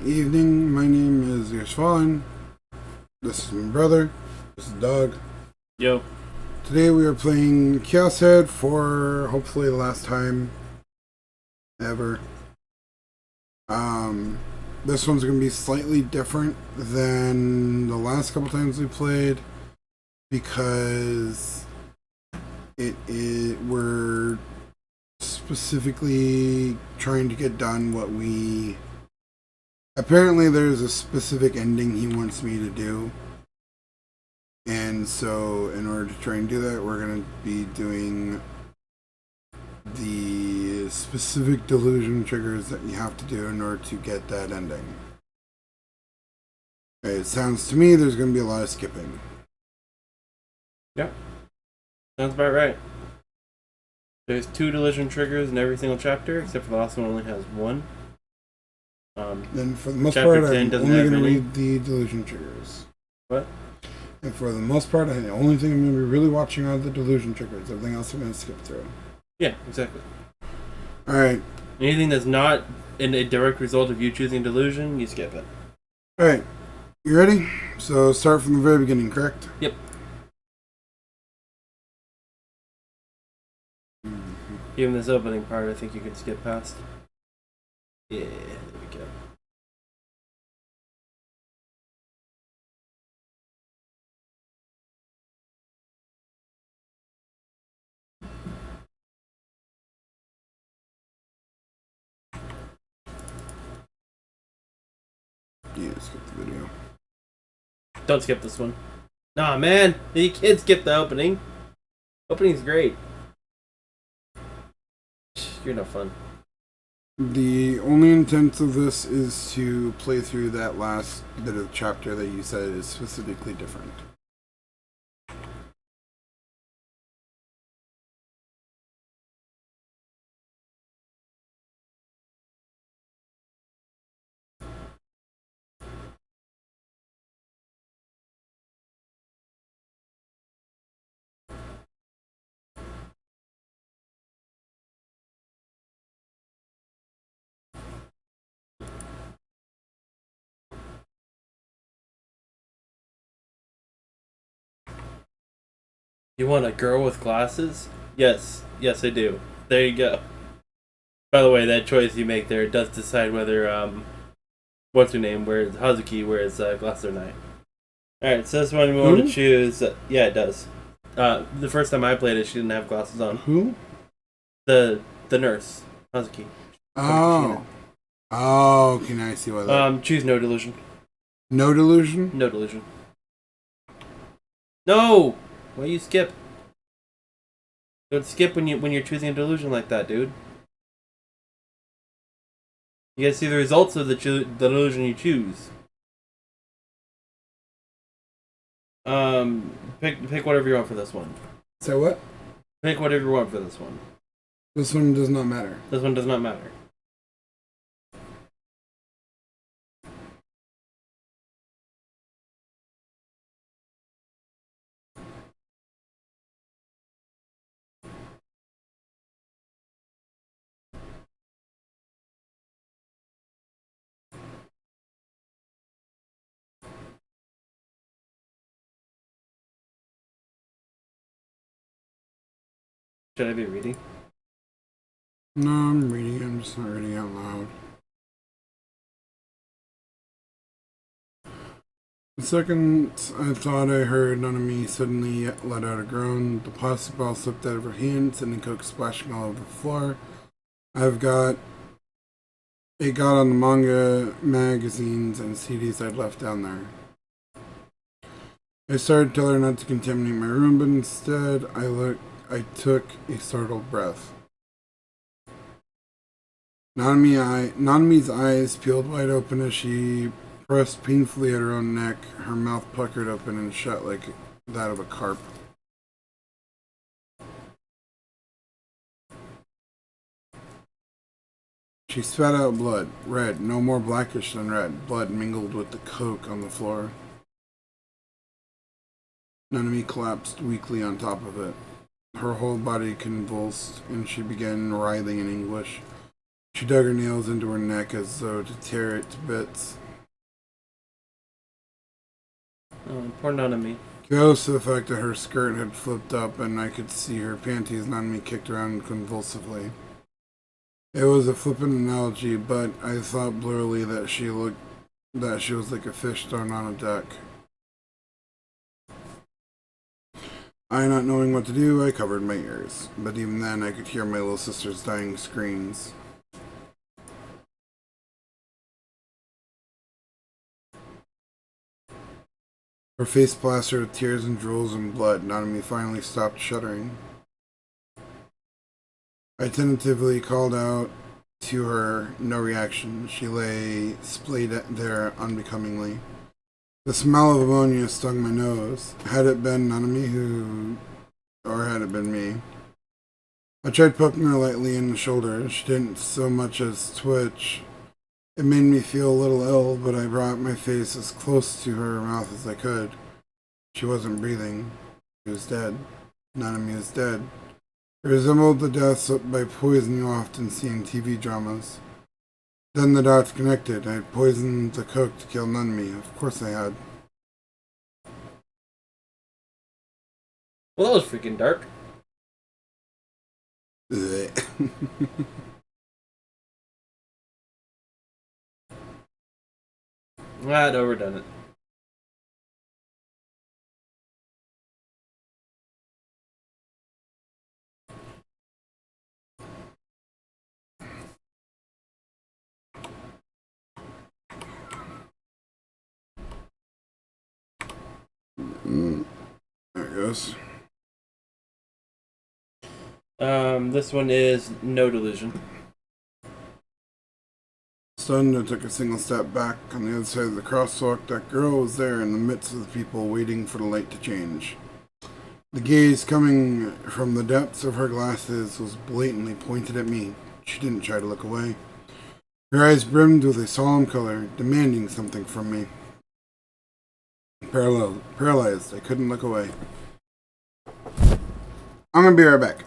Evening, my name is Yashvan. This is my brother. This is Doug. Yo. Today we are playing Chaos Head for hopefully the last time ever. This one's going to be slightly different than the last couple times we played because we're specifically trying to get done what we... Apparently there's a specific ending he wants me to do. And so in order to try and do that, we're going to be doing the specific delusion triggers that you have to do in order to get that ending. It sounds to me there's going to be a lot of skipping. Yeah. Sounds about right. There's 2 delusion triggers in every single chapter, except for the last one only has 1. Then for the most Chapter part, 10 I'm doesn't only have going to any. read the delusion triggers. What? And for the most part, the only thing I'm going to be really watching are the delusion triggers. Everything else I'm going to skip through. Yeah, exactly. Alright. Anything that's not a direct result of you choosing delusion, you skip it. Alright. You ready? So start from the very beginning, correct? Yep. Even this opening part, I think you can skip past. Yeah, there we go. Yeah, skip the video. Don't skip this one. Nah, man, you can't skip the opening. Opening's great. You're no fun. The only intent of this is to play through that last bit of the chapter that you said is specifically different. You want a girl with glasses? Yes. Yes, I do. There you go. By the way, that choice you make there does decide whether, what's her name, wears Hazuki wears glasses or not. Alright, so this one we want to choose. Yeah, it does. The first time I played it, she didn't have glasses on. Who? The nurse, Hazuki. Oh. Oh, okay, now I see why that... Choose no delusion. No delusion? No delusion. No! Why you skip? Don't skip when you're choosing a delusion like that, dude. You gotta see the results of the delusion you choose. Pick whatever you want for this one. So what? Pick whatever you want for this one. This one does not matter. This one does not matter. Should I be reading? No, I'm reading. I'm just not reading out loud. The second I thought I heard Nanami suddenly let out a groan. The plastic ball slipped out of her hand, sending Coke splashing all over the floor. It got on the manga magazines and CDs I'd left down there. I started to tell her not to contaminate my room, but instead I took a startled breath. Nanami's eyes peeled wide open as she pressed painfully at her own neck, her mouth puckered open and shut like that of a carp. She spat out blood, red, no more blackish than red, blood mingled with the coke on the floor. Nanami collapsed weakly on top of it. Her whole body convulsed, and she began writhing in anguish. She dug her nails into her neck as though to tear it to bits. Oh, poor Nanami. Close to the fact that her skirt had flipped up and I could see her panties. Nanami kicked around convulsively. It was a flippant analogy, but I thought blurrily that she was like a fish thrown on a deck. I, not knowing what to do, I covered my ears, but even then I could hear my little sister's dying screams. Her face plastered with tears and drools and blood. Nanami finally stopped shuddering. I tentatively called out to her, no reaction. She lay splayed there unbecomingly. The smell of ammonia stung my nose. Had it been Nanami or had it been me? I tried poking her lightly in the shoulder. She didn't so much as twitch. It made me feel a little ill, but I brought my face as close to her mouth as I could. She wasn't breathing. She was dead. Nanami was dead. It resembled the deaths by poison you often see in TV dramas. Then the dots connected. I had poisoned the cook to kill Nanami. Of course I had. Well, that was freaking dark. I'd overdone it. There it goes. This one is No Delusion. Stunned, I took a single step back. On the other side of the crosswalk, that girl was there in the midst of the people waiting for the light to change. The gaze coming from the depths of her glasses was blatantly pointed at me. She didn't try to look away. Her eyes brimmed with a solemn color, demanding something from me. Paralyzed, I couldn't look away. I'm gonna be right back.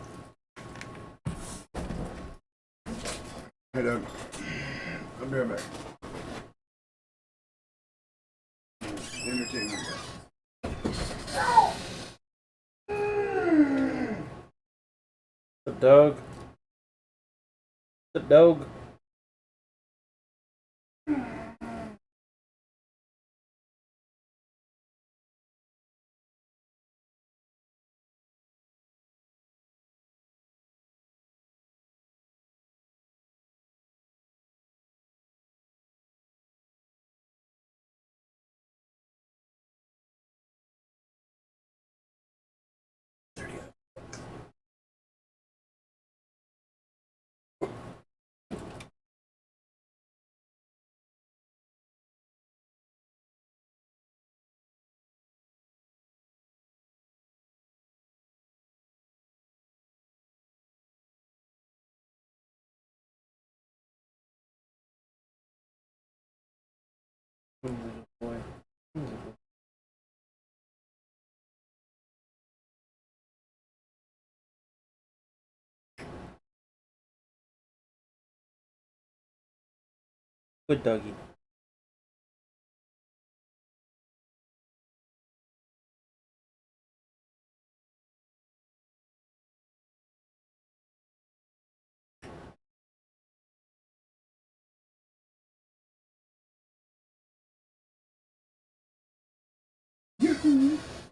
Hey, Doug. I'll be right back. Entertainment. The dog. The dog. Boy. Good doggy.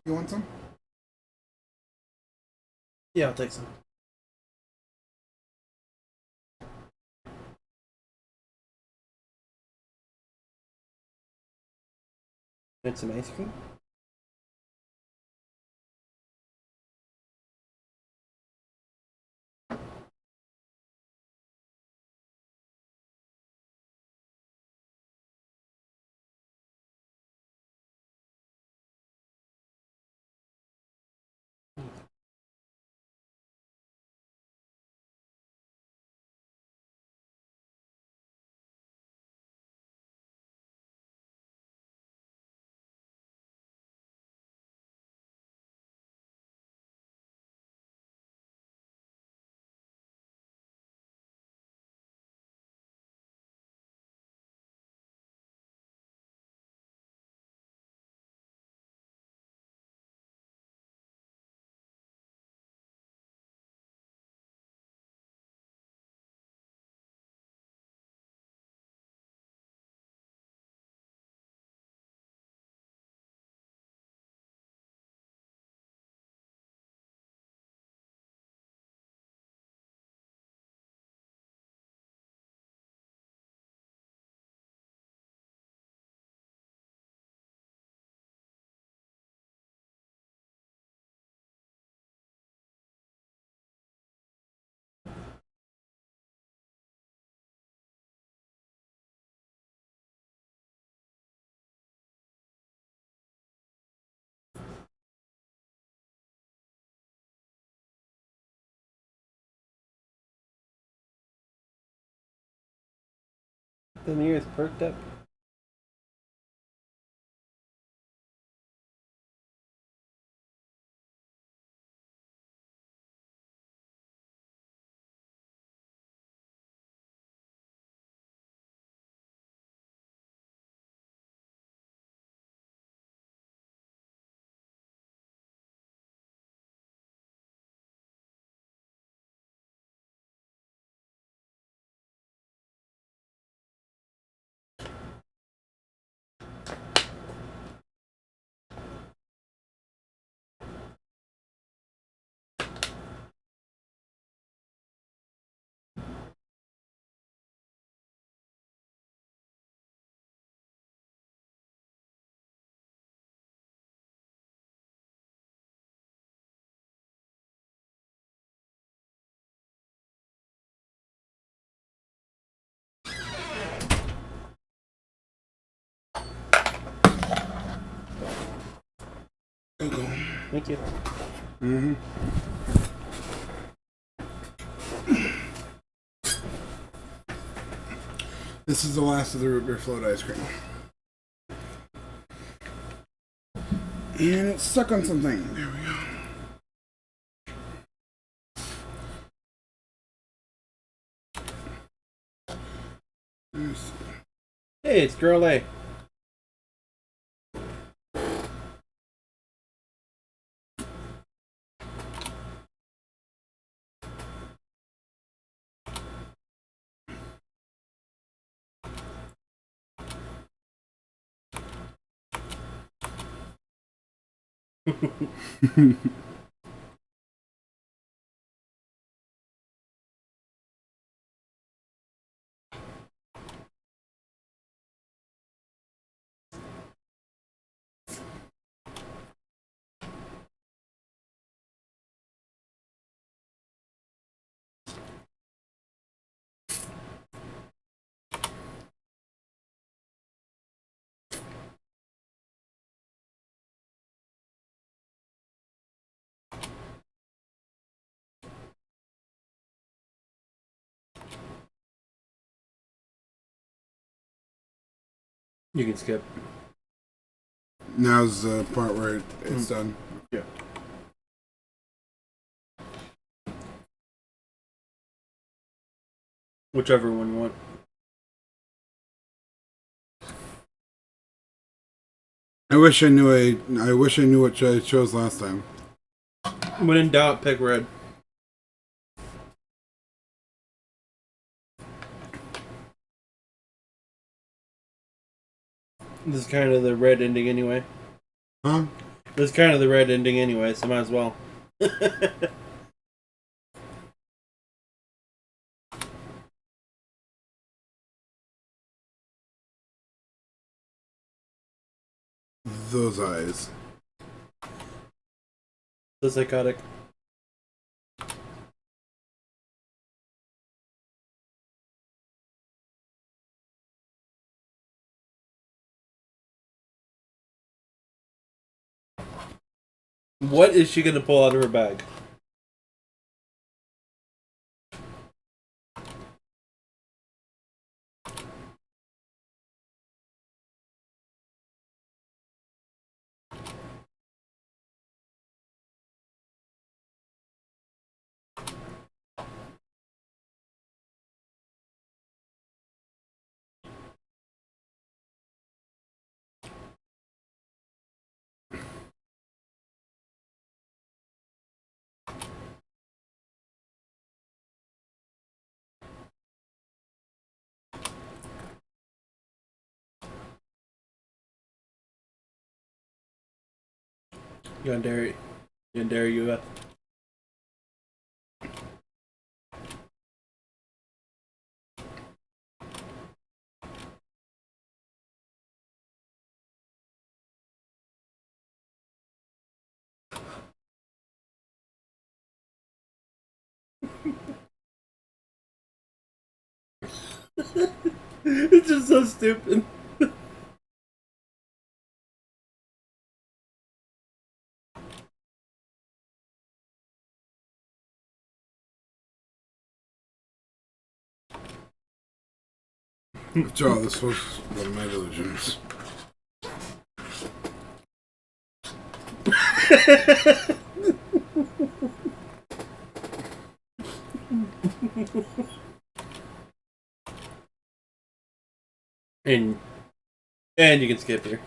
You want some? Yeah, I'll take some. Want some ice cream? His ears perked up. Okay. Thank you. Mm-hmm. This is the last of the root beer float ice cream. And it's stuck on something. There we go. Nice. Hey, it's Girl A. You can skip. Now's the part where it's done. Yeah. Whichever one you want. I wish I knew what I chose last time. When in doubt, pick red. This is kind of the red ending anyway. Huh? This is kind of the red ending anyway, so might as well. Those eyes. The psychotic. What is she gonna pull out of her bag? Yandere UF. It's just so stupid. After all, this was one of my delusions. and and you can skip here.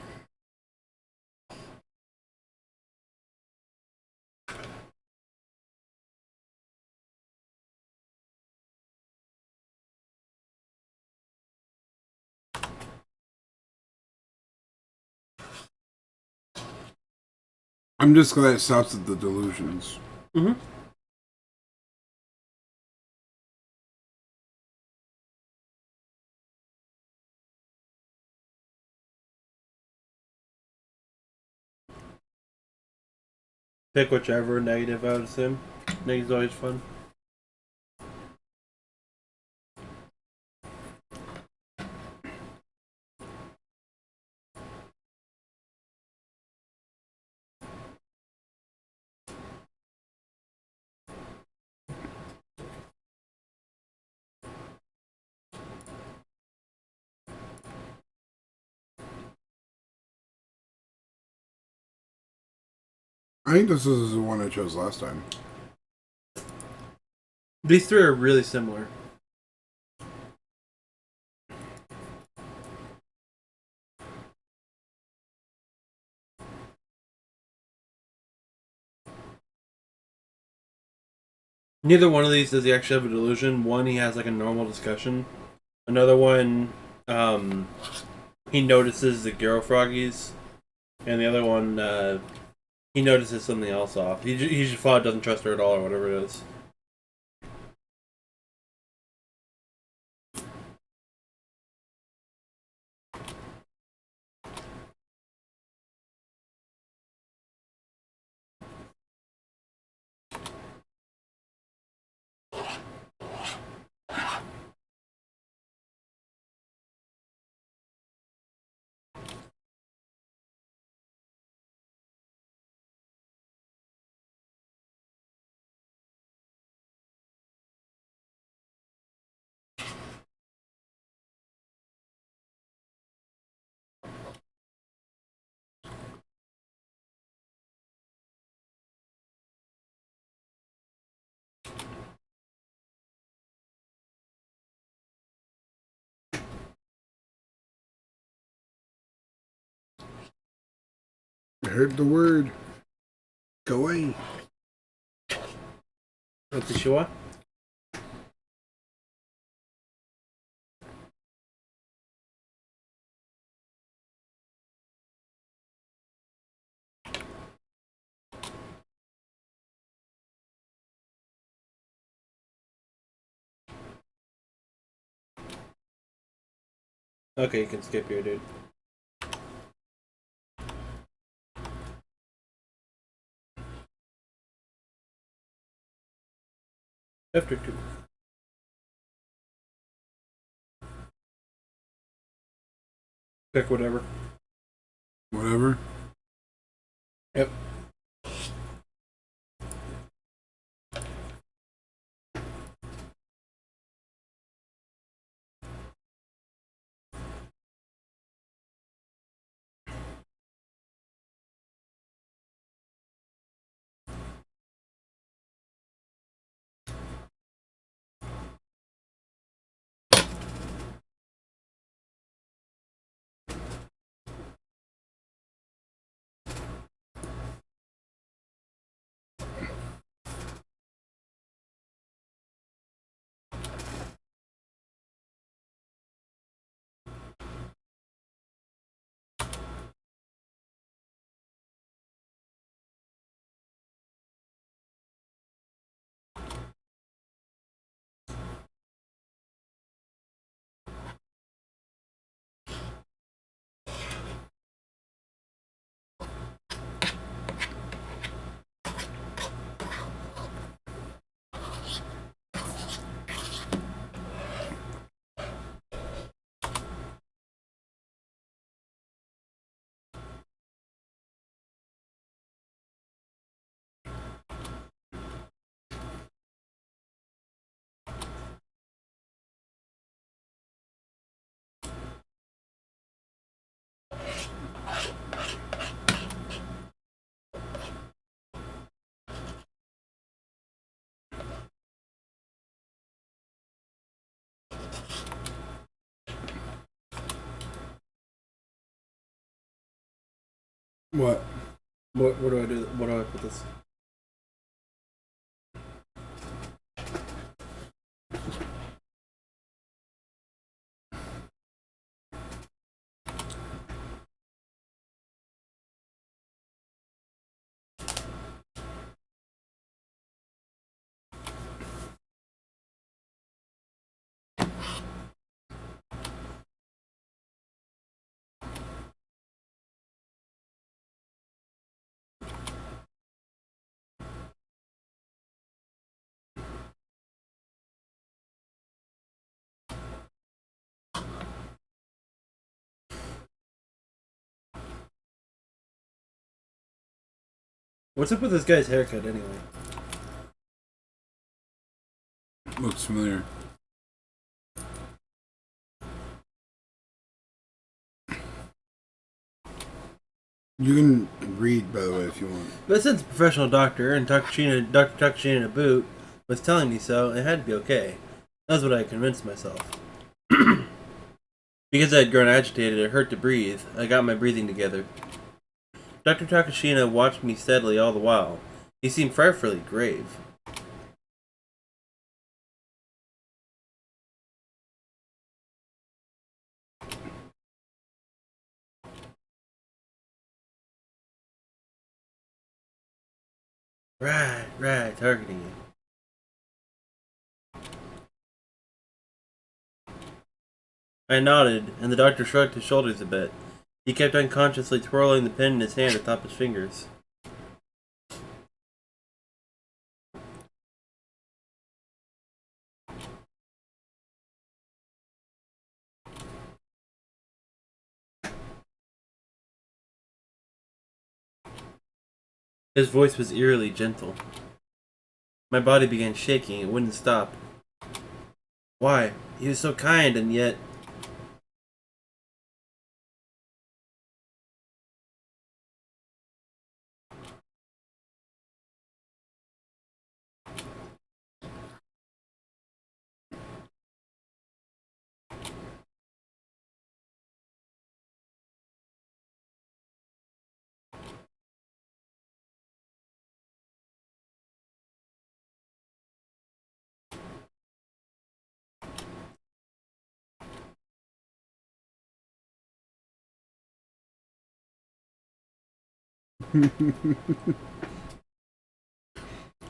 I'm just glad it stops at the delusions. Mm-hmm. Pick whichever negative I would assume. Negative's always fun. I think this is the one I chose last time. These three are really similar. Neither one of these does he actually have a delusion. One, he has like a normal discussion. Another one, he notices the Garo Froggies. And the other one, he notices something else off. He just thought doesn't trust her at all or whatever it is. I heard the word. Go away. What's the Shiwa? Okay, you can skip here, dude. After 2. Pick whatever. Whatever. Yep. What? What do I do? What do I put this? What's up with this guy's haircut anyway? Looks familiar. You can read, by the way, if you want. But since a professional doctor and Dr. Takashina in a boot was telling me so, it had to be okay. That's what I convinced myself. Because I had grown agitated, it hurt to breathe. I got my breathing together. Dr. Takashina watched me steadily all the while. He seemed frightfully grave. Right, targeting you. I nodded, and the doctor shrugged his shoulders a bit. He kept unconsciously twirling the pen in his hand atop his fingers. His voice was eerily gentle. My body began shaking. It wouldn't stop. Why? He was so kind, and yet...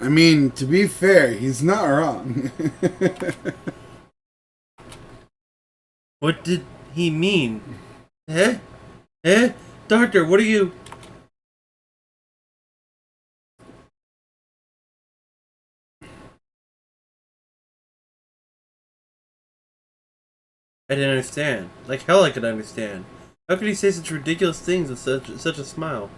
I mean, to be fair, he's not wrong. What did he mean? Eh? Eh? Doctor, what are you... I didn't understand. Like hell I could understand. How could he say such ridiculous things with such a smile?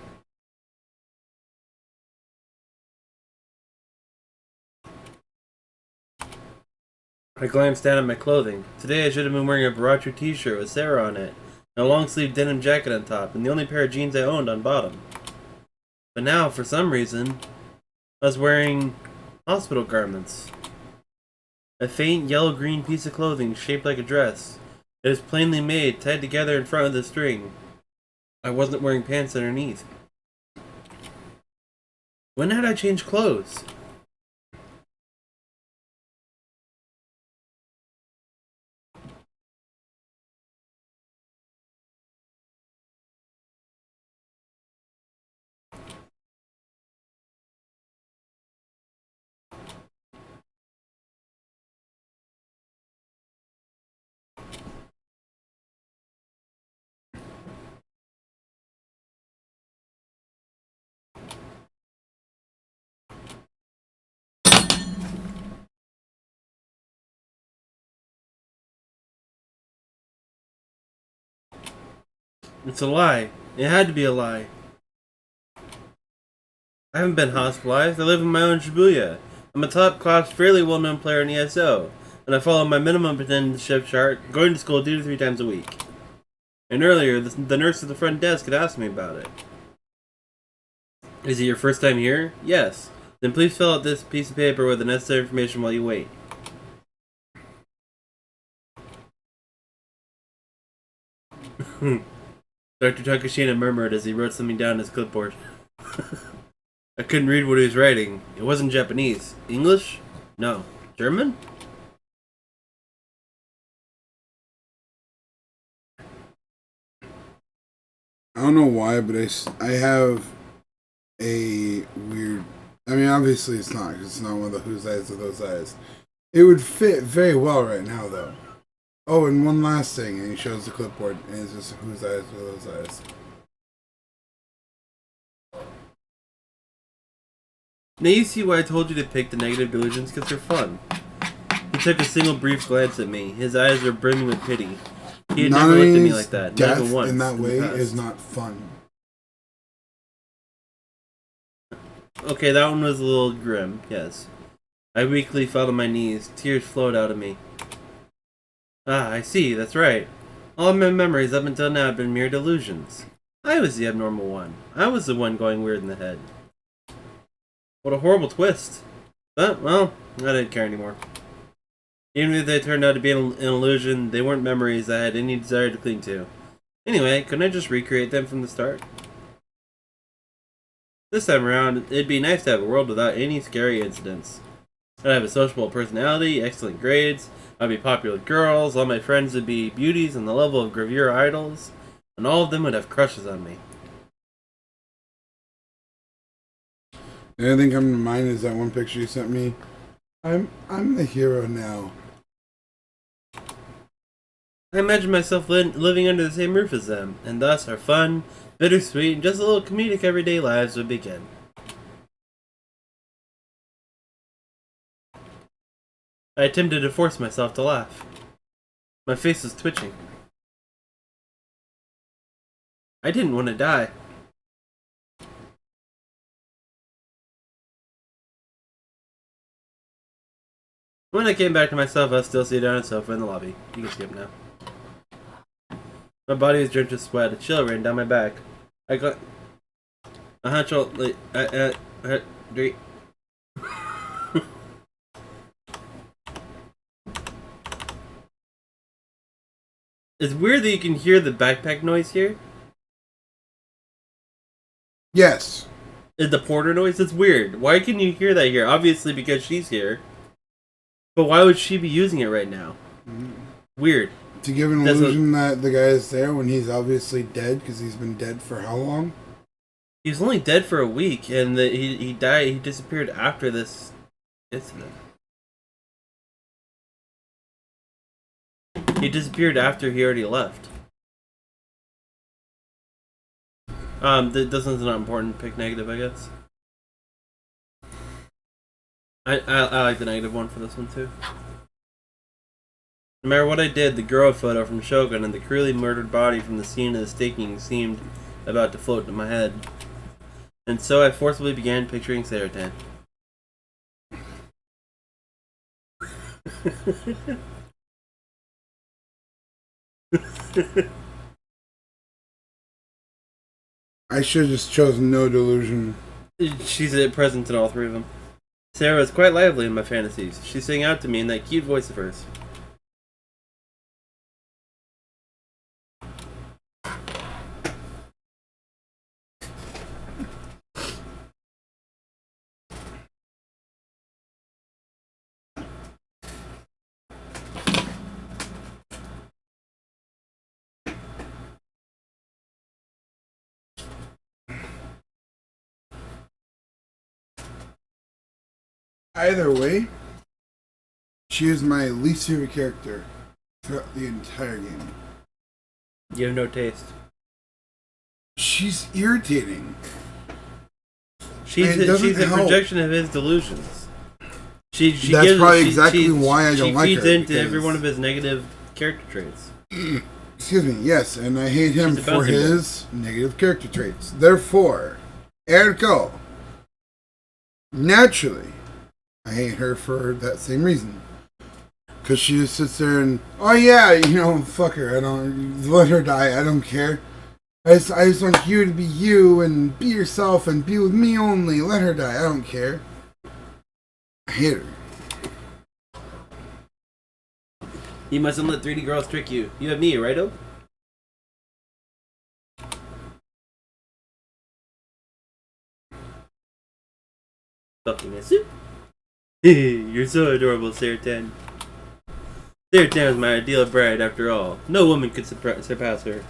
I glanced down at my clothing. Today I should have been wearing a Baracho t-shirt with Sarah on it, and a long-sleeved denim jacket on top, and the only pair of jeans I owned on bottom. But now, for some reason, I was wearing hospital garments. A faint yellow-green piece of clothing shaped like a dress. It was plainly made, tied together in front of the string. I wasn't wearing pants underneath. When had I changed clothes? It's a lie. It had to be a lie. I haven't been hospitalized. I live in my own Shibuya. I'm a top-class, fairly well-known player in ESO, and I follow my minimum attendance shift chart, going to school 2 to 3 times a week. And earlier, the nurse at the front desk had asked me about it. Is it your first time here? Yes. Then please fill out this piece of paper with the necessary information while you wait. Dr. Takashina murmured as he wrote something down on his clipboard. I couldn't read what he was writing. It wasn't Japanese. English? No. German? I don't know why, but I have a weird. I mean, obviously it's not, 'cause it's not one of the whose eyes or those eyes. It would fit very well right now, though. Oh, and one last thing, and he shows the clipboard, and it's just whose eyes or those eyes. Now you see why I told you to pick the negative delusions, because they're fun. He took a single brief glance at me. His eyes were brimming with pity. He had never looked at me like that. Not even once. In that way the is not fun. Okay, that one was a little grim, yes. I weakly fell to my knees. Tears flowed out of me. Ah, I see, that's right. All of my memories up until now have been mere delusions. I was the abnormal one. I was the one going weird in the head. What a horrible twist. But, well, I didn't care anymore. Even if they turned out to be an illusion, they weren't memories I had any desire to cling to. Anyway, couldn't I just recreate them from the start? This time around, it'd be nice to have a world without any scary incidents. I'd have a sociable personality, excellent grades, I'd be popular with girls, all my friends would be beauties on the level of gravure idols, and all of them would have crushes on me. The only thing coming to mind is that one picture you sent me. I'm the hero now. I imagine myself living under the same roof as them, and thus our fun, bittersweet, and just a little comedic everyday lives would begin. I attempted to force myself to laugh. My face was twitching. I didn't want to die. When I came back to myself, I was still seated on a sofa in the lobby. You can skip now. My body was drenched with sweat. A chill ran down my back. I got a hunch. It's weird that you can hear the backpack noise here. Yes. The porter noise? It's weird. Why can you hear that here? Obviously because she's here. But why would she be using it right now? Weird. To give an illusion that the guy is there when he's obviously dead, because he's been dead for how long? He was only dead for a week, and he died. He disappeared after this incident. He disappeared after he already left. This one's not important. Pick negative, I guess. I like the negative one for this one too. No matter what I did, the girl photo from Shogun and the cruelly murdered body from the scene of the staking seemed about to float in my head. And so I forcibly began picturing Saratan. I should have just chosen no delusion. She's present in all three of them. Sarah is quite lively in my fantasies. She sang out to me in that cute voice of hers. Either way, she is my least favorite character throughout the entire game. You have no taste. She's irritating. She's a projection of his delusions. That's probably exactly why I don't like her. She feeds into every one of his negative character traits. Excuse me, yes, and I hate him for his negative character traits. Therefore, ergo, naturally, I hate her for that same reason. Because she just sits there and, oh yeah, fuck her. I don't, let her die. I don't care. I just want you to be you and be yourself and be with me only. Let her die. I don't care. I hate her. You mustn't let 3D girls trick you. You have me, right, Oak? cockiness. You're so adorable, Saratan. Saratan is my ideal bride, after all. No woman could surpass her.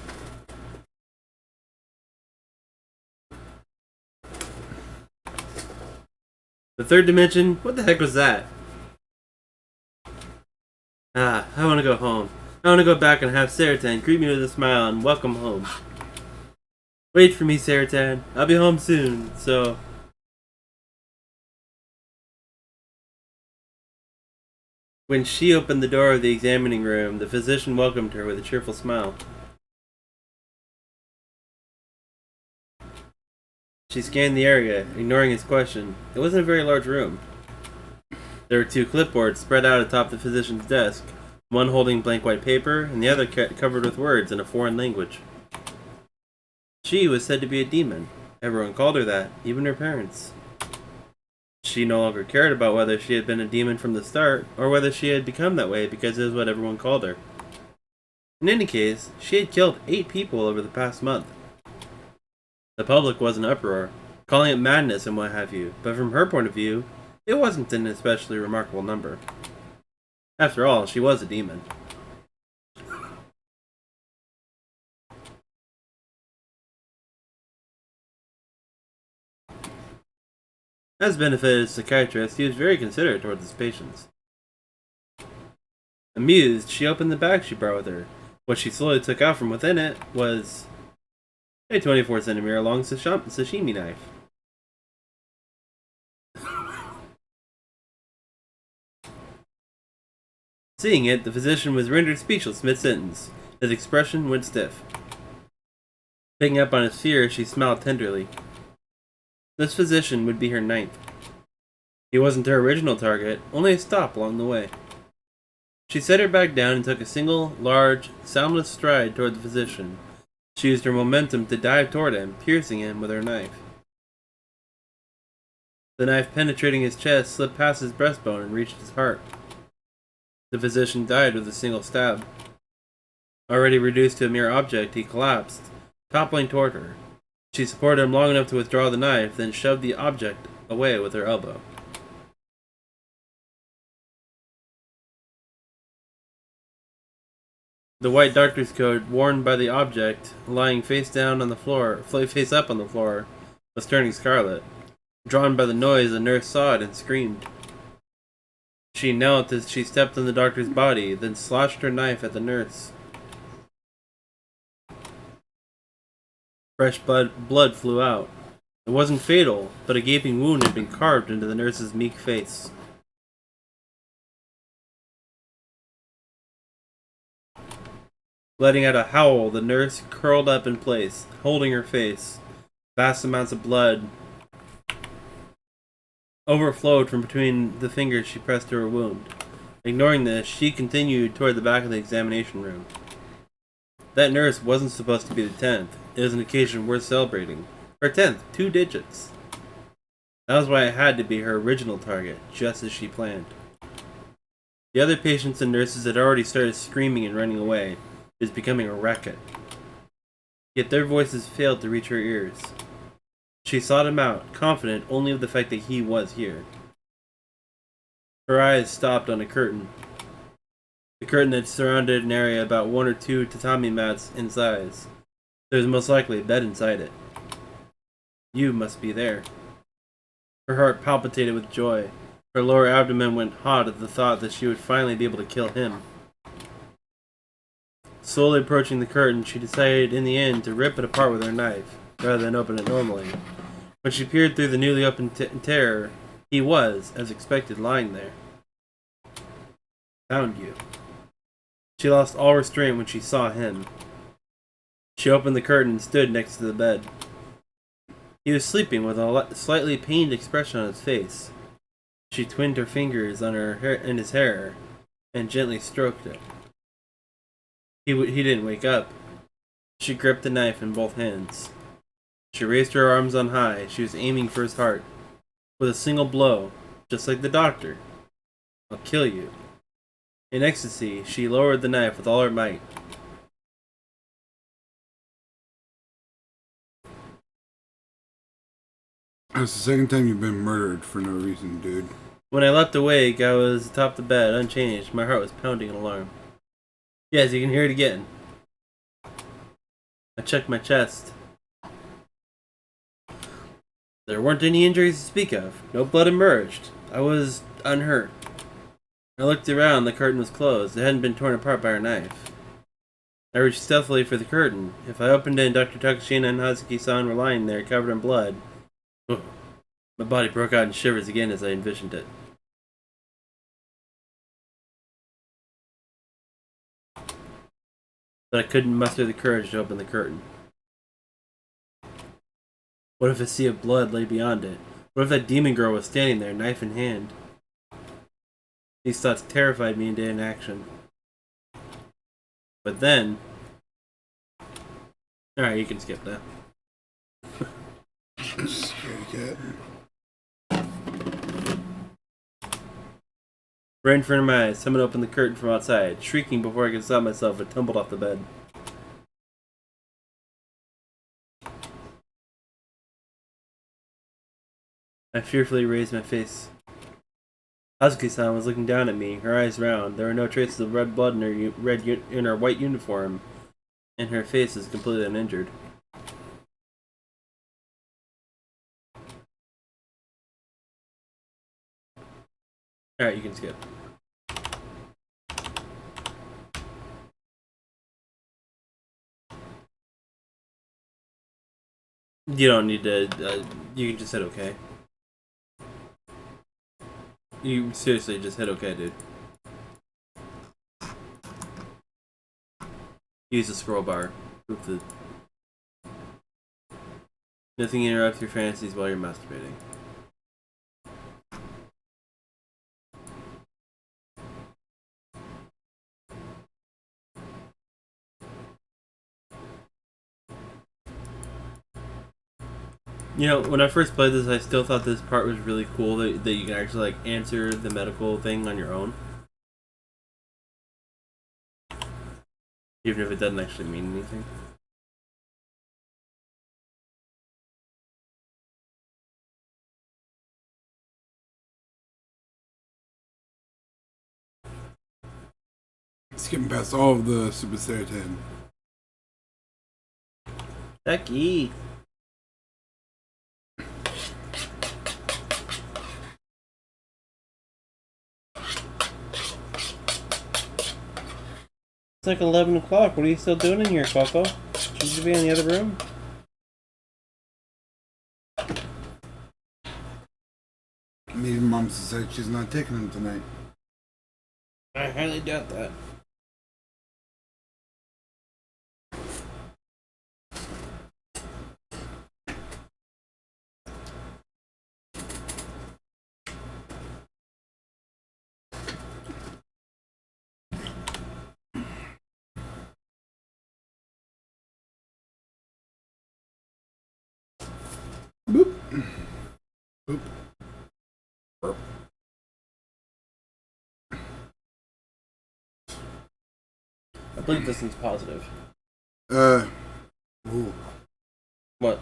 The third dimension? What the heck was that? I want to go home. I want to go back and have Saratan greet me with a smile and welcome home. Wait for me, Saratan. I'll be home soon, so... When she opened the door of the examining room, the physician welcomed her with a cheerful smile. She scanned the area, ignoring his question. It wasn't a very large room. There were 2 clipboards spread out atop the physician's desk, one holding blank white paper, and the other covered with words in a foreign language. She was said to be a demon. Everyone called her that, even her parents. She no longer cared about whether she had been a demon from the start, or whether she had become that way because it was what everyone called her. In any case, she had killed 8 people over the past month. The public was in uproar, calling it madness and what have you, but from her point of view, it wasn't an especially remarkable number. After all, she was a demon. As benefited as a psychiatrist, he was very considerate towards his patients. Amused, she opened the bag she brought with her. What she slowly took out from within it was a 24-centimeter long sashimi knife. Seeing it, the physician was rendered speechless mid-sentence. His expression went stiff. Picking up on his fear, she smiled tenderly. This physician would be her 9th. He wasn't her original target, only a stop along the way. She set her bag down and took a single, large, soundless stride toward the physician. She used her momentum to dive toward him, piercing him with her knife. The knife penetrating his chest slipped past his breastbone and reached his heart. The physician died with a single stab. Already reduced to a mere object, he collapsed, toppling toward her. She supported him long enough to withdraw the knife, then shoved the object away with her elbow. The white doctor's coat worn by the object, lying face up on the floor, was turning scarlet. Drawn by the noise, the nurse saw it and screamed. She knelt as she stepped on the doctor's body, then slashed her knife at the nurse. Fresh blood flew out. It wasn't fatal, but a gaping wound had been carved into the nurse's meek face. Letting out a howl, the nurse curled up in place, holding her face. Vast amounts of blood overflowed from between the fingers she pressed to her wound. Ignoring this, she continued toward the back of the examination room. That nurse wasn't supposed to be the 10th. It was an occasion worth celebrating. Her 10th, 2 digits. That was why it had to be her original target, just as she planned. The other patients and nurses had already started screaming and running away. It was becoming a racket. Yet their voices failed to reach her ears. She sought him out, confident only of the fact that he was here. Her eyes stopped on a curtain. The curtain that surrounded an area about 1 or 2 tatami mats in size. There was most likely a bed inside it. You must be there. Her heart palpitated with joy. Her lower abdomen went hot at the thought that she would finally be able to kill him. Slowly approaching the curtain, she decided in the end to rip it apart with her knife, rather than open it normally. When she peered through the newly opened tear, he was, as expected, lying there. Found you. She lost all restraint when she saw him. She opened the curtain and stood next to the bed. He was sleeping with a slightly pained expression on his face. She twinned her fingers on in his hair and gently stroked it. He didn't wake up. She gripped the knife in both hands. She raised her arms on high. She was aiming for his heart. With a single blow, just like the doctor. I'll kill you. In ecstasy, she lowered the knife with all her might. That's the second time you've been murdered for no reason, dude. When I leapt awake, I was atop the bed, unchanged. My heart was pounding in alarm. Yes, you can hear it again. I checked my chest. There weren't any injuries to speak of. No blood emerged. I was unhurt. I looked around. The curtain was closed. It hadn't been torn apart by a knife. I reached stealthily for the curtain. If I opened it and Dr. Takashina and Hazuki-san were lying there, covered in blood, my body broke out in shivers again as I envisioned it. But I couldn't muster the courage to open the curtain. What if a sea of blood lay beyond it? What if that demon girl was standing there, knife in hand? These thoughts terrified me into inaction. But then... Alright, you can skip that. Scared cat. Right in front of my eyes, someone opened the curtain from outside. Shrieking before I could stop myself, I tumbled off the bed. I fearfully raised my face. Hazuki-san was looking down at me, her eyes round. There were no traces of red blood in her white uniform, and her face was completely uninjured. Alright, you can skip. You don't need to, you can just hit OK. You seriously just hit OK, dude. Use the scroll bar. Nothing interrupts your fantasies while you're masturbating. You know, when I first played this, I still thought this part was really cool that you can actually like answer the medical thing on your own, even if it doesn't actually mean anything. Skipping past all of the Super Saiyan. Becky. It's like 11 o'clock. What are you still doing in here, Coco? Should you be in the other room? Maybe Mom said she's not taking him tonight. I highly doubt that. Boop. Boop. Burp. I believe this one's positive. Ooh. What?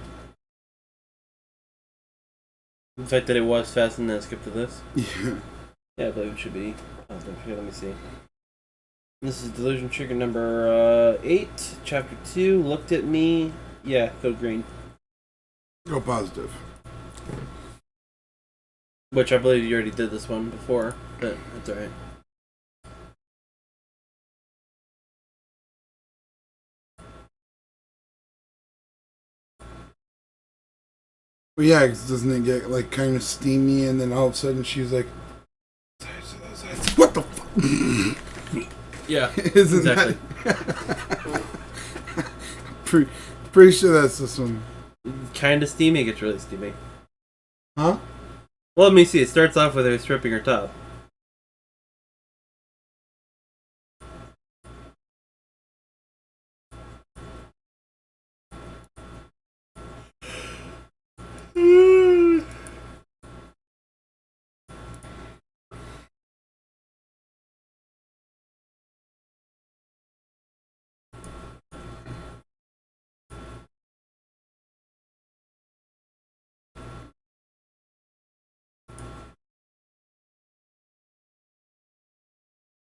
The fact that it was fast and then skip to this? Yeah. Yeah, I believe it should be positive. Here, let me see. This is Delusion Trigger number 8, Chapter 2, Looked at Me. Yeah, code green. Go positive. Which I believe you already did this one before, but that's alright. Well, yeah, 'cause doesn't it get like kind of steamy, and then all of a sudden she's like, "What the fuck?" Yeah, Isn't exactly. that? Pretty sure that's this one. Kind of steamy, it gets really steamy. Huh? Well, let me see. It starts off with her stripping her top.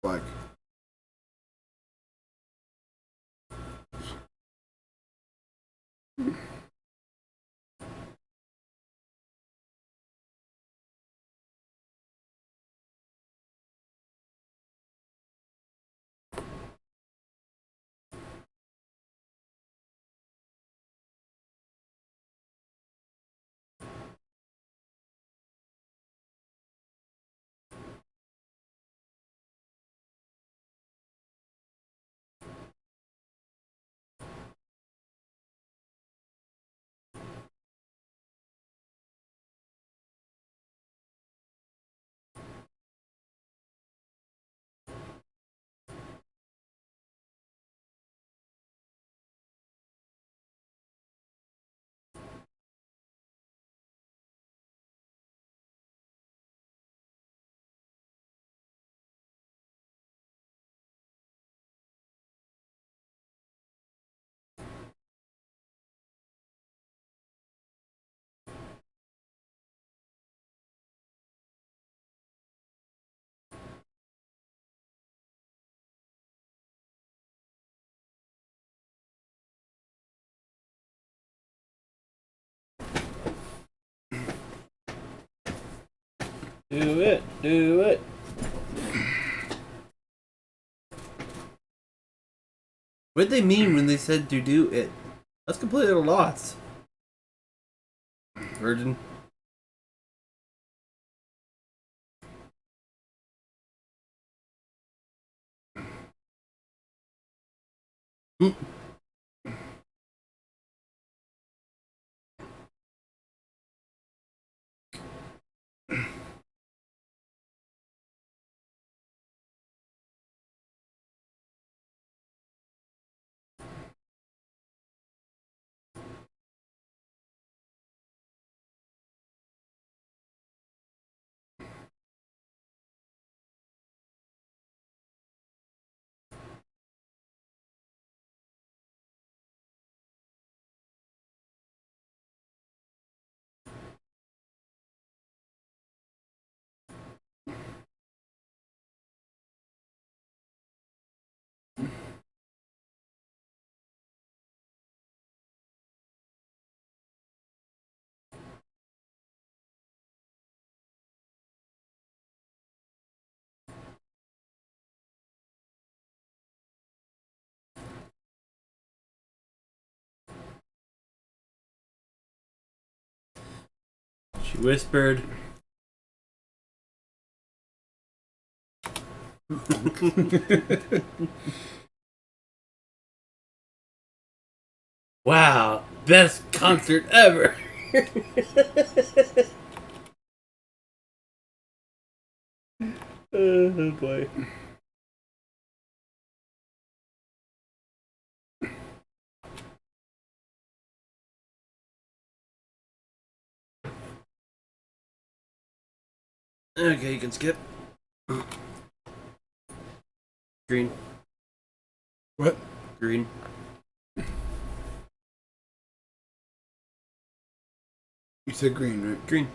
like. Do it. Do it. What did they mean when they said to do it? That's completely lost. Virgin. Mm. She whispered. Wow, best concert ever. Oh boy. Okay, you can skip. Green. What? Green. You said green, right? Green.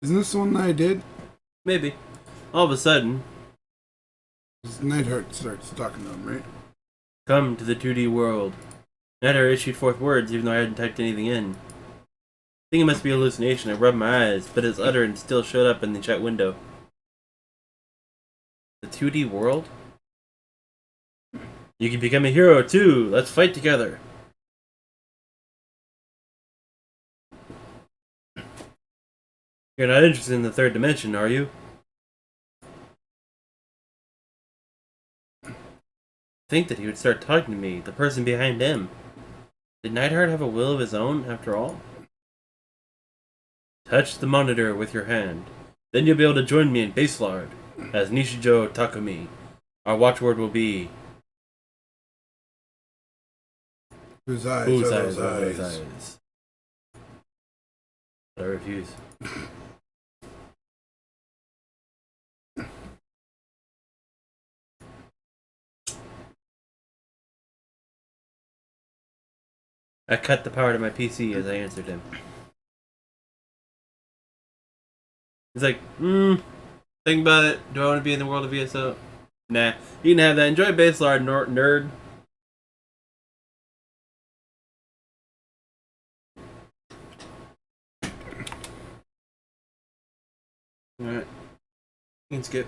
Isn't this the one that I did? Maybe. All of a sudden, Nightheart starts talking to him, right? come to the 2D world. Netter issued forth words even though I hadn't typed anything in. Think it must be a hallucination. I rubbed my eyes, but his utterance still showed up in the chat window. The 2D world? You can become a hero too. Let's fight together. You're not interested in the third dimension, are you? Think that he would start talking to me, the person behind him. Did Neidhart have a will of his own, after all? Touch the monitor with your hand. Then you'll be able to join me in Baselard as Nishijo Takumi. Our watchword will be... Whose eyes Whose are eyes those are eyes? those eyes? I refuse. I cut the power to my PC as I answered him. He's like, think about it. Do I want to be in the world of VSO? Nah. You can have that. Enjoy base lard, nerd. Alright. You can skip.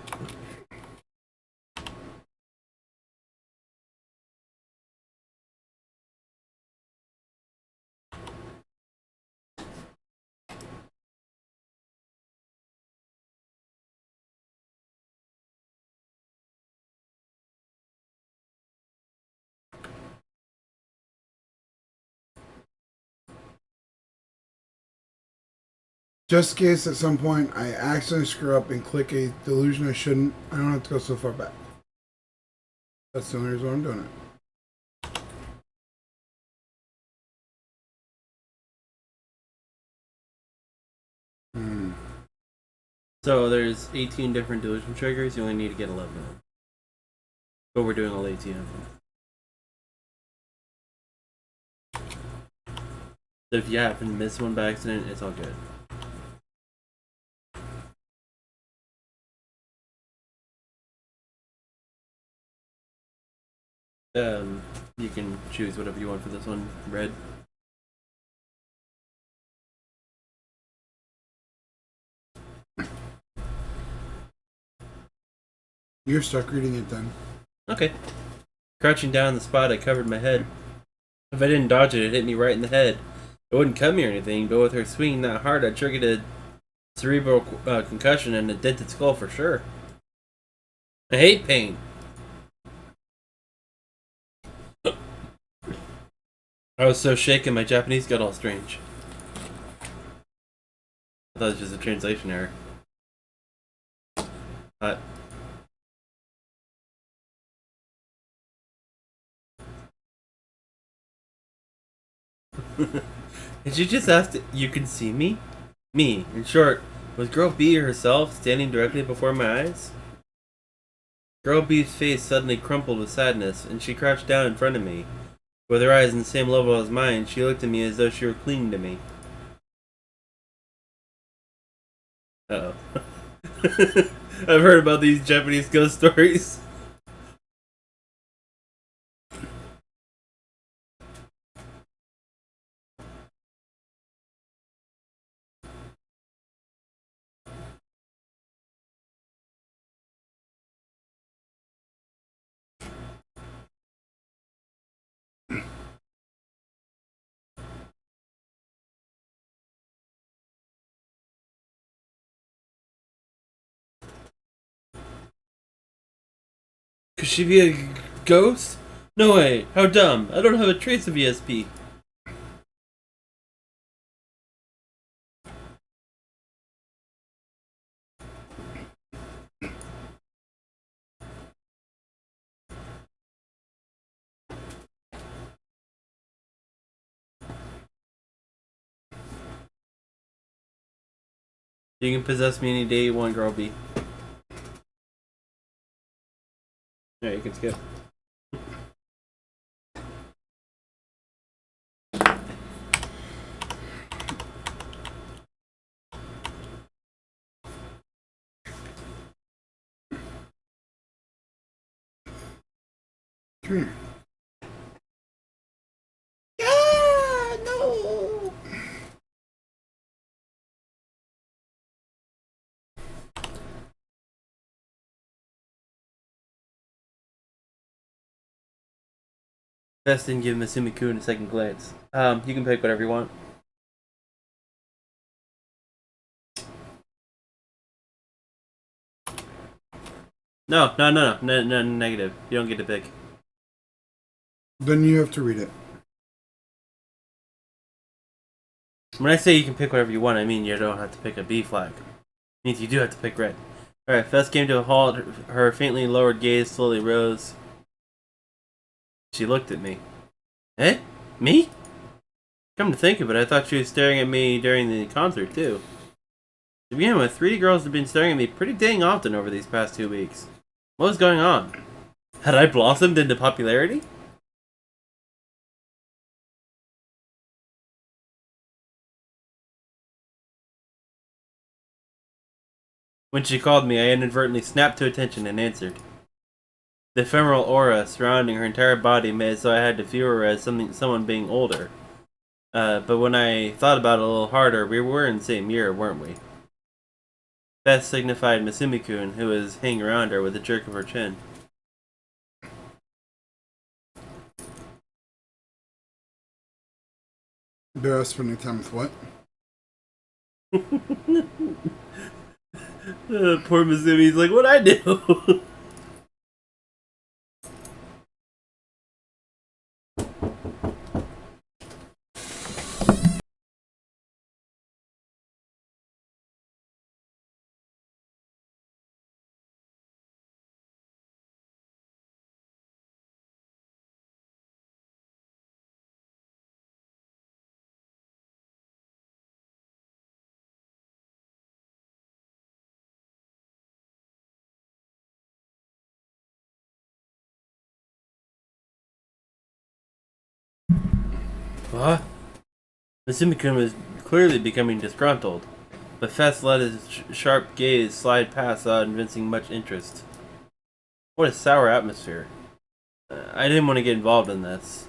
Just in case at some point I accidentally screw up and click a delusion I shouldn't, I don't have to go so far back. That's the only reason why I'm doing it. So there's 18 different delusion triggers. You only need to get 11 of them. But we're doing all 18 of them. So if you happen to miss one by accident, it's all good. You can choose whatever you want for this one. Red. You're stuck reading it then. Okay. Crouching down in the spot, I covered my head. If I didn't dodge it, it hit me right in the head. It wouldn't cut me or anything, but with her swinging that hard, I triggered a cerebral concussion and a dented skull for sure. I hate pain. I was so shaken, my Japanese got all strange. I thought it was just a translation error. Did you just ask if you can see me? Me, in short, was Girl B herself standing directly before my eyes? Girl B's face suddenly crumpled with sadness, and she crouched down in front of me. With her eyes on the same level as mine, she looked at me as though she were clinging to me. Uh-oh. I've heard about these Japanese ghost stories. Could she be a ghost? No way. How dumb. I don't have a trace of ESP. You can possess me any day you want, Girl B. Yeah, you can skip. Come here. No! Best didn't give Masumi-kun a second glance. You can pick whatever you want. No, negative. You don't get to pick. Then you have to read it. When I say you can pick whatever you want, I mean you don't have to pick a B flag. It means you do have to pick red. Alright, Fess came to a halt. Her faintly lowered gaze slowly rose. She looked at me. Eh? Me? Come to think of it, I thought she was staring at me during the concert, too. To begin with, 3 girls have been staring at me pretty dang often over these past 2 weeks. What was going on? Had I blossomed into popularity? When she called me, I inadvertently snapped to attention and answered. The ephemeral aura surrounding her entire body made it so I had to view her as someone being older. But when I thought about it a little harder, we were in the same year, weren't we? Beth signified Masumi-kun, who was hanging around her with a jerk of her chin. Bear spending time with what? Poor Masumi's like, what'd I do? What? Masumi-kun was clearly becoming disgruntled, but Fess let his sharp gaze slide past without evincing much interest. What a sour atmosphere. I didn't want to get involved in this.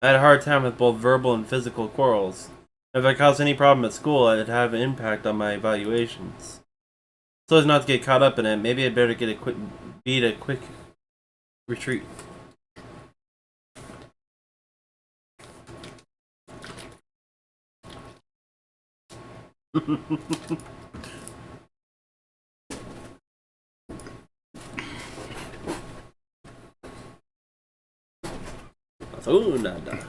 I had a hard time with both verbal and physical quarrels. If I caused any problem at school, it'd have an impact on my evaluations. So as not to get caught up in it, maybe I'd better get a quick retreat. Oh, nada.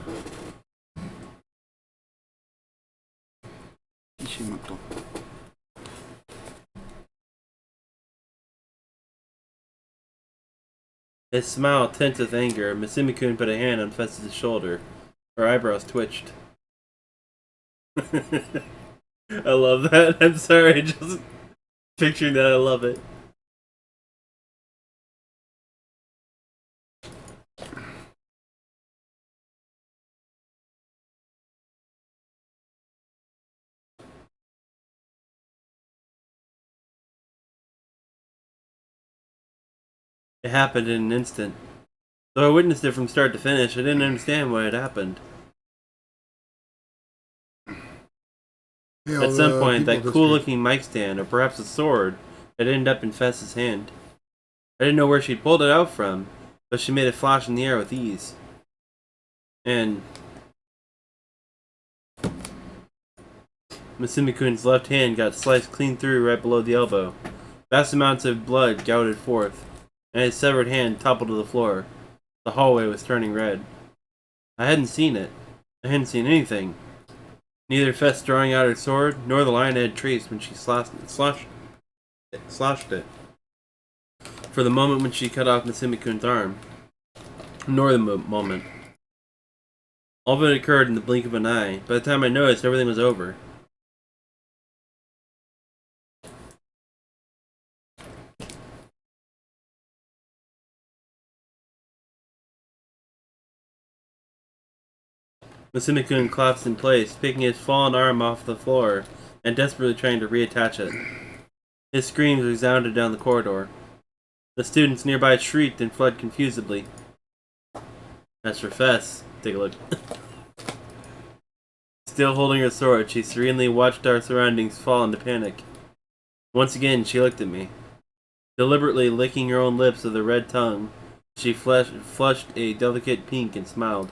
Kishimoto. His smile tensed with anger. Masumi-kun put a hand on Fess's shoulder. Her eyebrows twitched. I love that. I'm sorry, just picturing that. I love it. It happened in an instant. Though I witnessed it from start to finish, I didn't understand why it happened. Yeah, At some point, that cool-looking mic stand, or perhaps a sword, had ended up in Fess's hand. I didn't know where she'd pulled it out from, but she made it flash in the air with ease. And Masumi-kun's left hand got sliced clean through right below the elbow. Vast amounts of blood gouted forth, and his severed hand toppled to the floor. The hallway was turning red. I hadn't seen it. I hadn't seen anything. Neither Fess drawing out her sword, nor the line I had traced when she slashed it. For the moment when she cut off Masumi-kun's arm. Nor the moment. All of it occurred in the blink of an eye. By the time I noticed, everything was over. Masumi-kun collapsed in place, picking his fallen arm off the floor and desperately trying to reattach it. His screams resounded down the corridor. The students nearby shrieked and fled confusedly. As for Fess, take a look. Still holding her sword, she serenely watched our surroundings fall into panic. Once again, she looked at me. Deliberately licking her own lips with a red tongue, she flushed a delicate pink and smiled.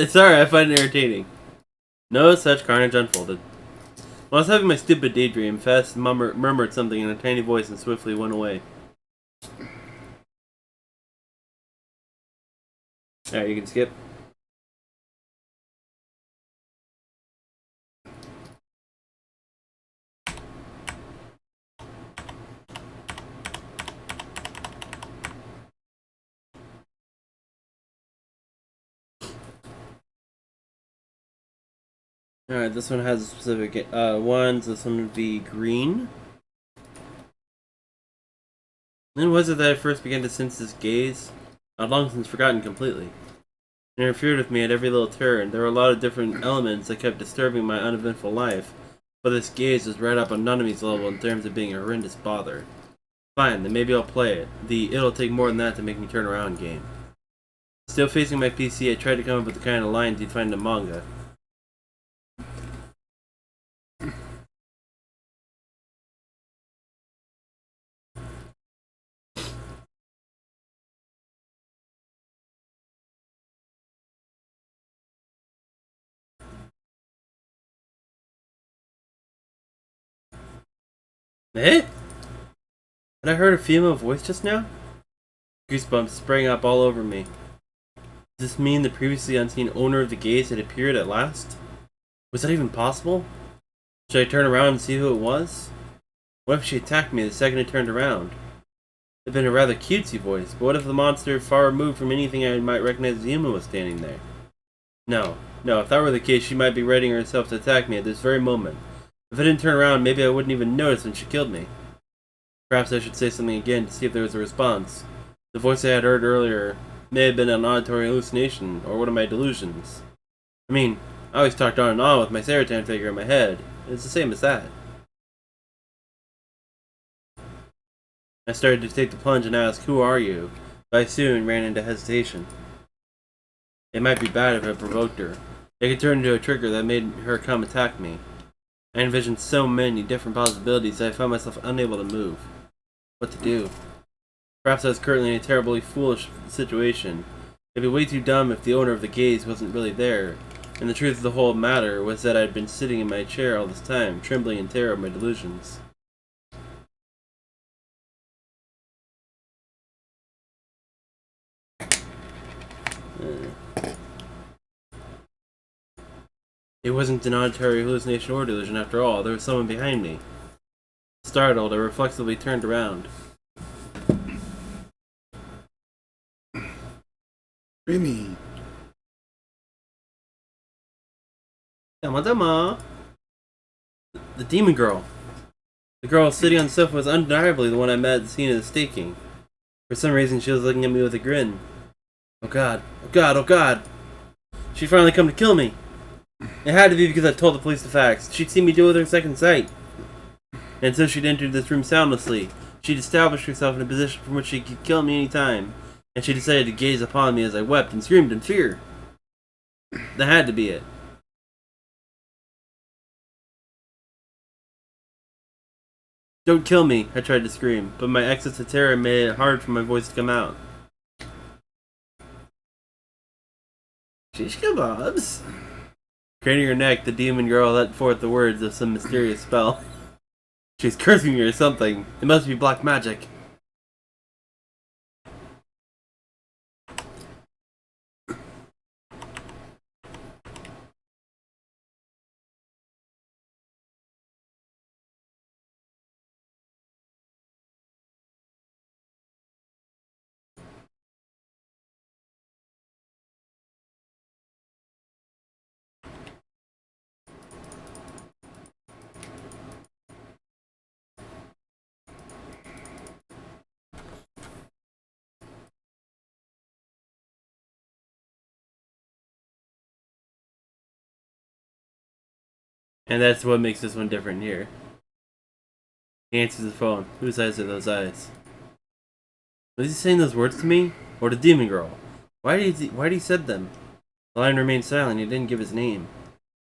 Sorry, I find it irritating. No such carnage unfolded. While I was having my stupid daydream, Fess murmured something in a tiny voice and swiftly went away. Alright, you can skip. Alright, this one has specific ones. This one would be green. When was it that I first began to sense this gaze? I'd long since forgotten completely. interfered with me at every little turn. There were a lot of different elements that kept disturbing my uneventful life, but this gaze was right up on Nuname's level in terms of being a horrendous bother. Fine, then maybe I'll play it. The "it'll take more than that to make me turn around" game. Still facing my PC, I tried to come up with the kind of lines you'd find in manga. Eh? Had I heard a female voice just now? Goosebumps sprang up all over me. Does this mean the previously unseen owner of the gaze had appeared at last? Was that even possible? Should I turn around and see who it was? What if she attacked me the second I turned around? It had been a rather cutesy voice, but what if the monster far removed from anything I might recognize as human was standing there? No, if that were the case, she might be readying herself to attack me at this very moment. If I didn't turn around, maybe I wouldn't even notice when she killed me. Perhaps I should say something again to see if there was a response. The voice I had heard earlier may have been an auditory hallucination, or one of my delusions. I mean, I always talked on and on with my Saratan figure in my head. It's the same as that. I started to take the plunge and ask, "Who are you?" But I soon ran into hesitation. It might be bad if I provoked her. It could turn into a trigger that made her come attack me. I envisioned so many different possibilities that I found myself unable to move. What to do? Perhaps I was currently in a terribly foolish situation. It'd be way too dumb if the owner of the gaze wasn't really there, and the truth of the whole matter was that I'd been sitting in my chair all this time, trembling in terror of my delusions. It wasn't an auditory hallucination or delusion after all. There was someone behind me. Startled, I reflexively turned around. Really? Tama. The demon girl. The girl sitting on the sofa was undeniably the one I met at the scene of the staking. For some reason, she was looking at me with a grin. Oh god, oh god, oh god! She'd finally come to kill me! It had to be because I told the police the facts. She'd seen me deal with her second sight. And so she'd entered this room soundlessly. She'd established herself in a position from which she could kill me any time. And she decided to gaze upon me as I wept and screamed in fear. That had to be it. Don't kill me, I tried to scream, but my excess of terror made it hard for my voice to come out. Shish kebabs. Craning her neck, the demon girl let forth the words of some mysterious spell. She's cursing me or something. It must be black magic. And that's what makes this one different here. He answers the phone. Whose eyes are those eyes? Was he saying those words to me? Or the demon girl? Why did he said them? The line remained silent. He didn't give his name.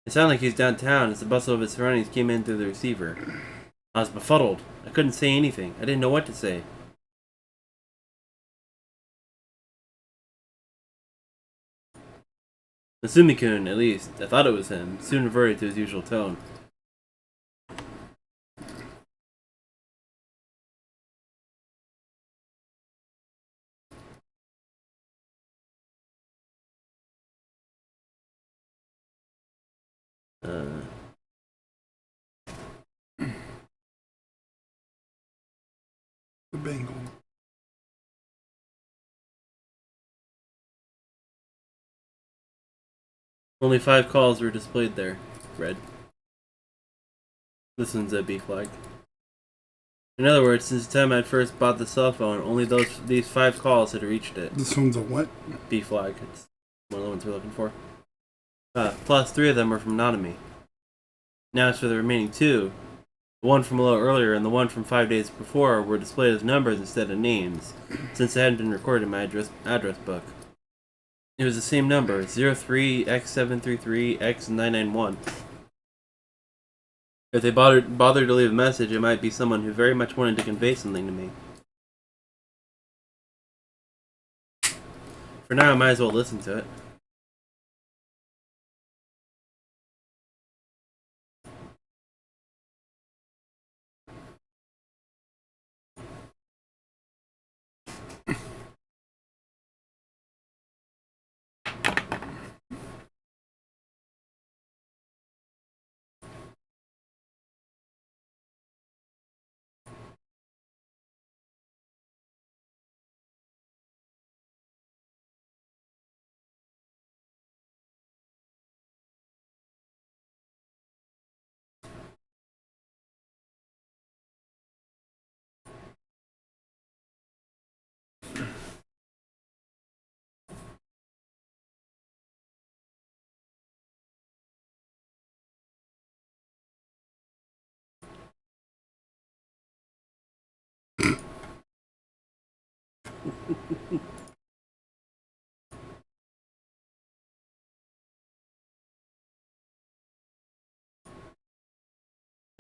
It sounded like he was downtown as the bustle of his surroundings came in through the receiver. I was befuddled. I couldn't say anything. I didn't know what to say. Nasumi-kun, at least, I thought it was him, soon reverted to his usual tone. The Bengal. Only 5 calls were displayed there. Red. This one's a B flag. In other words, since the time I'd first bought the cell phone, only these 5 calls had reached it. This one's a what? B flag. One of the ones we're looking for. Plus 3 of them were from Nanami. Now as for the remaining 2, the one from a little earlier and the one from 5 days before were displayed as numbers instead of names, since they hadn't been recorded in my address book. It was the same number, 03X733X991. If they bothered to leave a message, it might be someone who very much wanted to convey something to me. For now, I might as well listen to it.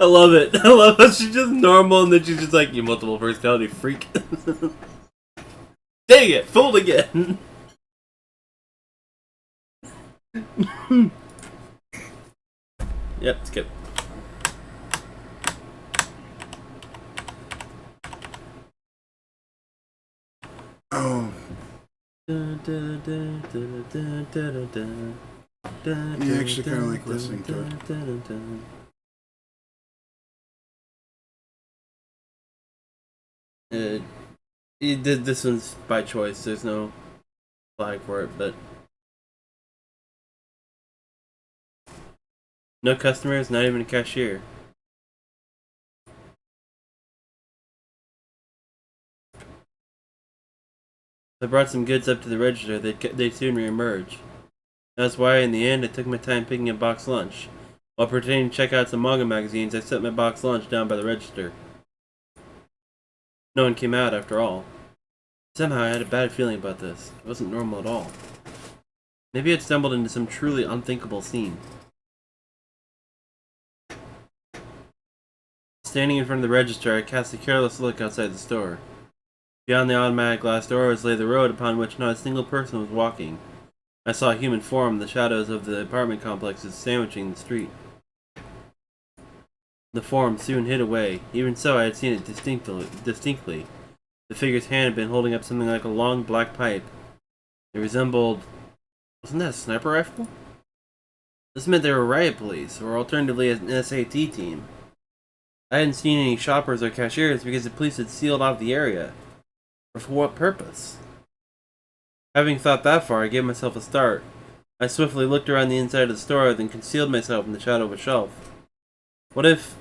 I love it. I love how she's just normal and then she's just like, you multiple personality freak. Dang it, fooled again. Yep, skip. Oh. You actually kind of like listening to it. This one's by choice. There's no flag for it, but no customers, not even a cashier. I brought some goods up to the register. They'd soon reemerge. That's why, in the end, I took my time picking a box lunch. While pretending to check out some manga magazines, I set my box lunch down by the register. No one came out, after all. Somehow I had a bad feeling about this. It wasn't normal at all. Maybe I'd stumbled into some truly unthinkable scene. Standing in front of the register, I cast a careless look outside the store. Beyond the automatic glass doors lay the road upon which not a single person was walking. I saw a human form in the shadows of the apartment complexes sandwiching the street. The form soon hid away. Even so, I had seen it distinctly. The figure's hand had been holding up something like a long black pipe. It resembled... Wasn't that a sniper rifle? This meant they were riot police, or alternatively an SAT team. I hadn't seen any shoppers or cashiers because the police had sealed off the area. But for what purpose? Having thought that far, I gave myself a start. I swiftly looked around the inside of the store, then concealed myself in the shadow of a shelf. What if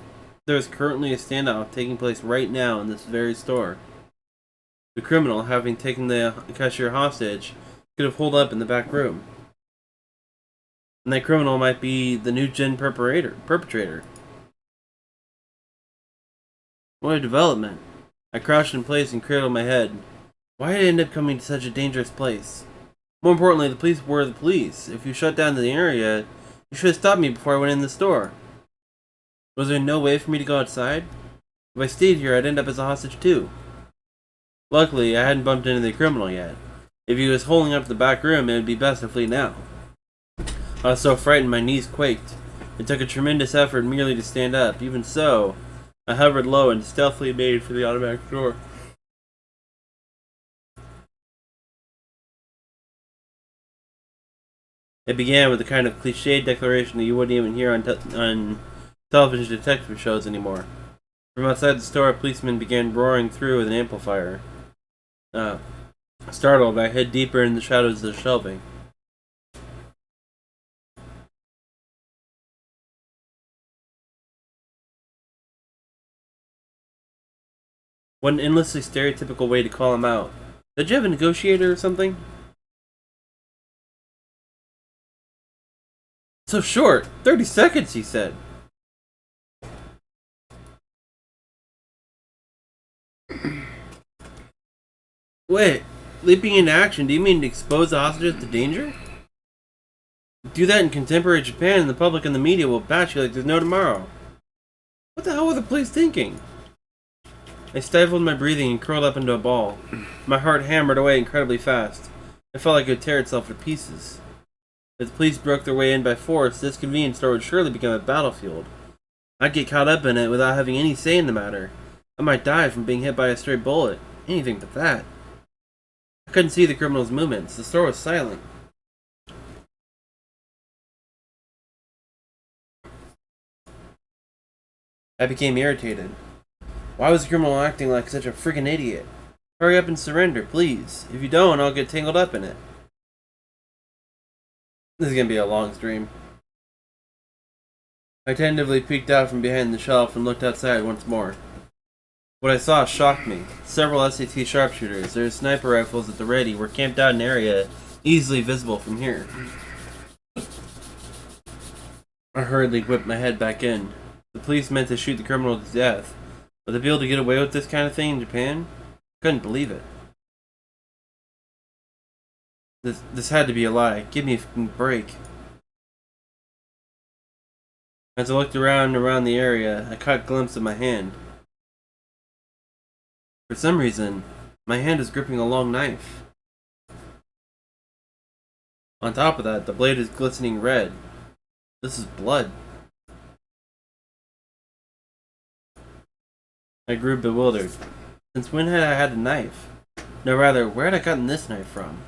there is currently a standoff taking place right now in this very store? The criminal, having taken the cashier hostage, could have holed up in the back room. And that criminal might be the new gen perpetrator. What a development. I crouched in place and cradled my head. Why did I end up coming to such a dangerous place? More importantly, the police were the police. If you shut down the area, you should have stopped me before I went in the store. Was there no way for me to go outside? If I stayed here, I'd end up as a hostage too. Luckily, I hadn't bumped into the criminal yet. If he was holding up to the back room, it would be best to flee now. I was so frightened my knees quaked. It took a tremendous effort merely to stand up. Even so, I hovered low and stealthily made for the automatic door. It began with the kind of cliched declaration that you wouldn't even hear on television detective shows anymore. From outside the store, a policeman began roaring through with an amplifier. Startled, I hid deeper in the shadows of the shelving. What an endlessly stereotypical way to call him out. Did you have a negotiator or something? So short. 30 seconds, he said. Wait, leaping into action, do you mean to expose the hostages to danger? Do that in contemporary Japan and the public and the media will bash you like there's no tomorrow. What the hell were the police thinking? I stifled my breathing and curled up into a ball. My heart hammered away incredibly fast. It felt like it would tear itself to pieces. If the police broke their way in by force, this convenience store would surely become a battlefield. I'd get caught up in it without having any say in the matter. I might die from being hit by a stray bullet. Anything but that. I couldn't see the criminals' movements. The store was silent. I became irritated. Why was the criminal acting like such a freaking idiot? Hurry up and surrender, please. If you don't, I'll get tangled up in it. This is gonna be a long stream. I tentatively peeked out from behind the shelf and looked outside once more. What I saw shocked me. Several SAT sharpshooters, their sniper rifles at the ready, were camped out in an area easily visible from here. I hurriedly whipped my head back in. The police meant to shoot the criminal to death. Would they be able to get away with this kind of thing in Japan? Couldn't believe it. This had to be a lie. Give me a break. As I looked around the area, I caught a glimpse of my hand. For some reason, my hand is gripping a long knife. On top of that, the blade is glistening red. This is blood. I grew bewildered. Since when had I had a knife? No, rather, where had I gotten this knife from?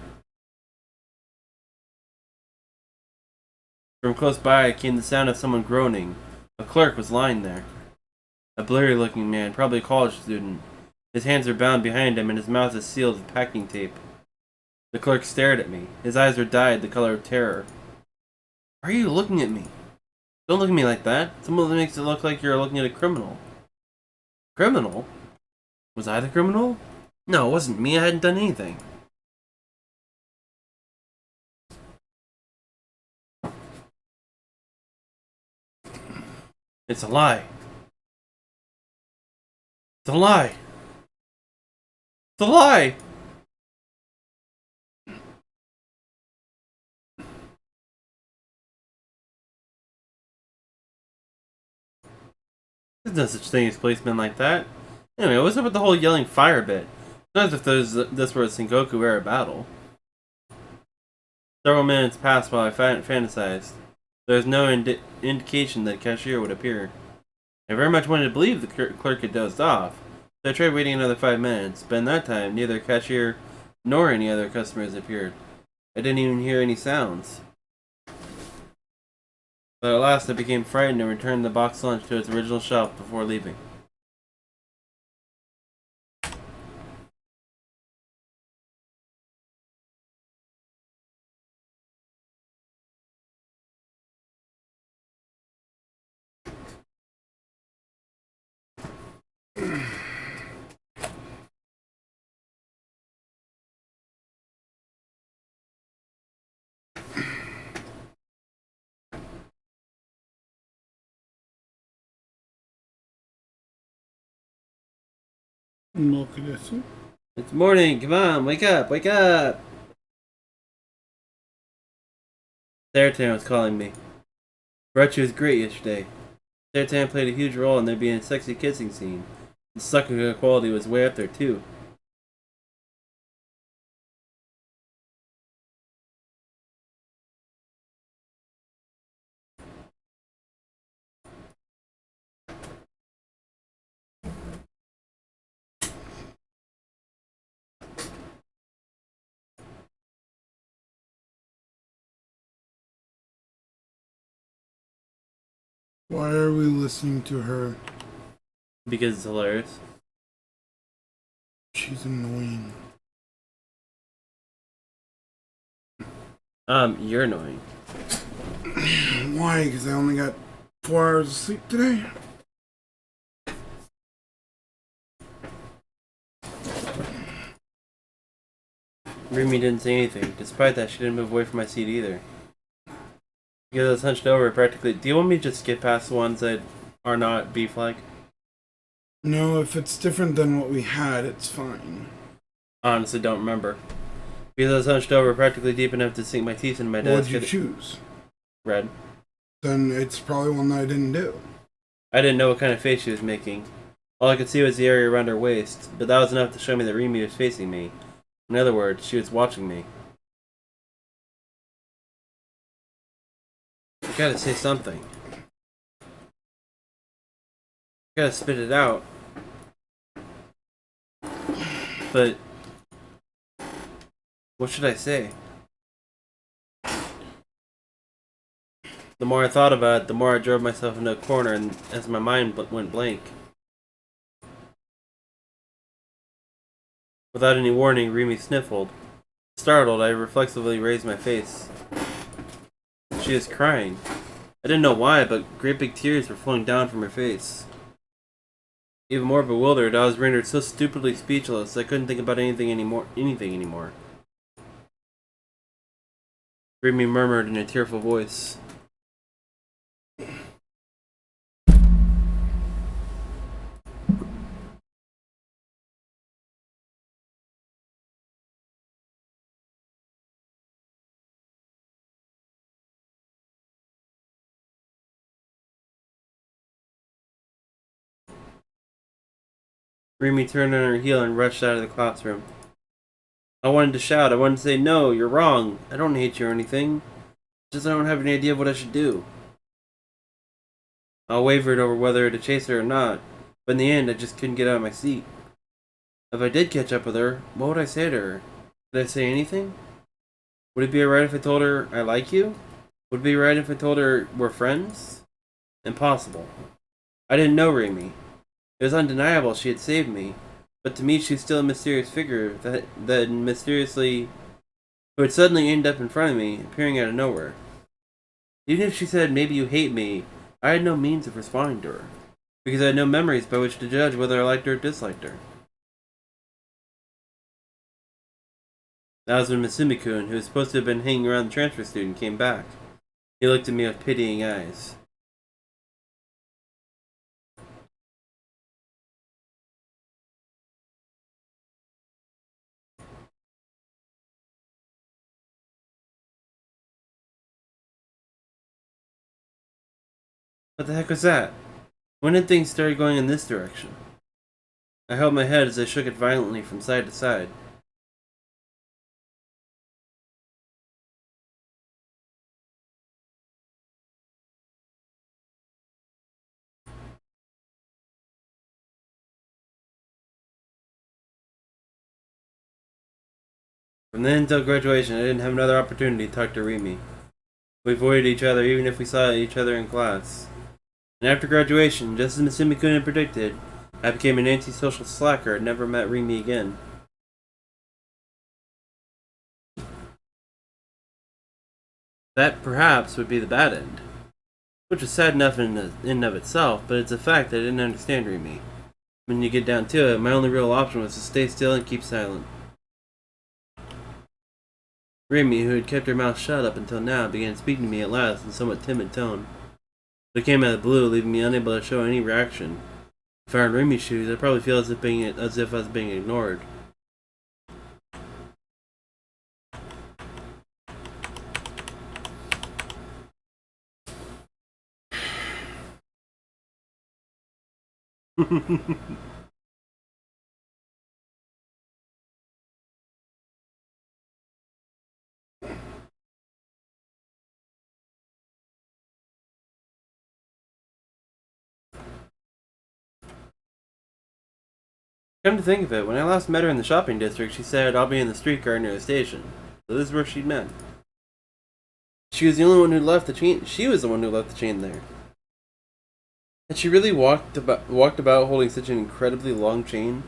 From close by came the sound of someone groaning. A clerk was lying there. A blurry-looking man, probably a college student. His hands are bound behind him and his mouth is sealed with packing tape. The clerk stared at me. His eyes were dyed the color of terror. Why are you looking at me? Don't look at me like that. Someone makes it look like you're looking at a criminal. Criminal? Was I the criminal? No, it wasn't me. I hadn't done anything. It's a lie. It's a lie. It's a lie! There's no such thing as policemen like that. Anyway, what's up with the whole yelling fire bit? Not as if this were a Sengoku era battle. Several minutes passed while I fantasized. There was no indication that a cashier would appear. I very much wanted to believe the clerk had dozed off, so I tried waiting another 5 minutes, but in that time, neither the cashier nor any other customers appeared. I didn't even hear any sounds. But at last I became frightened and returned the box lunch to its original shelf before leaving. It's morning, come on, wake up, wake up! Sertan was calling me. Barachi was great yesterday. Sertan played a huge role in there being a sexy kissing scene. The Sakuga quality was way up there too. Why are we listening to her? Because it's hilarious. She's annoying. You're annoying. Why? Because I only got 4 hours of sleep today? Rumi didn't say anything. Despite that, she didn't move away from my seat either. Because I was hunched over practically. Do you want me to just skip past the ones that are not beef-like? No, if it's different than what we had, it's fine. Honestly, don't remember. Because I was hunched over practically deep enough to sink my teeth into my What desk. would you choose? Red. Then it's probably one that I didn't do. I didn't know what kind of face she was making. All I could see was the area around her waist, but that was enough to show me that Remy was facing me. In other words, she was watching me. I gotta say something. I gotta spit it out. But what should I say? The more I thought about it, the more I drove myself into a corner and as my mind went blank. Without any warning, Remy sniffled. Startled, I reflexively raised my face. She was crying. I didn't know why, but great big tears were flowing down from her face. Even more bewildered, I was rendered so stupidly speechless I couldn't think about anything anymore. Remy murmured in a tearful voice. Remy turned on her heel and rushed out of the classroom. I wanted to shout. I wanted to say, "No, you're wrong. I don't hate you or anything. Just I don't have any idea of what I should do." I wavered over whether to chase her or not, but in the end I just couldn't get out of my seat. If I did catch up with her, what would I say to her? Did I say anything? Would it be alright if I told her I like you? Would it be right if I told her we're friends? Impossible. I didn't know Remy. It was undeniable she had saved me, but to me she was still a mysterious figure that mysteriously who had suddenly ended up in front of me, appearing out of nowhere. Even if she said maybe you hate me, I had no means of responding to her, because I had no memories by which to judge whether I liked her or disliked her. That was when Misumi-kun, who was supposed to have been hanging around the transfer student, came back. He looked at me with pitying eyes. What the heck was that? When did things start going in this direction? I held my head as I shook it violently from side to side. From then until graduation, I didn't have another opportunity to talk to Remy. We avoided each other even if we saw each other in class. And after graduation, just as Misumi-kun had predicted, I became an antisocial slacker and never met Remy again. That perhaps would be the bad end. Which was sad enough in and of itself, but it's a fact that I didn't understand Remy. When you get down to it, my only real option was to stay still and keep silent. Remy, who had kept her mouth shut up until now, began speaking to me at last in a somewhat timid tone. But it came out of the blue, leaving me unable to show any reaction. If I were in Remy's shoes, I'd probably feel as if I was being ignored. Come to think of it, when I last met her in the shopping district, she said, "I'll be in the streetcar near the station." So this is where she'd met. She was the only one who left the chain. She was the one who left the chain there. Had she really walked about holding such an incredibly long chain?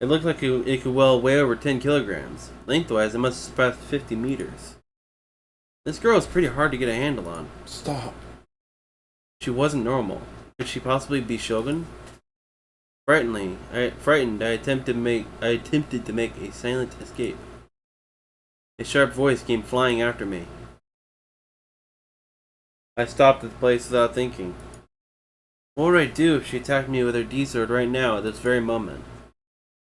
It looked like it could well weigh over 10 kilograms. Lengthwise, it must have surpassed 50 meters. This girl was pretty hard to get a handle on. Stop. She wasn't normal. Could she possibly be Shogun? Frightened, I attempted to make a silent escape. A sharp voice came flying after me. I stopped at the place without thinking. What would I do if she attacked me with her D-sword right now at this very moment?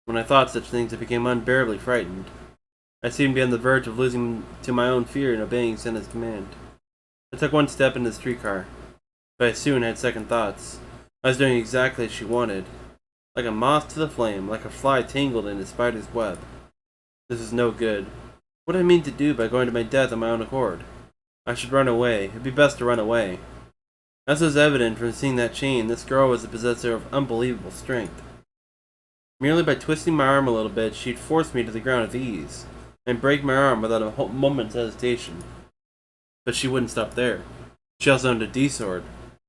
When I thought such things, I became unbearably frightened. I seemed to be on the verge of losing to my own fear and obeying Senna's command. I took one step into the streetcar, but I soon had second thoughts. I was doing exactly as she wanted. Like a moth to the flame, like a fly tangled in a spider's web. This is no good. What do I mean to do by going to my death on my own accord? I should run away. It'd be best to run away. As was evident from seeing that chain, this girl was the possessor of unbelievable strength. Merely by twisting my arm a little bit, she'd force me to the ground with ease, and break my arm without a moment's hesitation. But she wouldn't stop there. She also owned a D-sword.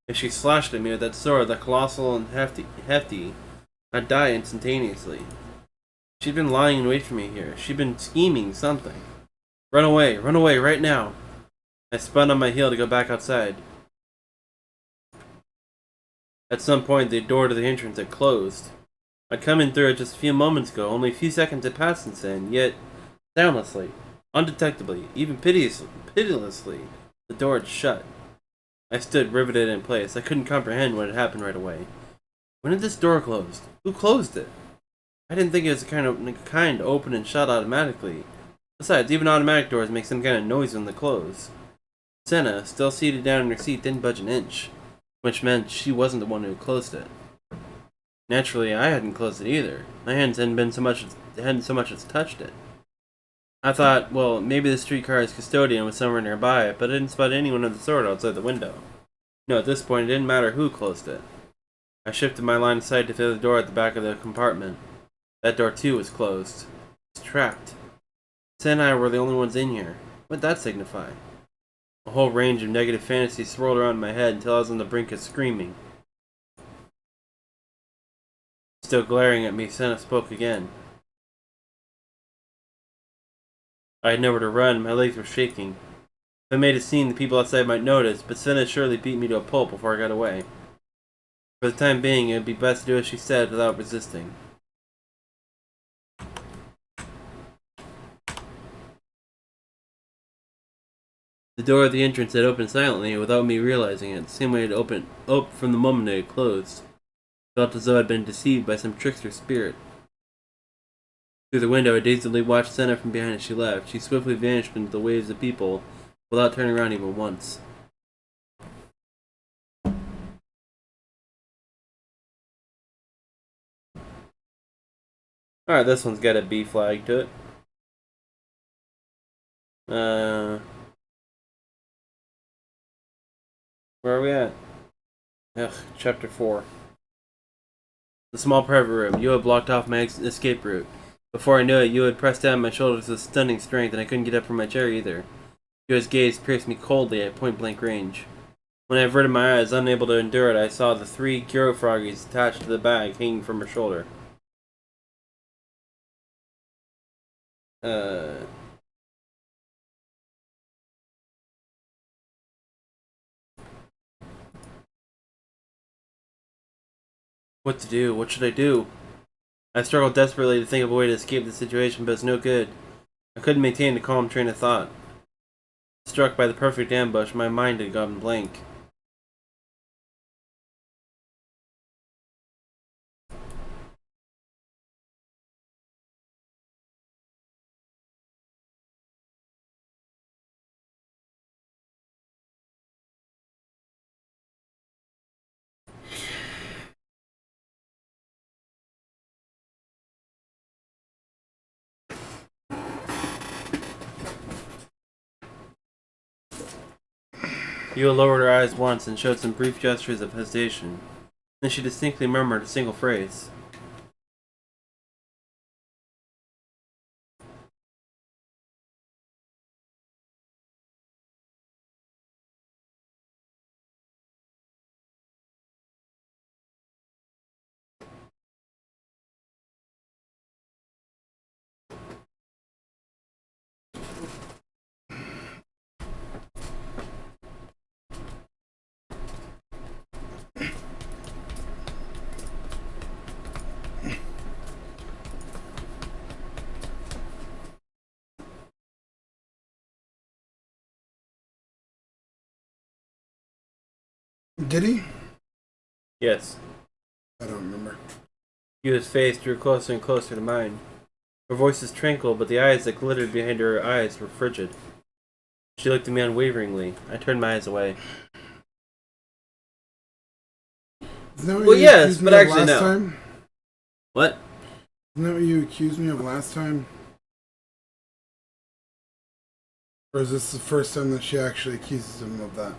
If she slashed at me with that sword, that colossal and hefty, I'd die instantaneously. She'd been lying in wait for me here. She'd been scheming something. Run away, right now. I spun on my heel to go back outside. At some point, the door to the entrance had closed. I'd come in through it just a few moments ago. Only a few seconds had passed since then, yet, soundlessly, undetectably, even pitilessly, the door had shut. I stood riveted in place. I couldn't comprehend what had happened right away. When did this door close? Who closed it? I didn't think it was the kind to open and shut automatically. Besides, even automatic doors make some kind of noise when they close. Senna, still seated down in her seat, didn't budge an inch, which meant she wasn't the one who had closed it. Naturally, I hadn't closed it either. My hands hadn't so much as touched it. I thought, well, maybe the streetcar's custodian was somewhere nearby, but I didn't spot anyone with a sword outside the window. No, at this point, it didn't matter who closed it. I shifted my line of sight to the other door at the back of the compartment. That door, too, was closed. It's trapped. Sen and I were the only ones in here. What'd that signify? A whole range of negative fantasies swirled around in my head until I was on the brink of screaming. Still glaring at me, Senna spoke again. I had nowhere to run, my legs were shaking. If I made a scene, the people outside might notice, but Senna surely beat me to a pulp before I got away. For the time being, it would be best to do as she said without resisting. The door of the entrance had opened silently without me realizing it, the same way it opened from the moment it had closed. I felt as though I had been deceived by some trickster spirit. Through the window, I dazedly watched Senna from behind as she left. She swiftly vanished into the waves of people without turning around even once. Alright, this one's got a B flag to it. Where are we at? Ugh, chapter 4. The small private room. You had blocked off my escape route. Before I knew it, you had pressed down my shoulders with stunning strength, and I couldn't get up from my chair either. Yua's gaze pierced me coldly at point-blank range. When I averted my eyes, unable to endure it, I saw the 3 Gyro Froggies attached to the bag hanging from her shoulder. What to do? What should I do? I struggled desperately to think of a way to escape the situation, but it's no good. I couldn't maintain a calm train of thought. Struck by the perfect ambush, my mind had gone blank. Yua lowered her eyes once and showed some brief gestures of hesitation. Then she distinctly murmured a single phrase. Did he? Yes. I don't remember. Yua's face drew closer and closer to mine. Her voice was tranquil, but the eyes that glittered behind her eyes were frigid. She looked at me unwaveringly. I turned my eyes away. Isn't that what Well, you yes, accused but me of actually, last no. time? What? Isn't that what you accused me of last time? Or is this the first time that she actually accuses him of that?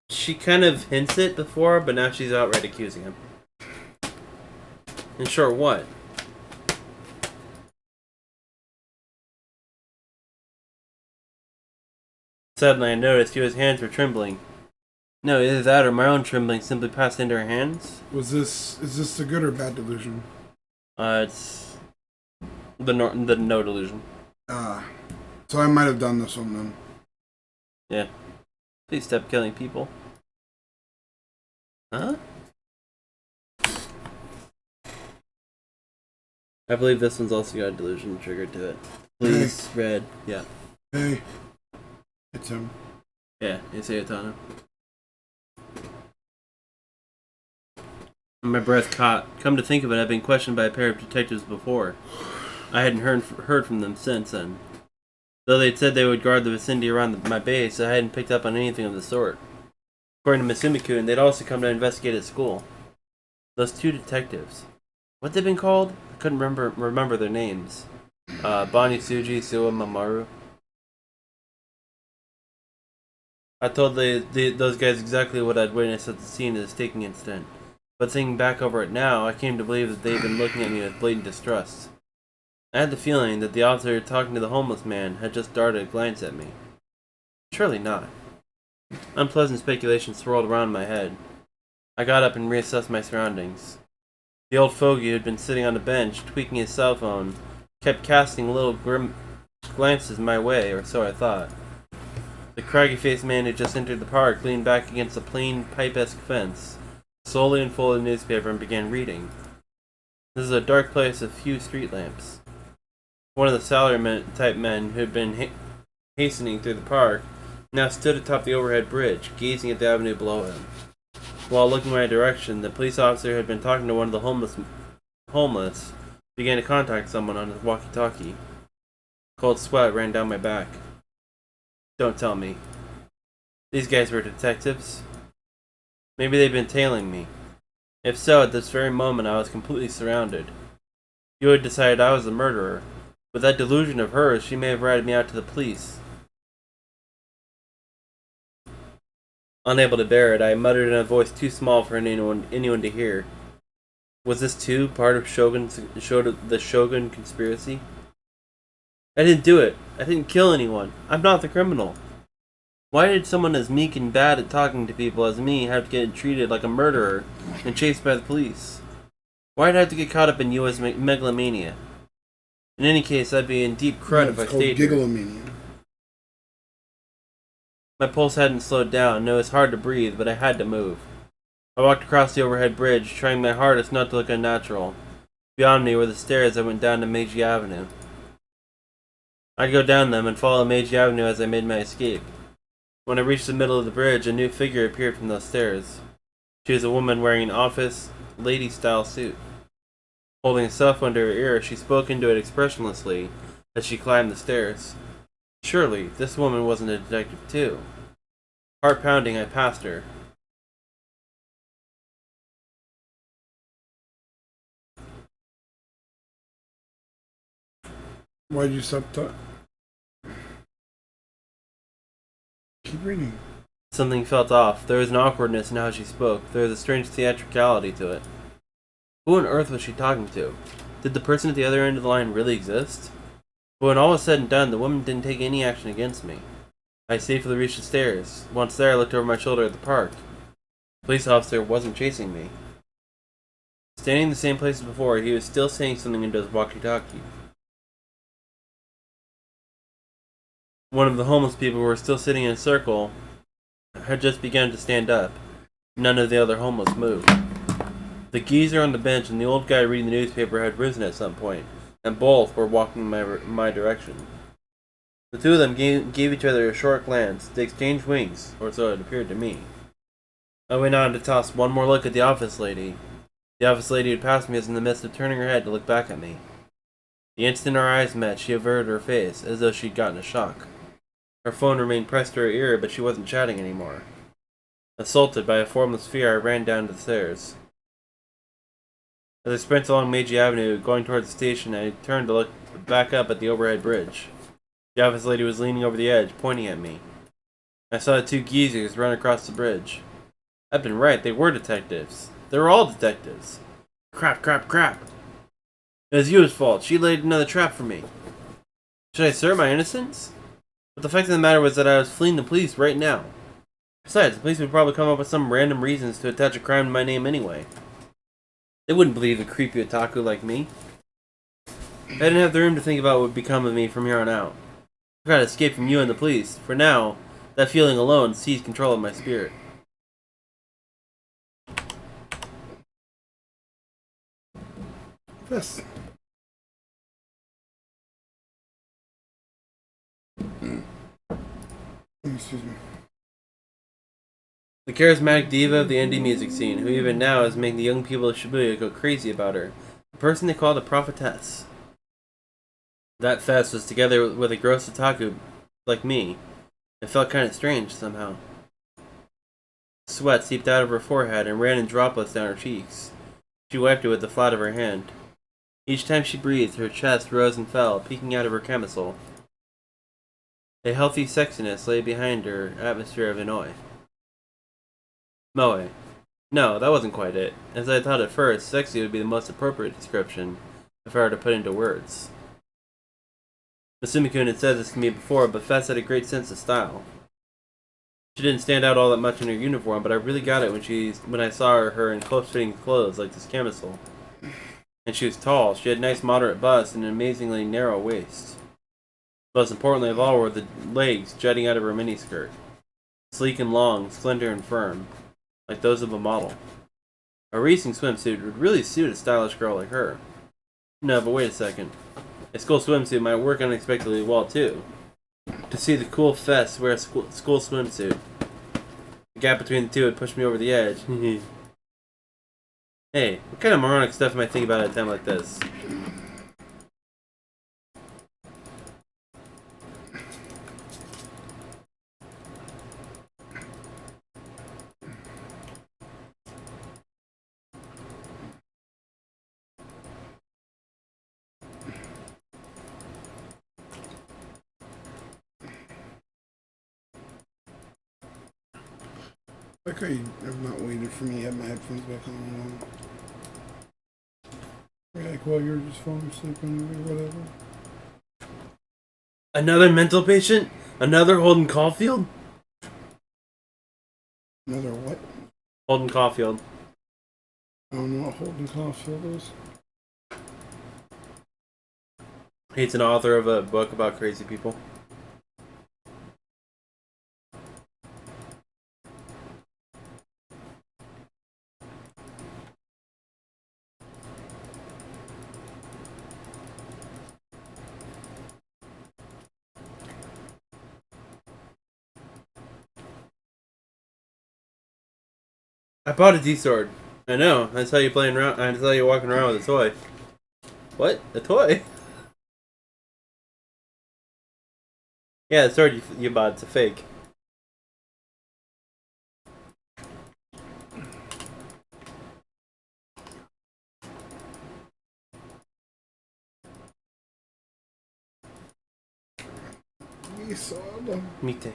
She kind of hints it before, but now she's outright accusing him. In short, what? Suddenly, I noticed Yua's hands were trembling. No, either that or my own trembling simply passed into her hands. Is this a good or bad delusion? It's the no delusion. So I might have done this one then. Yeah. Please stop killing people. Huh? I believe this one's also got a delusion triggered to it. Please, red. Yeah. Hey. It's him. Yeah, you say it on him. My breath caught. Come to think of it, I've been questioned by a pair of detectives before. I hadn't heard from them since then. Though they'd said they would guard the vicinity around my base, I hadn't picked up on anything of the sort. According to Misumi-kun, they'd also come to investigate at school. Those two detectives. What they'd been called? I couldn't remember their names. Bonnie Suji, Suwa Mamaru. I told those guys exactly what I'd witnessed at the scene of the staking incident. But thinking back over it now, I came to believe that they'd been looking at me with blatant distrust. I had the feeling that the officer talking to the homeless man had just darted a glance at me. Surely not. Unpleasant speculations swirled around my head. I got up and reassessed my surroundings. The old fogey who had been sitting on a bench, tweaking his cell phone, kept casting little grim glances my way, or so I thought. The craggy-faced man who just entered the park leaned back against a plain, pipe-esque fence, slowly unfolded a newspaper and began reading. This is a dark place with few street lamps. One of the salary-type men who had been hastening through the park now stood atop the overhead bridge, gazing at the avenue below him. While looking my direction, the police officer who had been talking to one of the homeless began to contact someone on his walkie-talkie. Cold sweat ran down my back. Don't tell me. These guys were detectives? Maybe they'd been tailing me. If so, at this very moment I was completely surrounded. You had decided I was the murderer. With that delusion of hers, she may have ratted me out to the police. Unable to bear it, I muttered in a voice too small for anyone to hear. Was this too part of the Shogun conspiracy? I didn't do it. I didn't kill anyone. I'm not the criminal. Why did someone as meek and bad at talking to people as me have to get treated like a murderer and chased by the police? Why did I have to get caught up in U.S. megalomania? In any case, I'd be in deep crud if I stayed here. Gigolomania. My pulse hadn't slowed down, and it was hard to breathe, but I had to move. I walked across the overhead bridge, trying my hardest not to look unnatural. Beyond me were the stairs that went down to Meiji Avenue. I'd go down them and follow Meiji Avenue as I made my escape. When I reached the middle of the bridge, a new figure appeared from those stairs. She was a woman wearing an office, lady-style suit. Holding a cell phone to her ear, she spoke into it expressionlessly as she climbed the stairs. Surely, this woman wasn't a detective too. Heart pounding, I passed her. Why'd you stop talking? Keep reading. Something felt off. There was an awkwardness in how she spoke. There was a strange theatricality to it. Who on earth was she talking to? Did the person at the other end of the line really exist? But when all was said and done, the woman didn't take any action against me. I safely reached the stairs. Once there, I looked over my shoulder at the park. The police officer wasn't chasing me. Standing in the same place as before, he was still saying something into his walkie-talkie. One of the homeless people who were still sitting in a circle had just begun to stand up. None of the other homeless moved. The geezer on the bench and the old guy reading the newspaper had risen at some point, and both were walking in my direction. The two of them gave each other a short glance. They exchanged winks, or so it appeared to me. I went on to toss one more look at the office lady. The office lady had passed me was in the midst of turning her head to look back at me. The instant our eyes met, she averted her face, as though she'd gotten a shock. Her phone remained pressed to her ear, but she wasn't chatting anymore. Assaulted by a formless fear, I ran down the stairs. As I sprinted along Meiji Avenue, going towards the station, I turned to look back up at the overhead bridge. The office lady was leaning over the edge, pointing at me. I saw the two geezers run across the bridge. I'd been right, they were detectives. They were all detectives. Crap, crap, crap. It was Yua's fault. She laid another trap for me. Should I assert my innocence? But the fact of the matter was that I was fleeing the police right now. Besides, the police would probably come up with some random reasons to attach a crime to my name anyway. They wouldn't believe a creepy otaku like me. I didn't have the room to think about what would become of me from here on out. I gotta escape from you and the police. For now, that feeling alone seized control of my spirit. Yes. Excuse me. The charismatic diva of the indie music scene, who even now is making the young people of Shibuya go crazy about her. The person they call the prophetess. That fest was together with a gross otaku like me. It felt kind of strange, somehow. Sweat seeped out of her forehead and ran in droplets down her cheeks. She wiped it with the flat of her hand. Each time she breathed, her chest rose and fell, peeking out of her camisole. A healthy sexiness lay behind her atmosphere of annoy. Moe. No, that wasn't quite it. As I thought at first, sexy would be the most appropriate description, if I were to put into words. Masumi-kun had said this to me before, but Fess had a great sense of style. She didn't stand out all that much in her uniform, but I really got it when I saw her in close-fitting clothes like this camisole. And she was tall. She had a nice moderate bust and an amazingly narrow waist. Most importantly of all were the legs jutting out of her miniskirt. Sleek and long, slender and firm, like those of a model. A racing swimsuit would really suit a stylish girl like her. No, but wait a second. A school swimsuit might work unexpectedly well, too. To see the cool Fess wear a school swimsuit. The gap between the two had pushed me over the edge. Hey, what kind of moronic stuff am I thinking about at a time like this? Like I have not waited for me to have my headphones back on. Like while you're just falling asleep and whatever. Another mental patient? Another Holden Caulfield? Another what? Holden Caulfield. I don't know what Holden Caulfield is. He's an author of a book about crazy people. I bought a D-sword. I know. That's how you playing around. That's how you walking around with a toy. What? A toy? Yeah, the sword you bought. It's a fake. We saw them. Mite.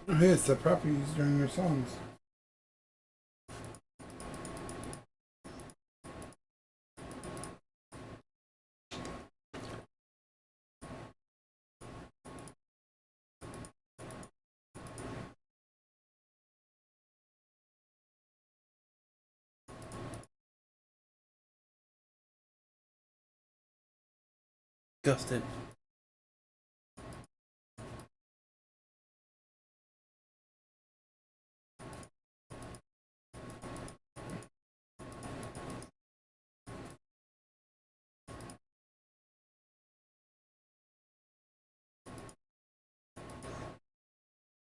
Oh, hey, it's the prop you use during your songs. Disgusted.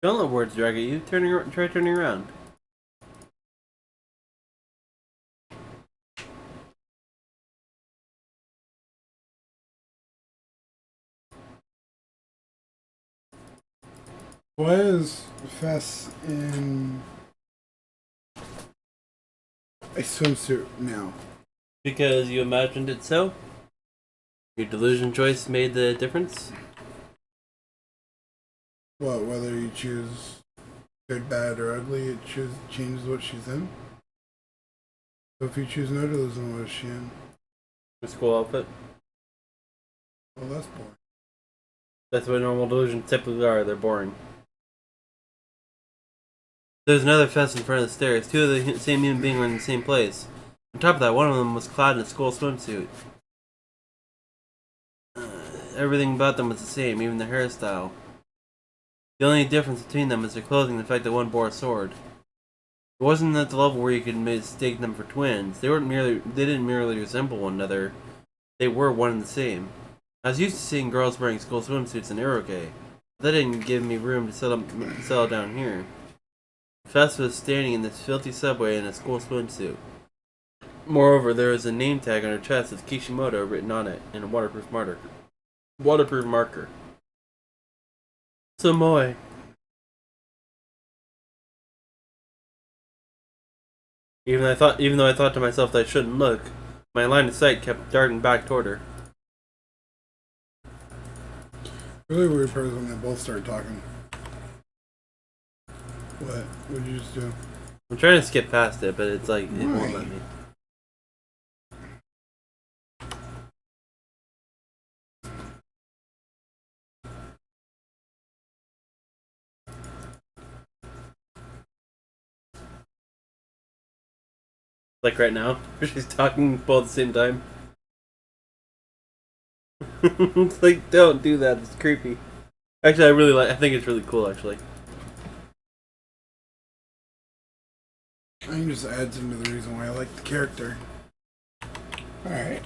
Don't let words drag at you. Try turning around. Why is Fess in a swimsuit now? Because you imagined it so? Your delusion choice made the difference? Well, whether you choose good, bad, or ugly, it changes what she's in. So if you choose no delusion, what is she in? A school outfit. Well, that's boring. That's what normal delusions typically are. They're boring. There's another Fess in front of the stairs. Two of the same human beings were in the same place. On top of that, one of them was clad in a school swimsuit. Everything about them was the same, even the hairstyle. The only difference between them is their clothing and the fact that one bore a sword. It wasn't at the level where you could mistake them for twins. They didn't merely resemble one another. They were one and the same. I was used to seeing girls wearing school swimsuits in Iroquois, but that didn't give me room to settle down here. Fess was standing in this filthy subway in a school swimsuit. Moreover, there was a name tag on her chest with Kishimoto written on it in a waterproof marker. Samoy. Even though I thought to myself that I shouldn't look, my line of sight kept darting back toward her. Really weird part is when they both started talking. What? What did you just do? I'm trying to skip past it, but it's like it won't let me. Like right now, she's talking both at the same time. It's like, don't do that. It's creepy. Actually, I think it's really cool. Actually, I think it just adds into the reason why I like the character. Alright.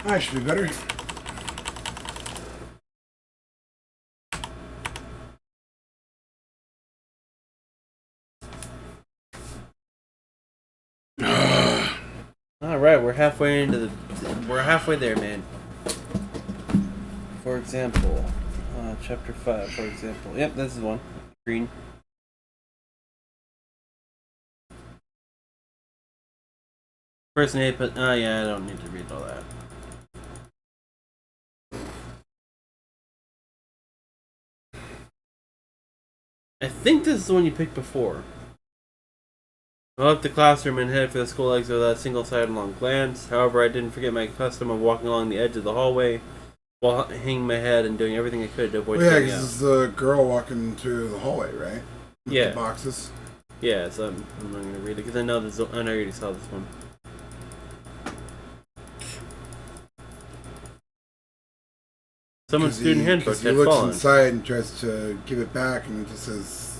I should be better. all right, we're halfway there, man. For example, chapter 5. For example, yep, this is one. Green. First name, but yeah, I don't need to read all that. I think this is the one you picked before. I left the classroom and headed for the school exit without a single sidelong glance. However, I didn't forget my custom of walking along the edge of the hallway while hanging my head and doing everything I could to avoid Well, yeah, getting out. because it's the girl walking through the hallway, right? With Yeah. the boxes. Yeah, so I'm not going to read it because I know I already saw this one. Someone's student handbook He had looks fallen. inside and tries to give it back, and it just says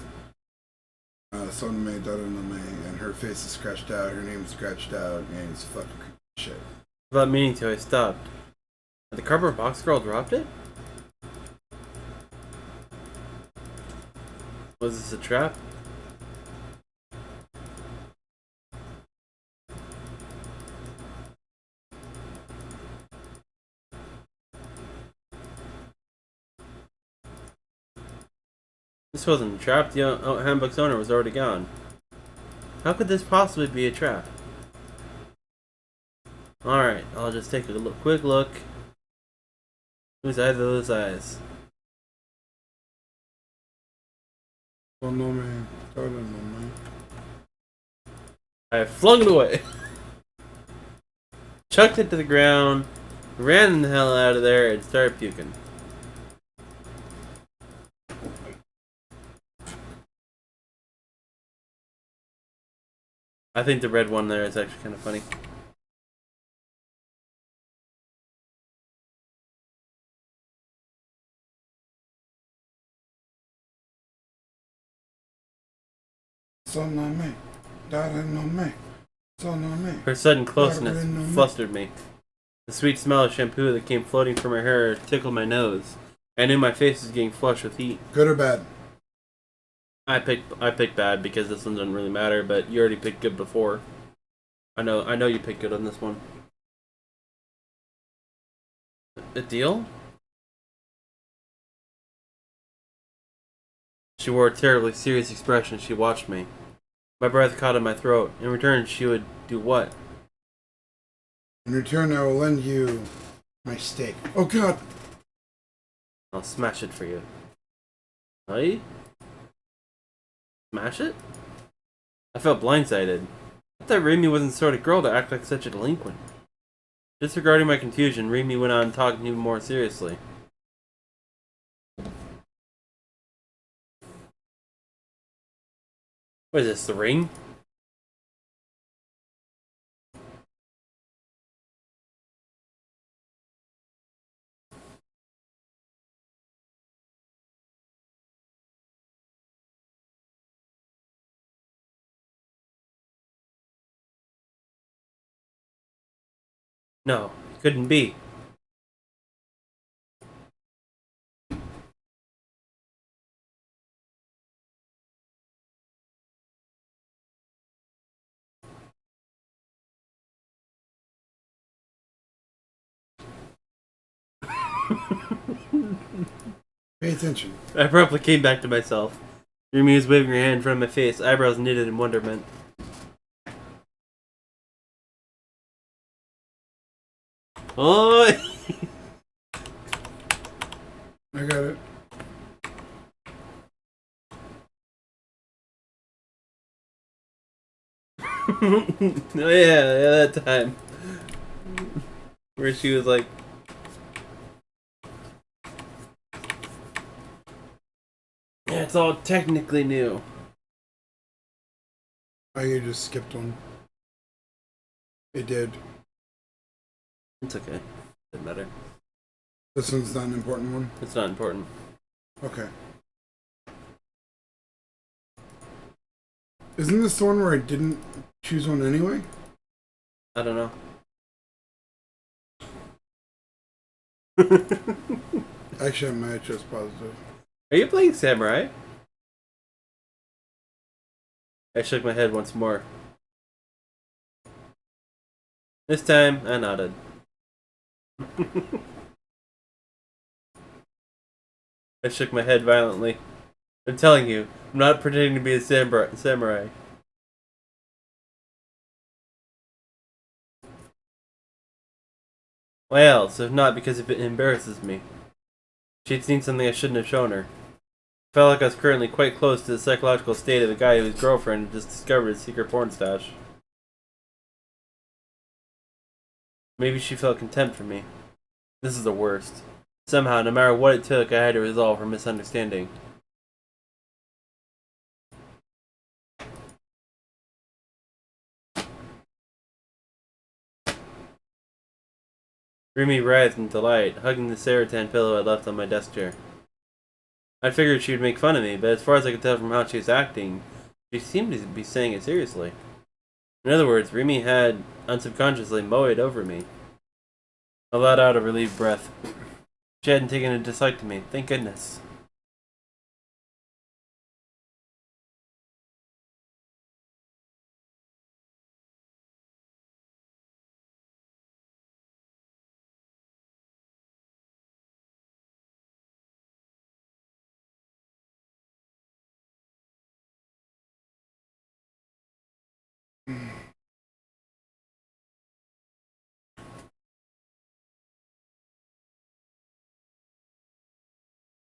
Soname Dadaname, and her face is scratched out, her name's scratched out, and it's fucking creepy shit. Without meaning to, I stopped. Had the cardboard box girl dropped it? Was this a trap? This wasn't a trap. The handbook's owner was already gone. How could this possibly be a trap? Alright, I'll just take a quick look. Whose eyes are those eyes? Soname Dadaname. I flung it away. Chucked it to the ground, ran the hell out of there, and started puking. I think the red one there is actually kind of funny. Son on me. Daughter no me. Son on me. Her sudden Daughter closeness no me. flustered me. The sweet smell of shampoo that came floating from her hair tickled my nose. I knew my face was getting flushed with heat. Good or bad? I picked bad because this one doesn't really matter, but you already picked good before. I know you picked good on this one. A deal? She wore a terribly serious expression as she watched me. My breath caught in my throat. In return, she would do what? In return, I will lend you my steak. Oh God! I'll smash it for you. Hey? Smash it? I felt blindsided. I thought Remy wasn't the sort of girl to act like such a delinquent. Disregarding my confusion, Remy went on talking even more seriously. What is this, the ring? No, it couldn't be. Pay attention. I abruptly came back to myself. Remy was waving her hand in front of my face, eyebrows knitted in wonderment. Oh! I got it. Oh yeah, that time. Where she was like... Yeah, it's all technically new. Oh, you just skipped one. It did. It's okay. Doesn't matter. This one's not an important one. It's not important. Okay. Isn't this the one where I didn't choose one anyway? I don't know. Actually, I might have chose positive. Are you playing Samurai? I shook my head once more. This time, I nodded. I shook my head violently. I'm telling you, I'm not pretending to be a samurai. Why else, if not because if it embarrasses me? She'd seen something I shouldn't have shown her. I felt like I was currently quite close to the psychological state of a guy whose girlfriend had just discovered his secret porn stash. Maybe she felt contempt for me. This is the worst. Somehow, no matter what it took, I had to resolve her misunderstanding. Remy writhed in delight, hugging the Saratan pillow I left on my desk chair. I figured she would make fun of me, but as far as I could tell from how she was acting, she seemed to be saying it seriously. In other words, Remy had unsubconsciously mowed over me. I let out a relieved breath. She hadn't taken a dislike to me, thank goodness.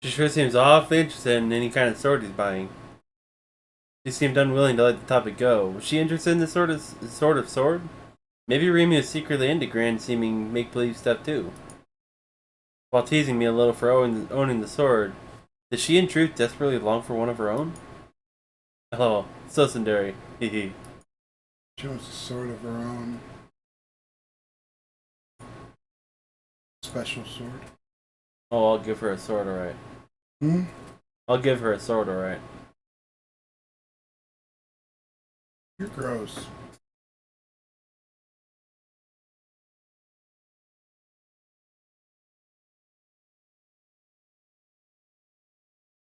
She sure seems awfully interested in any kind of sword he's buying. She seemed unwilling to let the topic go. Was she interested in this sort of sword? Maybe Remy was secretly into grand seeming make-believe stuff too. While teasing me a little for owning the sword, did she in truth desperately long for one of her own? Oh, so tsundere. Hee. She wants a sword of her own. Special sword. Oh, I'll give her a sword, alright. Hmm? I'll give her a sword, alright. You're gross.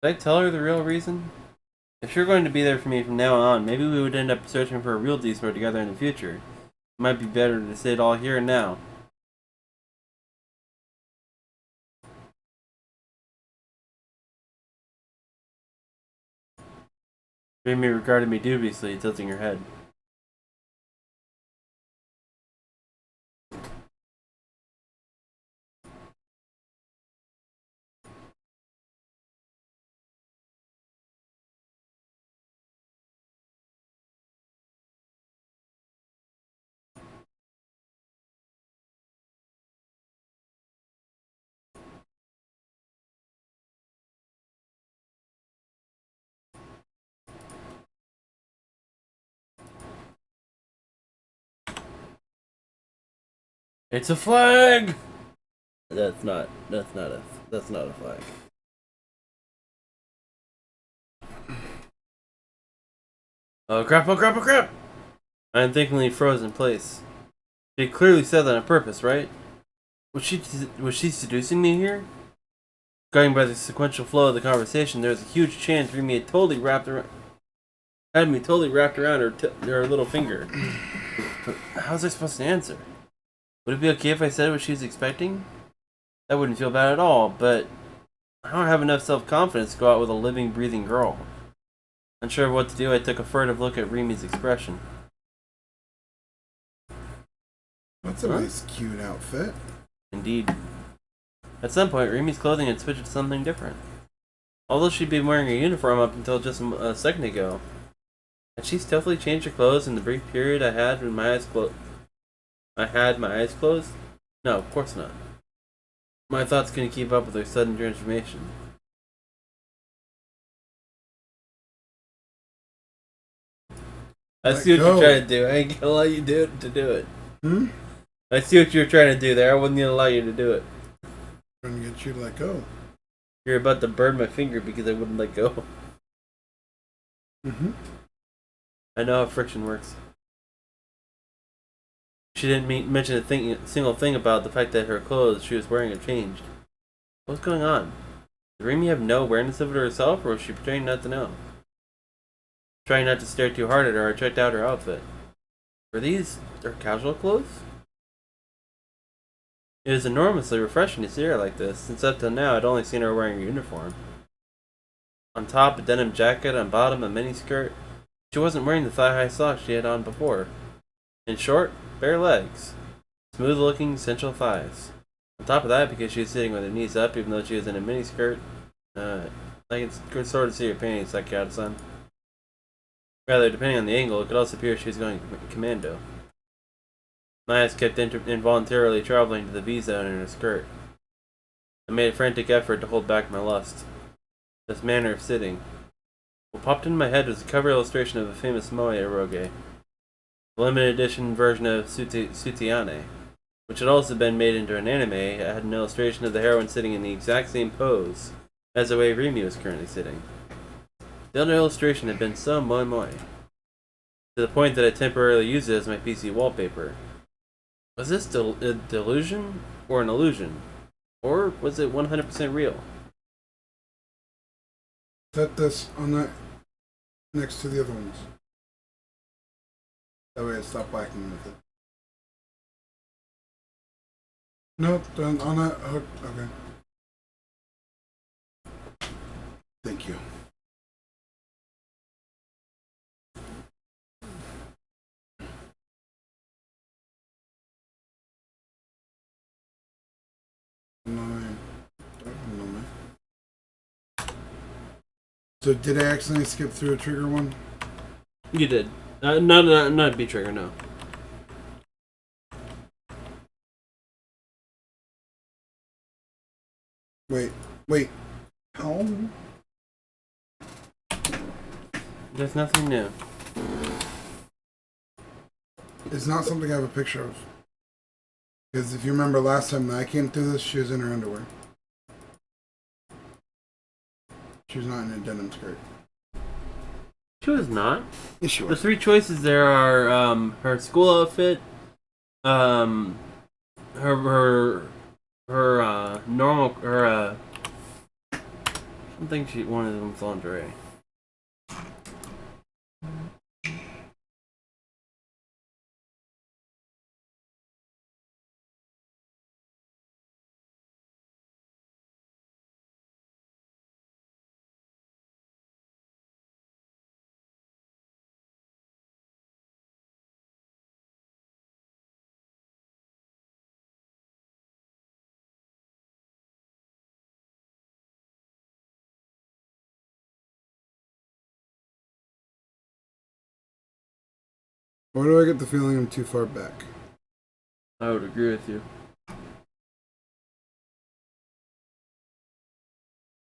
Did I tell her the real reason? If you're going to be there for me from now on, maybe we would end up searching for a real Desport together in the future. It might be better to say it all here and now. Remy regarded me dubiously, tilting her head. It's a flag! That's not a flag. Oh crap, oh crap, oh crap! I unthinkingly froze in place. She clearly said that on purpose, right? Was she seducing me here? Going by the sequential flow of the conversation, there was a huge chance Remy had me totally wrapped around her little finger. But how was I supposed to answer? Would it be okay if I said what she was expecting? That wouldn't feel bad at all, but I don't have enough self-confidence to go out with a living, breathing girl. Unsure of what to do, I took a furtive look at Remy's expression. That's a nice, cute outfit. Indeed. At some point, Remy's clothing had switched to something different. Although she'd been wearing a uniform up until just a second ago, had she stealthily changed her clothes in the brief period I had my eyes closed? No, of course not. My thoughts couldn't keep up with her sudden transformation. I see what you're trying to do. I ain't gonna allow you to do it. I see what you're trying to do there. I wouldn't even allow you to do it. I'm trying to get you to let go. You're about to burn my finger because I wouldn't let go. I know how friction works. She didn't mention a single thing about the fact that her clothes she was wearing had changed. What's going on? Did Remy have no awareness of it herself, or was she pretending not to know? Trying not to stare too hard at her, I checked out her outfit. Were these her casual clothes? It is enormously refreshing to see her like this, since up till now I'd only seen her wearing a uniform. On top, a denim jacket, on bottom, a mini skirt. She wasn't wearing the thigh-high socks she had on before. In short, bare legs. Smooth-looking, sensual thighs. On top of that, because she was sitting with her knees up, even though she was in a mini skirt, I can sort of see her panties stuck out, son. Rather, depending on the angle, it could also appear she was going commando. My eyes kept involuntarily traveling to the V-zone in her skirt. I made a frantic effort to hold back my lust. This manner of sitting. What popped into my head was a cover illustration of a famous moe eroge, the limited edition version of Sutiane, which had also been made into an anime. It had an illustration of the heroine sitting in the exact same pose as the way Remy was currently sitting. The other illustration had been so moe, to the point that I temporarily used it as my PC wallpaper. Was this a delusion or an illusion? Or was it 100% real? Set this on that next to the other ones. That way I stop whacking with it. No, on that hook. Okay. Thank you. So did I accidentally skip through a trigger one? You did. Not B trigger, no. Wait. How? There's nothing new. It's not something I have a picture of. Because if you remember last time that I came through this, she was in her underwear. She was not in a denim skirt. She was not. Yes, she The was. 3 choices there are her school outfit, um, her normal I don't think she one of them's lingerie. Why do I get the feeling I'm too far back? I would agree with you.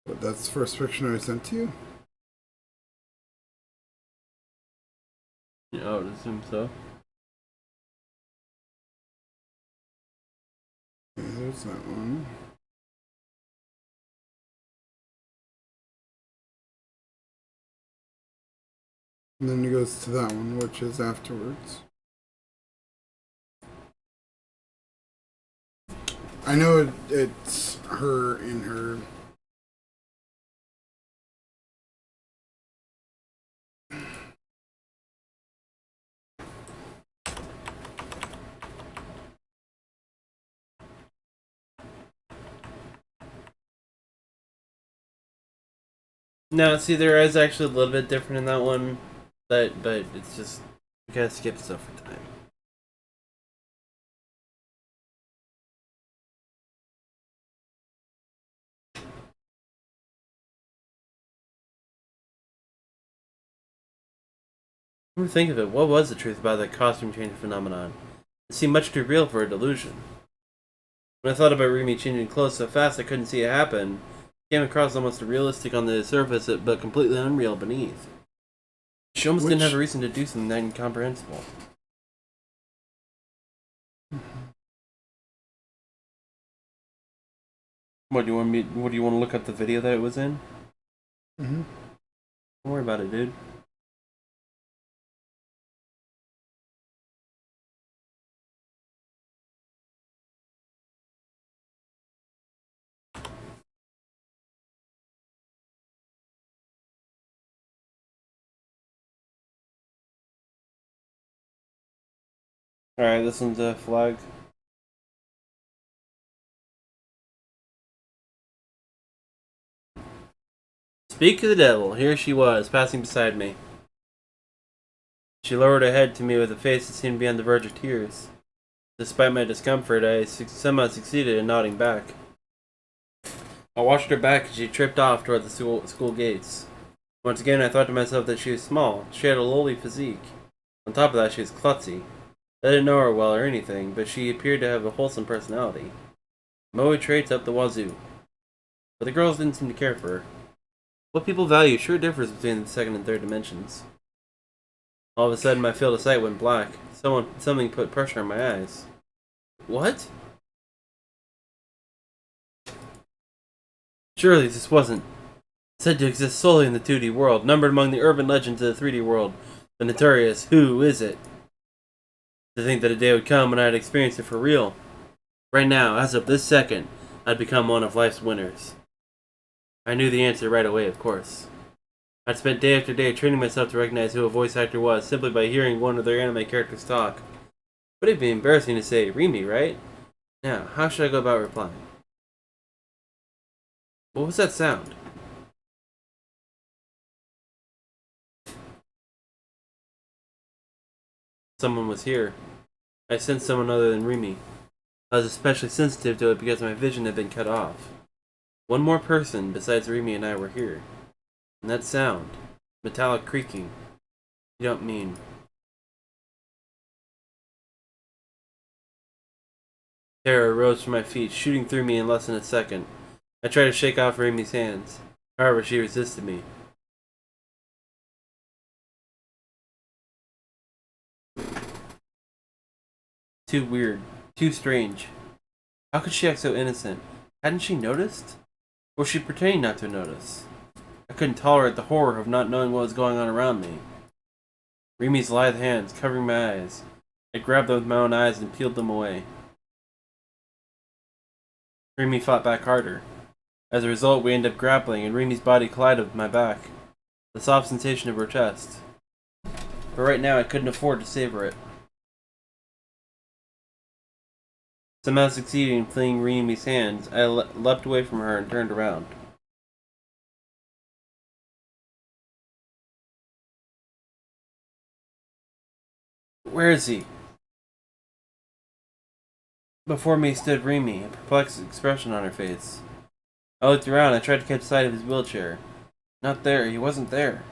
But that's the first picture I sent to you? Yeah, I would assume so. Yeah, there's that one. And then it goes to that one, which is afterwards. I know it's her in her. No, see, there is actually a little bit different in that one, but it's just we gotta skip stuff for time. Come to think of it, what was the truth about that costume change phenomenon? It seemed much too real for a delusion. When I thought about Remy changing clothes so fast I couldn't see it happen, it came across almost realistic on the surface, but completely unreal beneath. She almost didn't have a reason to do something that incomprehensible. What do you want me? What do you want to look up the video that it was in? Mm-hmm. Don't worry about it, dude. Alright, this one's a flag. Speak of the devil, here she was, passing beside me. She lowered her head to me with a face that seemed to be on the verge of tears. Despite my discomfort, I somehow succeeded in nodding back. I watched her back as she tripped off toward the school gates. Once again, I thought to myself that she was small. She had a lowly physique. On top of that, she was klutzy. I didn't know her well or anything, but she appeared to have a wholesome personality. Moe traits up the wazoo. But the girls didn't seem to care for her. What people value sure differs between the second and third dimensions. All of a sudden, my field of sight went black. Something put pressure on my eyes. What? Surely this wasn't said to exist solely in the 2D world, numbered among the urban legends of the 3D world. The notorious Who Is It? To think that a day would come when I'd experience it for real. Right now, as of this second, I'd become one of life's winners. I knew the answer right away, of course. I'd spent day after day training myself to recognize who a voice actor was simply by hearing one of their anime characters talk. But it'd be embarrassing to say Remy, right? Now, how should I go about replying? What was that sound? Someone was here. I sensed someone other than Remy. I was especially sensitive to it because my vision had been cut off. One more person besides Remy and I were here. And that sound, metallic creaking, you don't mean... Terror rose from my feet, shooting through me in less than a second. I tried to shake off Remy's hands. However, she resisted me. Too weird. Too strange. How could she act so innocent? Hadn't she noticed? Or was she pretending not to notice? I couldn't tolerate the horror of not knowing what was going on around me. Rimi's lithe hands covering my eyes. I grabbed them with my own eyes and peeled them away. Rimi fought back harder. As a result, we ended up grappling, and Rimi's body collided with my back. The soft sensation of her chest. But right now, I couldn't afford to savor it. Somehow succeeding in fleeing Rimi's hands, I leapt away from her and turned around. Where is he? Before me stood Rimi, a perplexed expression on her face. I looked around. I tried to catch sight of his wheelchair. Not there. He wasn't there.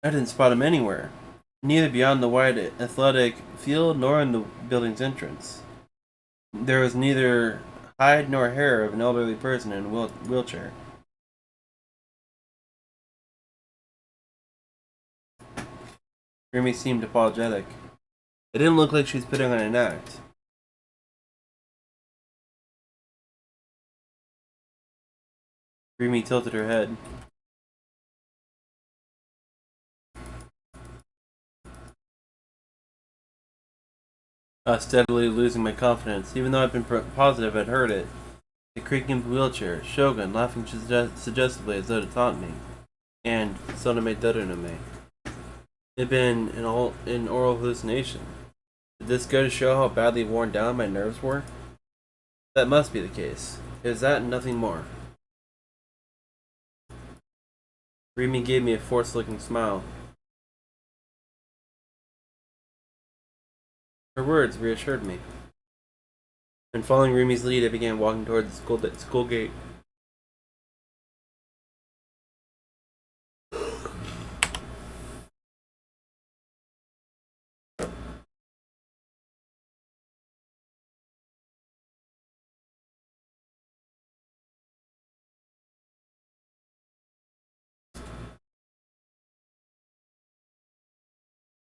I didn't spot him anywhere. Neither beyond the wide athletic field nor in the building's entrance. There was neither hide nor hair of an elderly person in a wheelchair. Rimi seemed apologetic. It didn't look like she was putting on an act. Rimi tilted her head. Steadily losing my confidence, even though I'd been positive I'd heard it. The creaking of the wheelchair, Shogun laughing suggestively as though to taunt me, and Soname Dorunome. It had been an oral hallucination. Did this go to show how badly worn down my nerves were? That must be the case. It was that and nothing more. Rimi gave me a forced-looking smile. Her words reassured me. And following Rimi's lead, I began walking towards the school gate.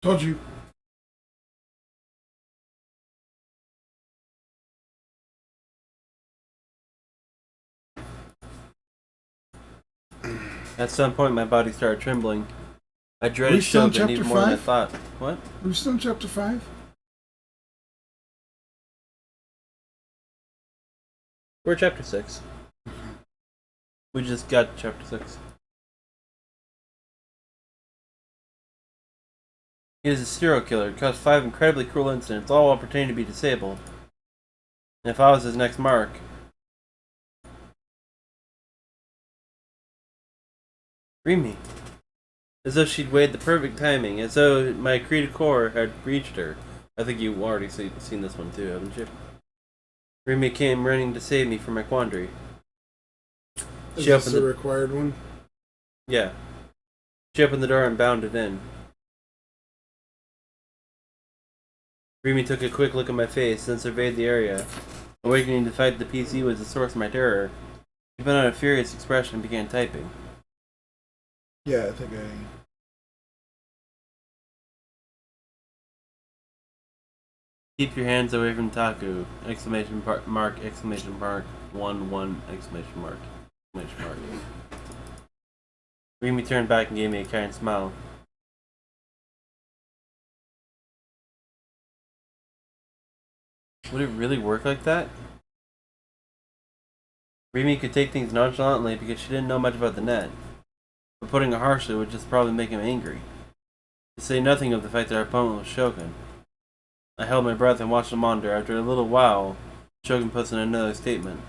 Told you. At some point, my body started trembling. I Are we dreaded still in Shogun even more than I 5? thought. What? Are we still in chapter 5? We're at chapter 6. We just got to chapter 6. He is a serial killer who caused 5 incredibly cruel incidents, all while pretending to be disabled. And if I was his next mark... Rimi. As though she'd weighed the perfect timing, as though my creative core had reached her. I think you've already seen this one too, haven't you? Rimi came running to save me from my quandary. Is this the required one? Yeah. She opened the door and bounded in. Rimi took a quick look at my face, then surveyed the area. Awakening the fact that the PC was the source of my terror, she put on a furious expression and began typing. Yeah, I think Keep your hands away from Taku! Exclamation mark, exclamation mark, 1, exclamation mark, exclamation mark. Rimi turned back and gave me a kind smile. Would it really work like that? Rimi could take things nonchalantly because she didn't know much about the net. But putting it harshly would just probably make him angry. To say nothing of the fact that our opponent was Shogun. I held my breath and watched the monitor. After a little while, Shogun puts in another statement.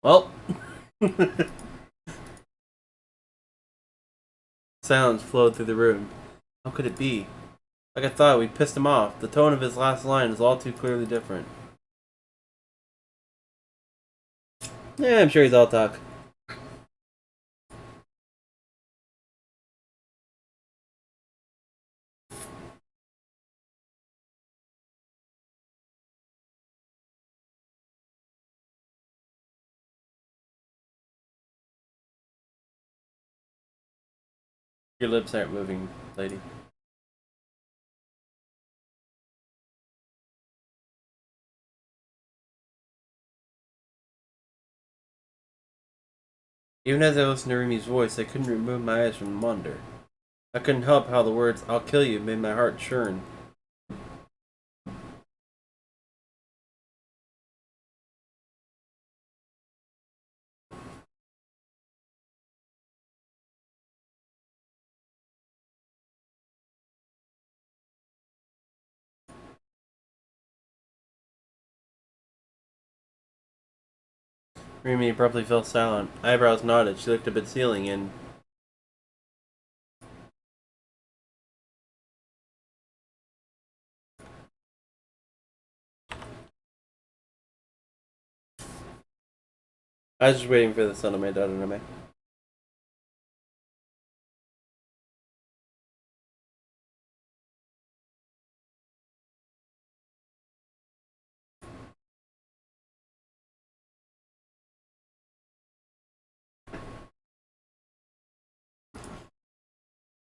Well... Silence flowed through the room. How could it be? Like I thought, we pissed him off. The tone of his last line is all too clearly different. Yeah, I'm sure he's all talk. Your lips aren't moving, lady. Even as I listened to Rimi's voice, I couldn't remove my eyes from the wonder. I couldn't help how the words, "I'll kill you," made my heart churn. Rimi abruptly fell silent. Eyebrows nodded. She looked up at the ceiling and... I was just waiting for the son of my daughter to make.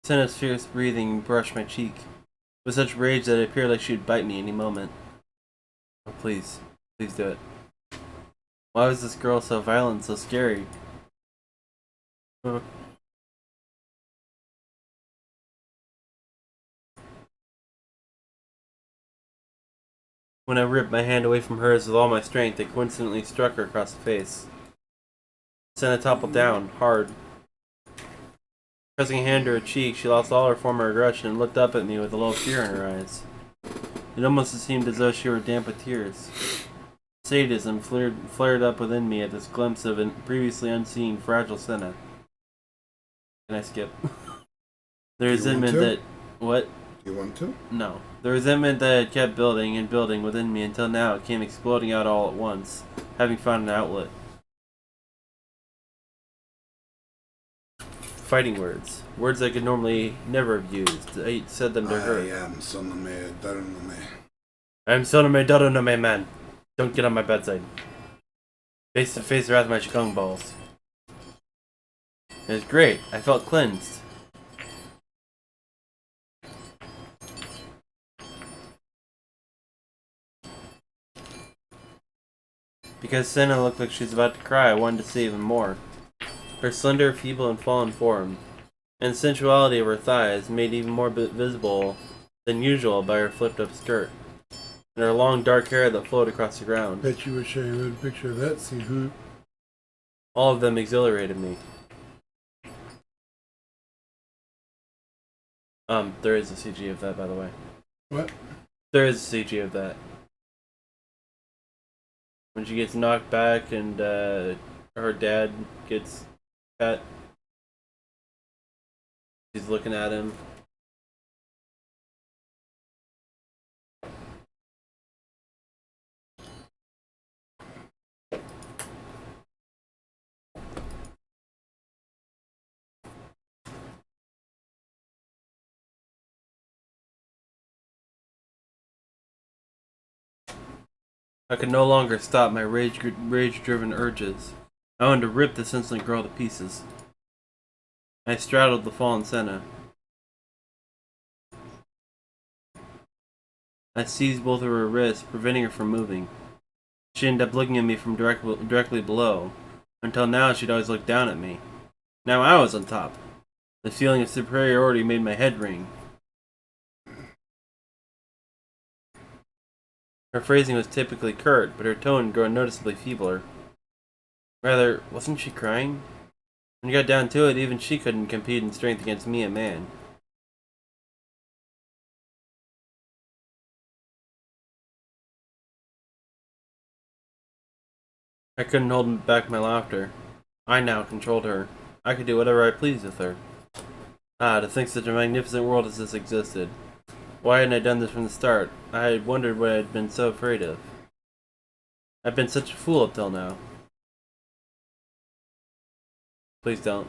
Senna's fierce breathing brushed my cheek, with such rage that it appeared like she would bite me any moment. Oh, please. Please do it. Why was this girl so violent, so scary? When I ripped my hand away from hers with all my strength, it coincidentally struck her across the face. Senna toppled down, hard. Pressing a hand to her cheek, she lost all her former aggression and looked up at me with a little fear in her eyes. It almost seemed as though she were damp with tears. Sadism flared up within me at this glimpse of a previously unseen, fragile Senna. Can I skip? The resentment that... What? You want to? No. The resentment that had kept building and building within me until now it came exploding out all at once, having found an outlet. Fighting words. Words I could normally never have used. I said them to her. I am Sonome Darunome. I am Sonome Darunome, man. Don't get on my bedside. Face to face wrath my Shikong balls. It was great. I felt cleansed. Because Senna looked like she was about to cry, I wanted to see even more. Her slender, feeble, and fallen form, and the sensuality of her thighs made even more visible than usual by her flipped-up skirt, and her long, dark hair that flowed across the ground. Bet you wish I had a picture of that scene, huh? All of them exhilarated me. There is a CG of that, by the way. What? There is a CG of that. When she gets knocked back and her dad gets cut. She's looking at him. I could no longer stop my rage-driven urges. I wanted to rip this insolent girl to pieces. I straddled the fallen Senna. I seized both of her wrists, preventing her from moving. She ended up looking at me from directly below. Until now, she'd always looked down at me. Now I was on top. The feeling of superiority made my head ring. Her phrasing was typically curt, but her tone grew noticeably feebler. Rather, wasn't she crying? When you got down to it, even she couldn't compete in strength against me, a man. I couldn't hold back my laughter. I now controlled her. I could do whatever I pleased with her. Ah, to think such a magnificent world as this existed. Why hadn't I done this from the start? I had wondered what I had been so afraid of. I've been such a fool up till now. Please don't.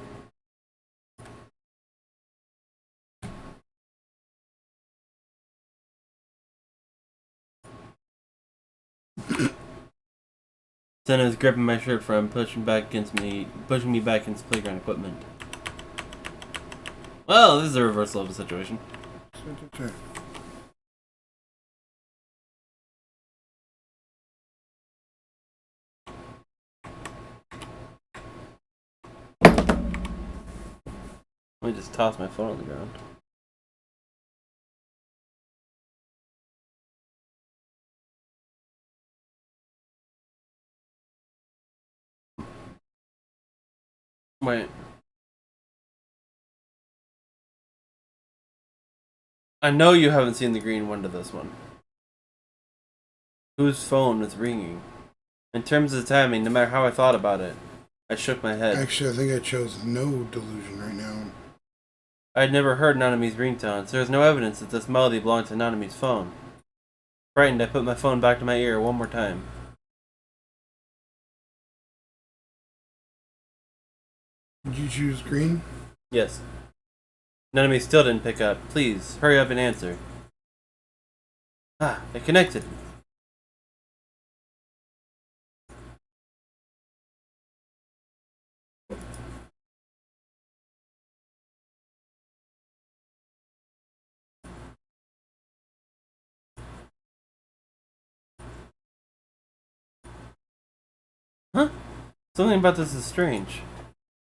Senna was gripping my shirt front, pushing me back against playground equipment. Well, this is a reversal of the situation. Sure. Let me just toss my phone on the ground. Wait. I know you haven't seen the green one to this one. Whose phone is ringing? In terms of the timing, no matter how I thought about it, I shook my head. Actually, I think I chose no delusion right now. I had never heard Nanami's ringtones. There was no evidence that this melody belonged to Nanami's phone. Frightened, I put my phone back to my ear one more time. Did you choose green? Yes. Nanami still didn't pick up. Please, hurry up and answer. Ah, it connected. Huh? Something about this is strange.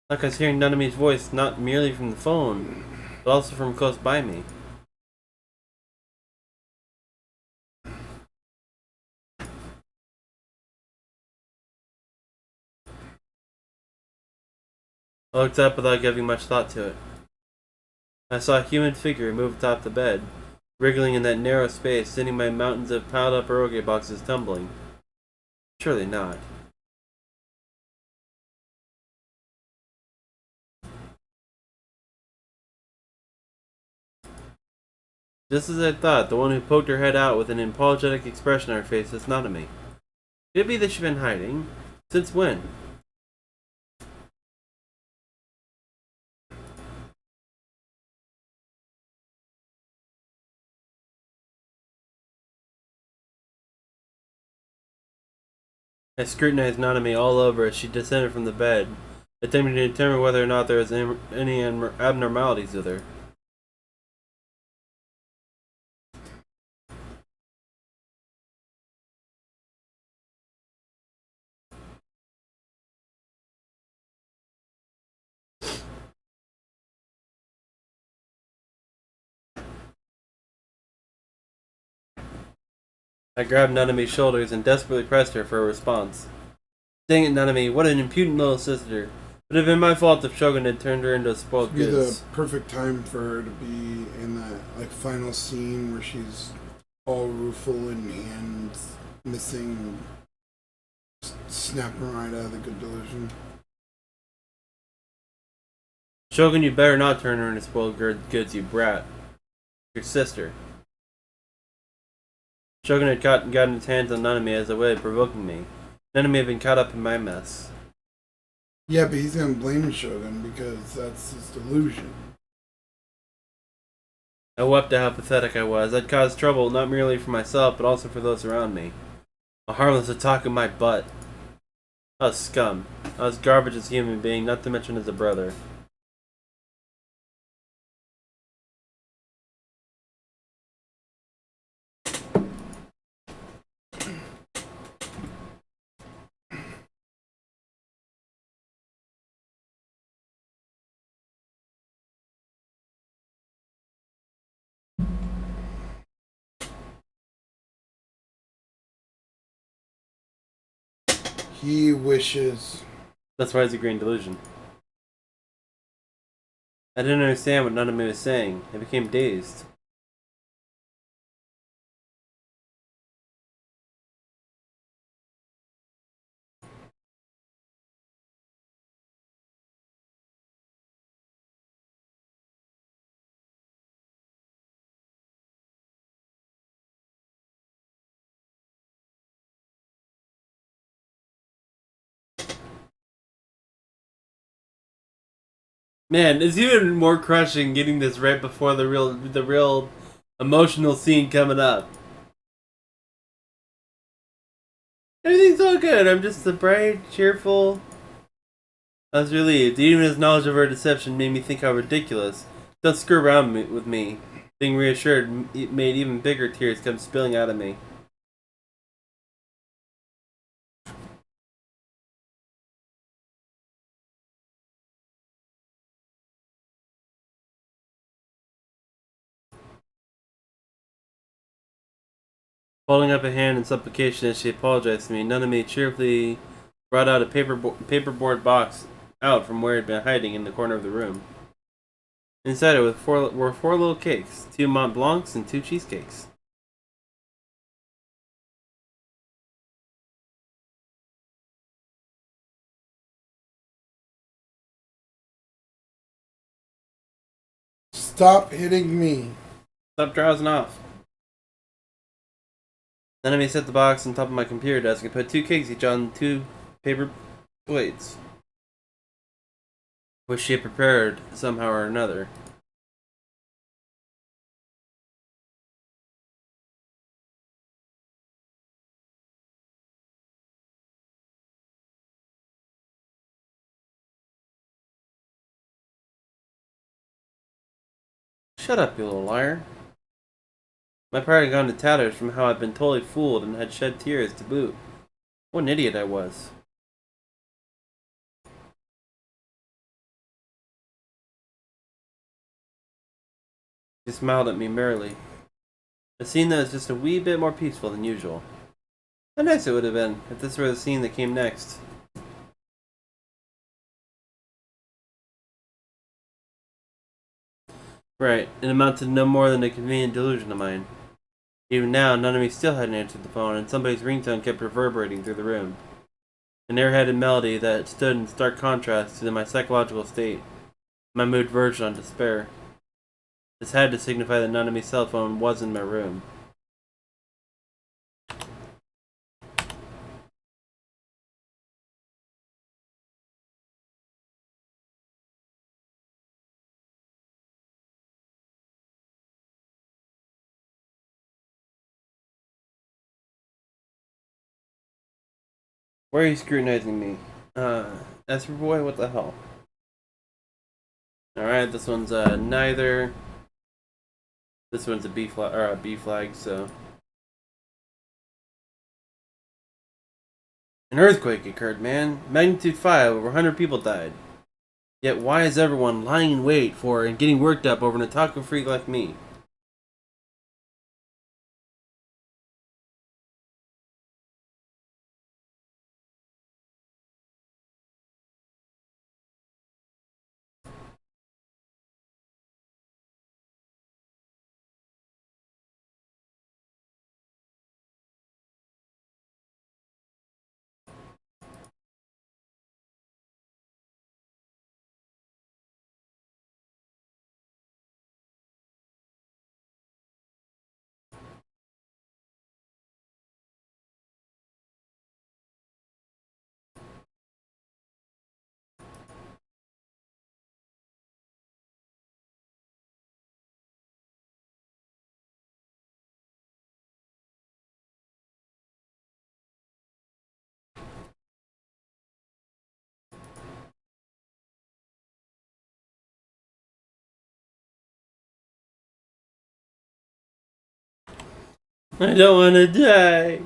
Like I was hearing Nanami's voice not merely from the phone, but also from close by me. I looked up without giving much thought to it. I saw a human figure move atop the bed, wriggling in that narrow space, sending my mountains of piled up eroge boxes tumbling. Surely not. Just as I thought, the one who poked her head out with an apologetic expression on her face was Nanami. Could it be that she'd been hiding? Since when? I scrutinized Nanami all over as she descended from the bed, attempting to determine whether or not there was any abnormalities with her. I grabbed Nanami's shoulders and desperately pressed her for a response. Dang it, Nanami, what an impudent little sister. But it had been my fault if Shogun had turned her into a spoiled It'd be goods. the perfect time for her to be in that final scene where she's all rueful and hands missing, snapping right out of the good delusion. Shogun, you better not turn her into spoiled goods, you brat. Your sister. Shogun had gotten his hands on Nanami as a way of provoking me. Nanami had been caught up in my mess. Yeah, but he's gonna blame Shogun because that's his delusion. I wept at how pathetic I was. I'd caused trouble not merely for myself, but also for those around me. A harmless attack on my butt. I was scum. I was garbage as a human being, not to mention as a brother. He wishes. That's why it's a green delusion. I didn't understand what Nanami was saying. I became dazed. Man, it's even more crushing getting this right before the real emotional scene coming up. Everything's all good. I'm just the bright, cheerful. I was relieved. Even his knowledge of her deception made me think how ridiculous, Don't screw around with me. Being reassured made even bigger tears come spilling out of me. Holding up a hand in supplication as she apologized to me, Nanami cheerfully brought out a paperboard box out from where it had been hiding in the corner of the room. Inside it were four little cakes, 2 Mont Blancs and 2 cheesecakes. Stop hitting me. Stop drowsing off. Nanami set the box on top of my computer desk and put 2 cakes each on 2 paper plates, which she had prepared somehow or another. Shut up, you little liar. My pride had gone to tatters from how I'd been totally fooled and had shed tears to boot. What an idiot I was. She smiled at me merrily. A scene that was just a wee bit more peaceful than usual. How nice it would have been if this were the scene that came next. Right, it amounted to no more than a convenient delusion of mine. Even now, none of me still hadn't answered the phone, and somebody's ringtone kept reverberating through the room. An airheaded melody that stood in stark contrast to my psychological state. My mood verged on despair. This had to signify that none of me's cell phone was in my room. Why are you scrutinizing me? Esper boy, what the hell? Alright, this one's neither. This one's a B flag or a B flag, so. An earthquake occurred, man. Magnitude 5, over 100 people died. Yet why is everyone lying in wait for and getting worked up over an otaku freak like me? I don't want to die.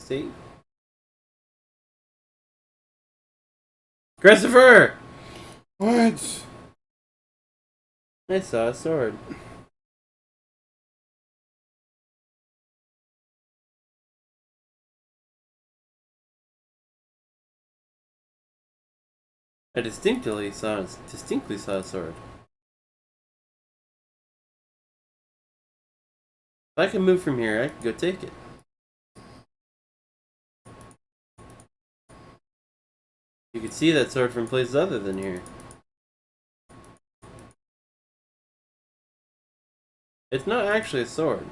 See? Christopher! What? I saw a sword. I distinctly saw a sword. If I can move from here, I can go take it. You can see that sword from places other than here. It's not actually a sword.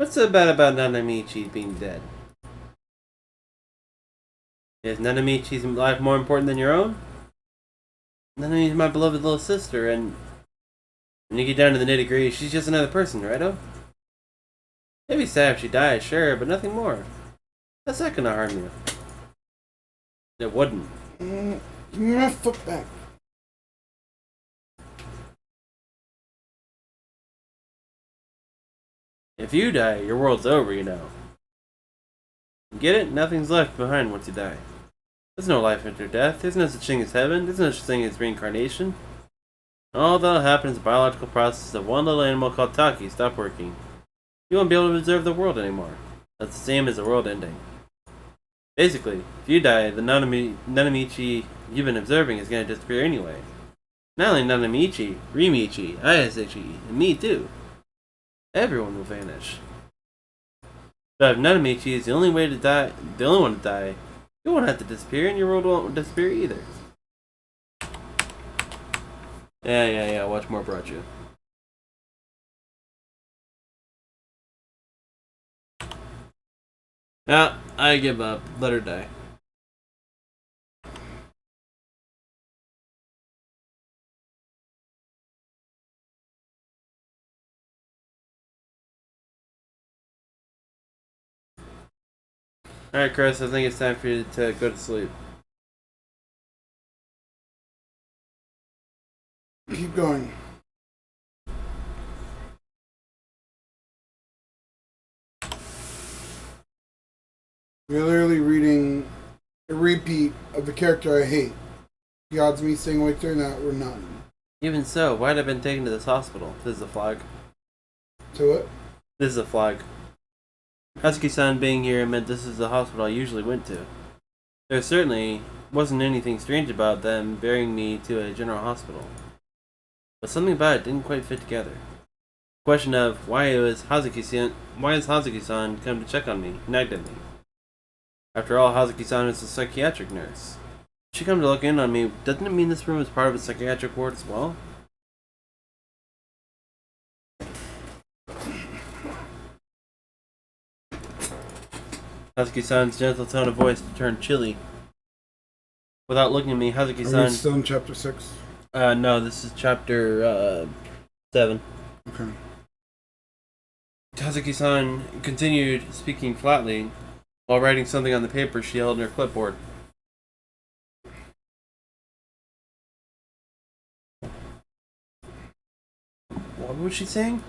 What's so bad about Nanamichi being dead? Is Nanamichi's life more important than your own? Nanamichi's my beloved little sister, and when you get down to the nitty gritty, she's just another person, right? Oh, maybe sad if she dies, sure, but nothing more. That's not gonna harm you. It wouldn't. Give me my foot back. If you die, your world's over, you know. Get it? Nothing's left behind once you die. There's no life after death. There's no such thing as heaven. There's no such thing as reincarnation. All that'll happen is the biological process of one little animal called Taki stop working. You won't be able to observe the world anymore. That's the same as the world ending. Basically, if you die, the Nanamichi you've been observing is going to disappear anyway. Not only Nanamichi, Rimichi, Ayasachi, and me too. Everyone will vanish. But if Nanamichi is the only one to die, you won't have to disappear, and your world won't disappear either. Yeah. Watch more brought you. Yeah, I give up. Let her die. Alright, Chris, I think it's time for you to go to sleep. Keep going. You're literally reading a repeat of the character I hate. The odds of me staying awake during that were none. Even so, why'd I have been taken to this hospital? This is a flag. To it? This is a flag. Husky-san being here meant this is the hospital I usually went to. There certainly wasn't anything strange about them bearing me to a general hospital. But something about it didn't quite fit together. The question of why has Hazuki-san come to check on me nagged at me. After all, Hazuki-san is a psychiatric nurse. If she come to look in on me, doesn't it mean this room is part of a psychiatric ward as well? Hazuki-san's gentle tone of voice turned chilly. Without looking at me, Are we Hazuki-san... still in chapter 6? No, this is chapter 7. Okay. Hazuki-san continued speaking flatly while writing something on the paper she held in her clipboard. What was she saying?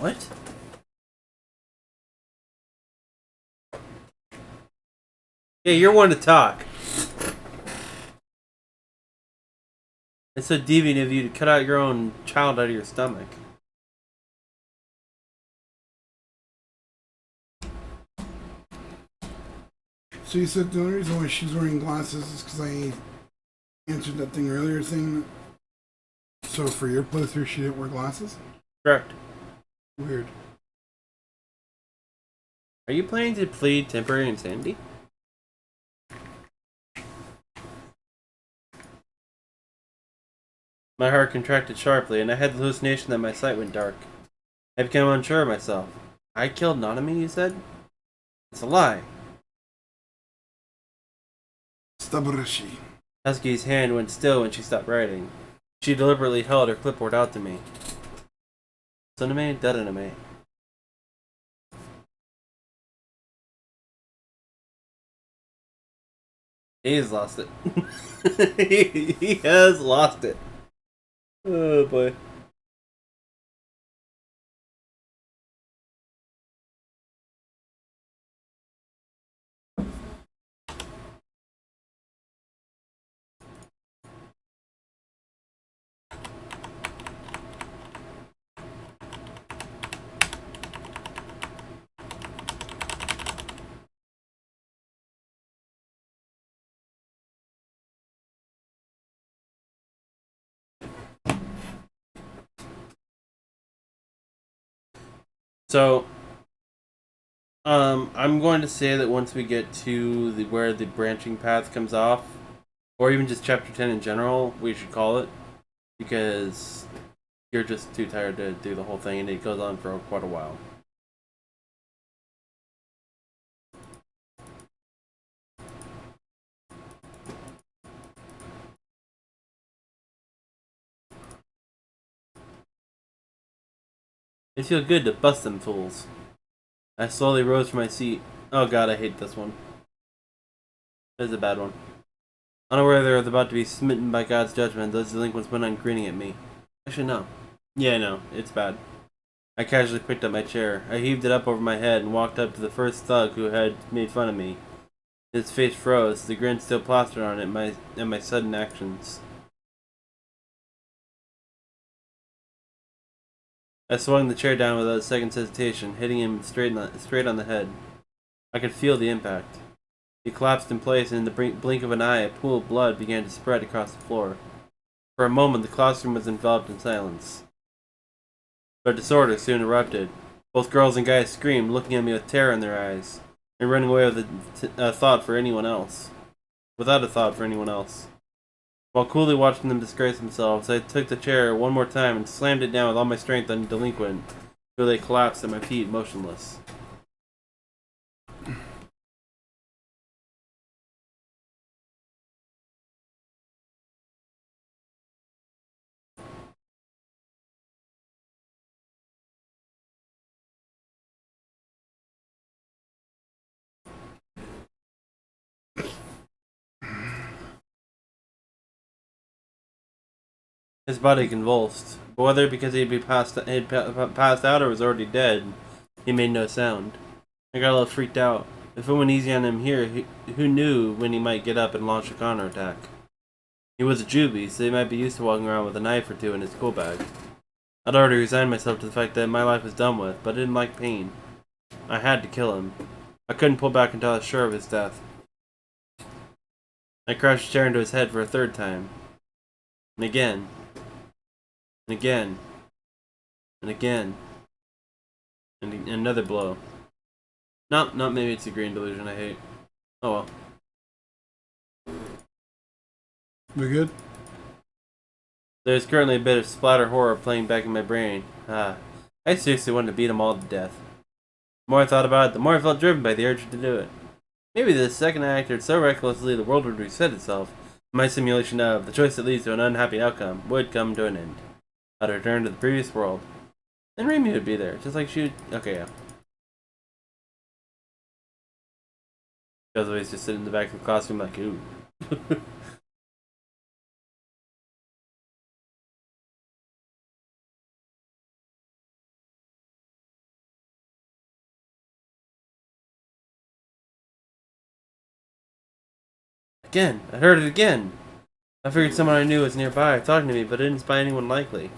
What? Yeah, you're one to talk. It's so deviant of you to cut out your own child out of your stomach. So you said the only reason why she's wearing glasses is because I answered that thing earlier saying that. So for your playthrough, she didn't wear glasses? Correct. Weird. Are you planning to plead temporary insanity? My heart contracted sharply, and I had the hallucination that my sight went dark. I became unsure of myself. I killed Nanami, you said? It's a lie. Stabarashi. Husky's hand went still when she stopped writing. She deliberately held her clipboard out to me. Suname Dadaname. He's lost it. he has lost it. Oh boy. So, I'm going to say that once we get to where the branching path comes off, or even just chapter 10 in general, we should call it, because You're just too tired to do the whole thing, and it goes on for quite a while. It feels good to bust them fools. I slowly rose from my seat. Oh god, I hate this one. This is a bad one. Unaware they were about to be smitten by God's judgment, those delinquents went on grinning at me. Actually, no. Yeah, no, it's bad. I casually picked up my chair. I heaved it up over my head and walked up to the first thug who had made fun of me. His face froze, the grin still plastered on it at my sudden actions. I swung the chair down without a second's hesitation, hitting him straight on the head. I could feel the impact. He collapsed in place, and in the blink of an eye, a pool of blood began to spread across the floor. For a moment, the classroom was enveloped in silence. But disorder soon erupted. Both girls and guys screamed, looking at me with terror in their eyes, and running away with a thought for anyone else. Without a thought for anyone else. While coolly watching them disgrace themselves, I took the chair one more time and slammed it down with all my strength on the delinquent, until they collapsed at my feet, motionless. His body convulsed, but whether because he'd passed out or was already dead, he made no sound. I got a little freaked out. If it went easy on him here, who knew when he might get up and launch a counterattack? He was a juvie, so he might be used to walking around with a knife or two in his school bag. I'd already resigned myself to the fact that my life was done with, but I didn't like pain. I had to kill him. I couldn't pull back until I was sure of his death. I crashed a chair into his head for a third time. And again. And again. And again. And another blow. No, not maybe it's a green delusion I hate. Oh well. We good? There's currently a bit of splatter horror playing back in my brain. I seriously wanted to beat them all to death. The more I thought about it, the more I felt driven by the urge to do it. Maybe the second I acted so recklessly the world would reset itself. My simulation of the choice that leads to an unhappy outcome would come to an end. I'd return to the previous world. And Raimi would be there, just like she would... Okay, yeah. Josue's just sitting in the back of the classroom like, ooh. Again! I heard it again! I figured someone I knew was nearby, talking to me, but I didn't spy anyone likely.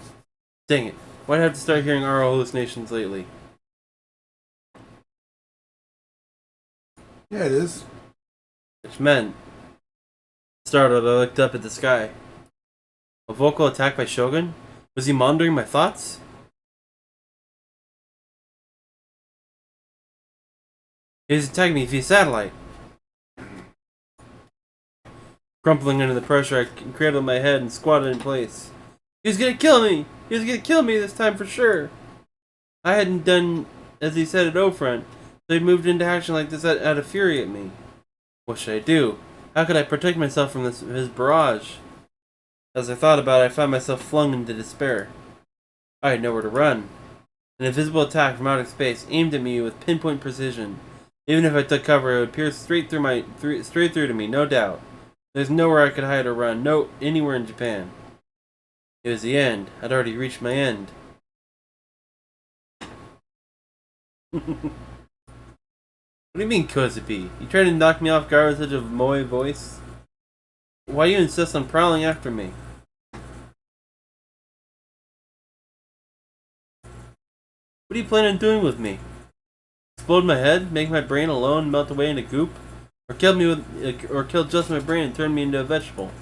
Dang it. Why'd I have to start hearing oral hallucinations lately? Yeah, it is. Which meant... Startled, I looked up at the sky. A vocal attack by Shogun? Was he monitoring my thoughts? He was attacking me via satellite. Crumpling under the pressure, I cradled my head and squatted in place. He was gonna kill me! He was gonna kill me this time for sure! I hadn't done as he said at O-Front, so he moved into action like this out of fury at me. What should I do? How could I protect myself from his barrage? As I thought about it, I found myself flung into despair. I had nowhere to run. An invisible attack from outer space aimed at me with pinpoint precision. Even if I took cover, it would pierce straight through to me, no doubt. There's nowhere I could hide or run, anywhere in Japan. It was the end. I'd already reached my end. What do you mean, Kozupi? You trying to knock me off guard with such a moe voice? Why do you insist on prowling after me? What do you plan on doing with me? Explode my head, make my brain alone melt away into goop? Or kill just my brain and turn me into a vegetable?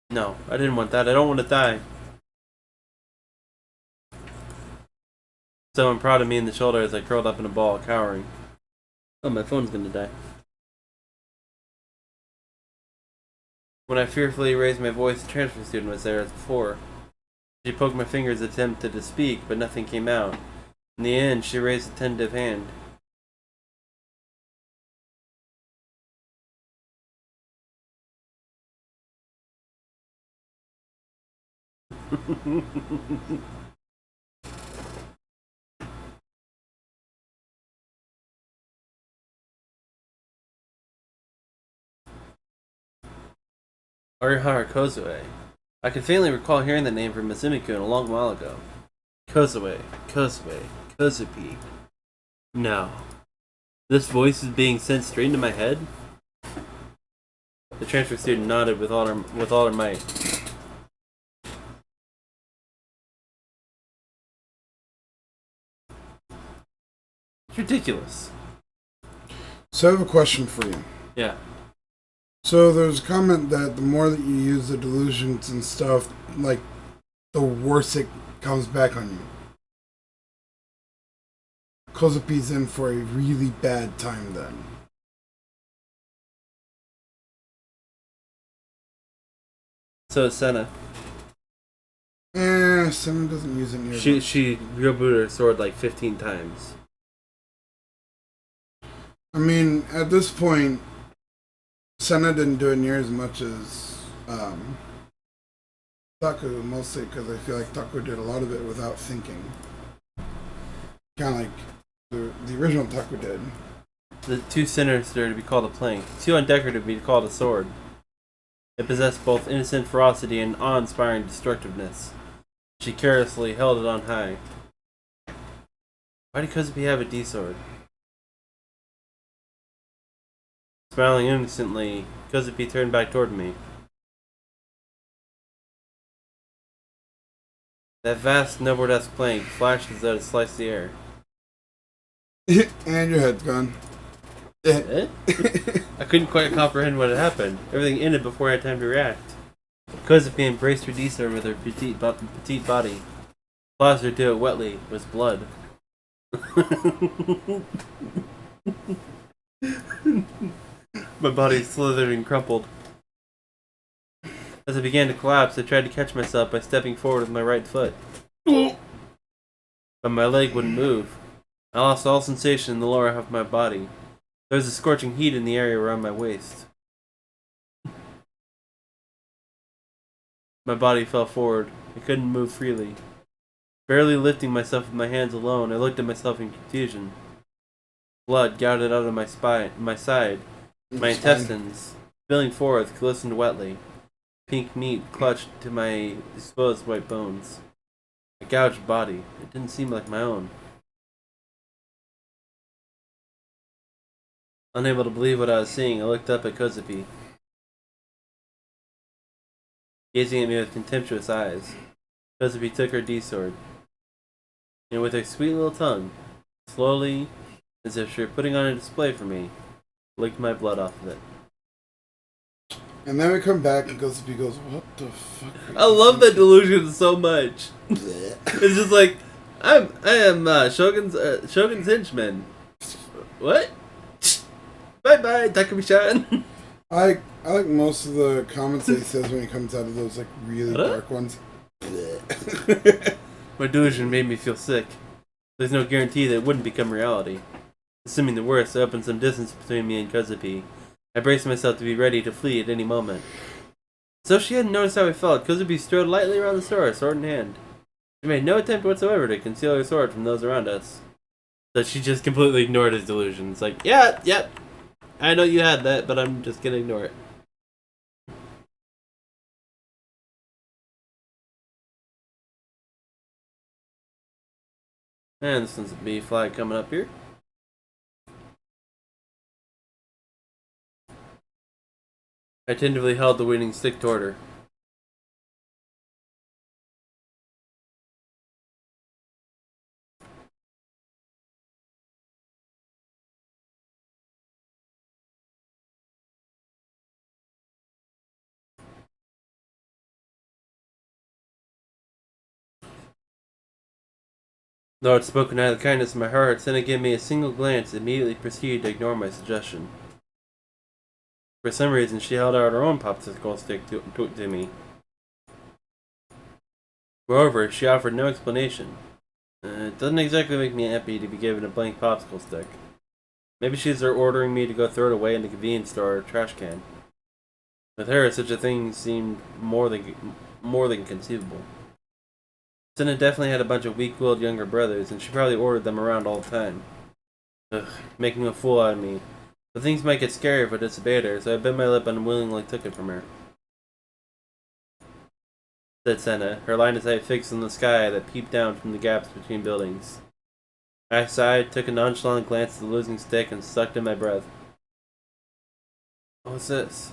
No, I didn't want that. I don't want to die. Someone prodded me in the shoulder as I curled up in a ball, cowering. Oh, my phone's gonna die. When I fearfully raised my voice, the transfer student was there as before. She poked my fingers, attempted to speak, but nothing came out. In the end, she raised a tentative hand. Orihara Kozue. I can faintly recall hearing that name from Mizumikun a long while ago. Kozue, Kozupi. No. This voice is being sent straight into my head? The transfer student nodded with all her might. It's ridiculous. So I have a question for you. Yeah. So there's a comment that the more that you use the delusions and stuff, like, the worse it comes back on you. Kozupi's in for a really bad time then. So is Senna. Senna doesn't use it near. She rebooted her sword like 15 times. I mean, at this point, Senna didn't do it near as much as Taku, mostly because I feel like Taku did a lot of it without thinking. Kind of like the original Taku did. The two sinners are to be called a plank. Two on Decker to be called a sword. It possessed both innocent ferocity and awe-inspiring destructiveness. She carelessly held it on high. Why did Kozupi have a D-sword? Smiling innocently, Kozupi turned back toward me. That vast, noble-esque plank flashed as though to slice the air. And your head's gone. Eh? I couldn't quite comprehend what had happened. Everything ended before I had time to react. Kozupi embraced her D-sword with her petite body. Plastered to it wetly was blood. My body slithered and crumpled. As I began to collapse, I tried to catch myself by stepping forward with my right foot. But my leg wouldn't move. I lost all sensation in the lower half of my body. There was a scorching heat in the area around my waist. My body fell forward. I couldn't move freely. Barely lifting myself with my hands alone, I looked at myself in confusion. Blood gouted out of my side. My intestines, spilling forth, glistened wetly. Pink meat clutched to my exposed white bones. A gouged body. It didn't seem like my own. Unable to believe what I was seeing, I looked up at Kozupi, gazing at me with contemptuous eyes. Kozupi took her D-sword, and with her sweet little tongue, slowly, as if she were putting on a display for me, licked my blood off of it. And then we come back and Kozupi goes, "What the fuck?" I love that delusion so much. It's just like, I am Shogun's henchman. What? Bye bye, Takumi-chan. I like most of the comments that he says when he comes out of those like really dark ones. My delusion made me feel sick. There's no guarantee that it wouldn't become reality. Assuming the worst, I opened some distance between me and Kozupi. I braced myself to be ready to flee at any moment. So she hadn't noticed how I felt. Kozupi strode lightly around the store, sword in hand. She made no attempt whatsoever to conceal her sword from those around us. So she just completely ignored his delusions. Like, yeah, I know you had that, but I'm just gonna ignore it. And this one's a B flag coming up here. I tentatively held the winning stick toward her. Though I'd spoken out of the kindness of my heart, Senna gave me a single glance and immediately proceeded to ignore my suggestion. For some reason, she held out her own popsicle stick to me. Moreover, she offered no explanation. It doesn't exactly make me happy to be given a blank popsicle stick. Maybe she's ordering me to go throw it away in the convenience store or trash can. With her, such a thing seemed more than conceivable. Senna definitely had a bunch of weak-willed younger brothers, and she probably ordered them around all the time. Ugh, making a fool out of me. But things might get scary if I disobeyed her, so I bit my lip and unwillingly took it from her. Said Senna, her line of sight fixed on the sky that peeped down from the gaps between buildings. I sighed, took a nonchalant glance at the losing stick, and sucked in my breath. What's this?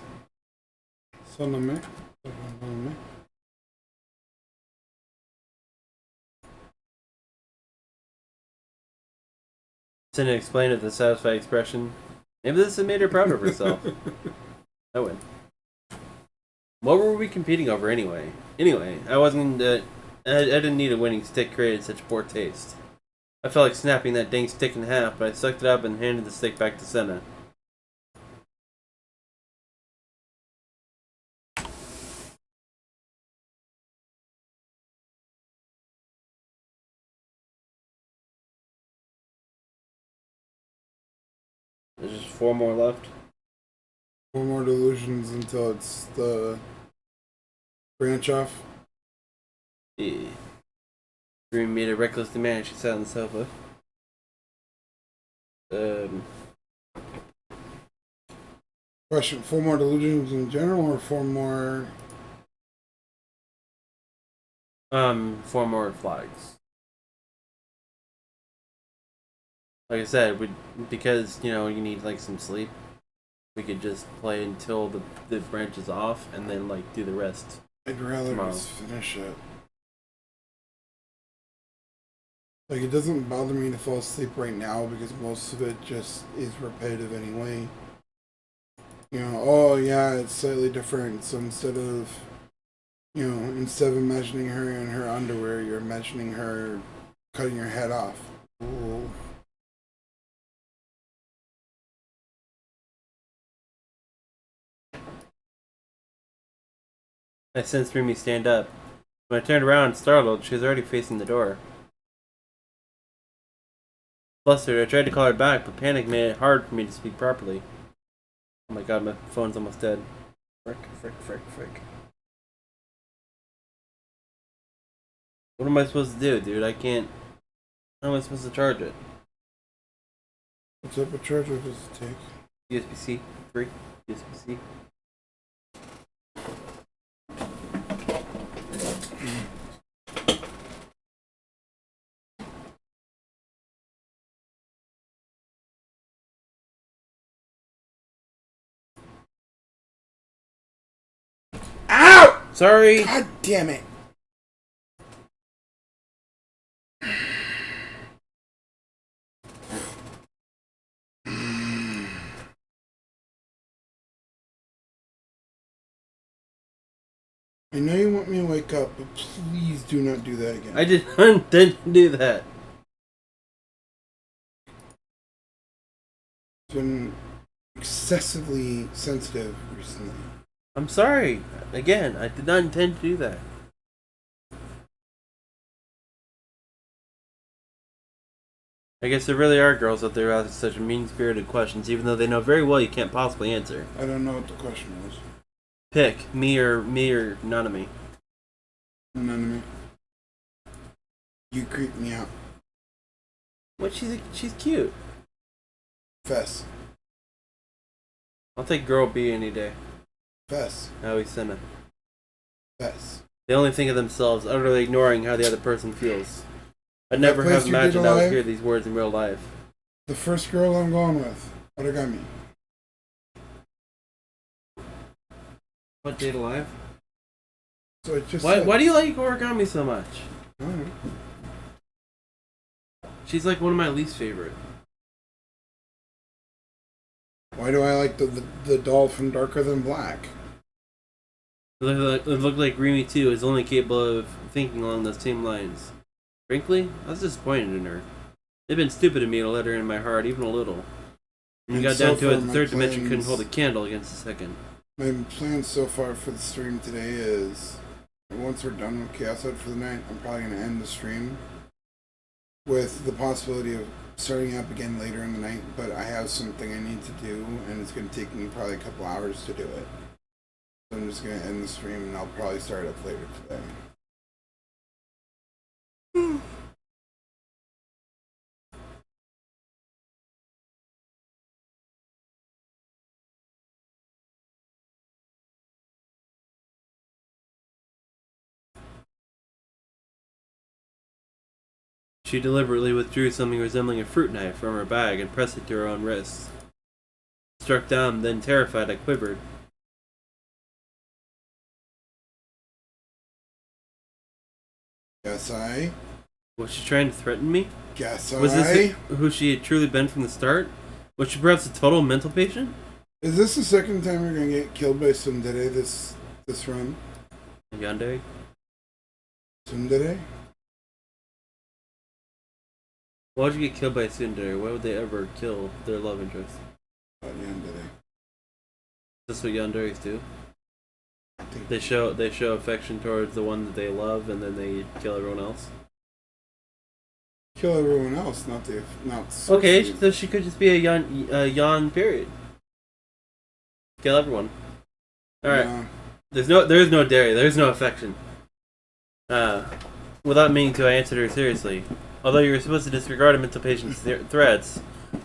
Soname. Senna explained with a satisfied expression. Maybe this had made her proud of herself. I win. What were we competing over anyway? Anyway, I didn't need a winning stick created such poor taste. I felt like snapping that dang stick in half, but I sucked it up and handed the stick back to Senna. There's just 4 more left. 4 more delusions until it's the branch off. Yeah. Dream made a reckless demand. She sat on the sofa. Question: 4 more delusions in general, or 4 more? 4 more flags. Like I said, because you need like some sleep. We could just play until the branch is off, and then like do the rest. I'd rather tomorrow. just finish it. Like, it doesn't bother me to fall asleep right now because most of it just is repetitive anyway. Oh yeah, it's slightly different. So instead of imagining her in her underwear, you're imagining her cutting her head off. Ooh. I sensed Remy stand up. When I turned around, startled, she was already facing the door. Flustered, I tried to call her back, but panic made it hard for me to speak properly. Oh my god, my phone's almost dead. Frick. What am I supposed to do, dude? I can't... How am I supposed to charge it? What type of charger does it take? USB-C? 3? USB-C? Ow! Sorry! God damn it! I know you want me to wake up, but please do not do that again. I didn't do that. It's been excessively sensitive recently. I'm sorry. Again, I did not intend to do that. I guess there really are girls out there asking such mean-spirited questions, even though they know very well you can't possibly answer. I don't know what the question was. Pick me or none of me. None of me. You creep me out. What? She's cute. Fess. I'll take girl B any day. Fess. Howie Senna. Fess. They only think of themselves, utterly ignoring how the other person feels. I'd never place have you did imagined I would alive? hear these words in real life. The first girl I'm going with. Origami. What, Date Alive? So it just Why do you like Origami so much? I don't know. She's like one of my least favorite. Why do I like the doll from Darker Than Black? It looked like Remy too is only capable of thinking along those same lines. Frankly, I was disappointed in her. It'd been stupid of me to let her in my heart even a little. When you And got down so to it, far, the my third dimension couldn't plans- hold a candle against the second. My plan so far for the stream today is once we're done with Chaos Out for the night, I'm probably going to end the stream with the possibility of starting up again later in the night, but I have something I need to do, and it's going to take me probably a couple hours to do it. So I'm just going to end the stream, and I'll probably start up later today. She deliberately withdrew something resembling a fruit knife from her bag and pressed it to her own wrist. Struck down, then terrified, I quivered. Guess I. Was she trying to threaten me? Guess Was I. this who she had truly been from the start? Was she perhaps a total mental patient? Is this the second time you're going to get killed by Tsundere this run? Yandere? Tsundere? Why would you get killed by a Tsundere? Why would they ever kill their love interest? Yandere. Is this what Yanderes do? I think They show affection towards the one that they love, and then they kill everyone else. kill everyone else, not Okay, Cersei. so she could just be a Yan period. Kill everyone. All right. No. There is no dairy. There is no affection. Without meaning to, I answered her seriously. Although you were supposed to disregard a mental patient's threats,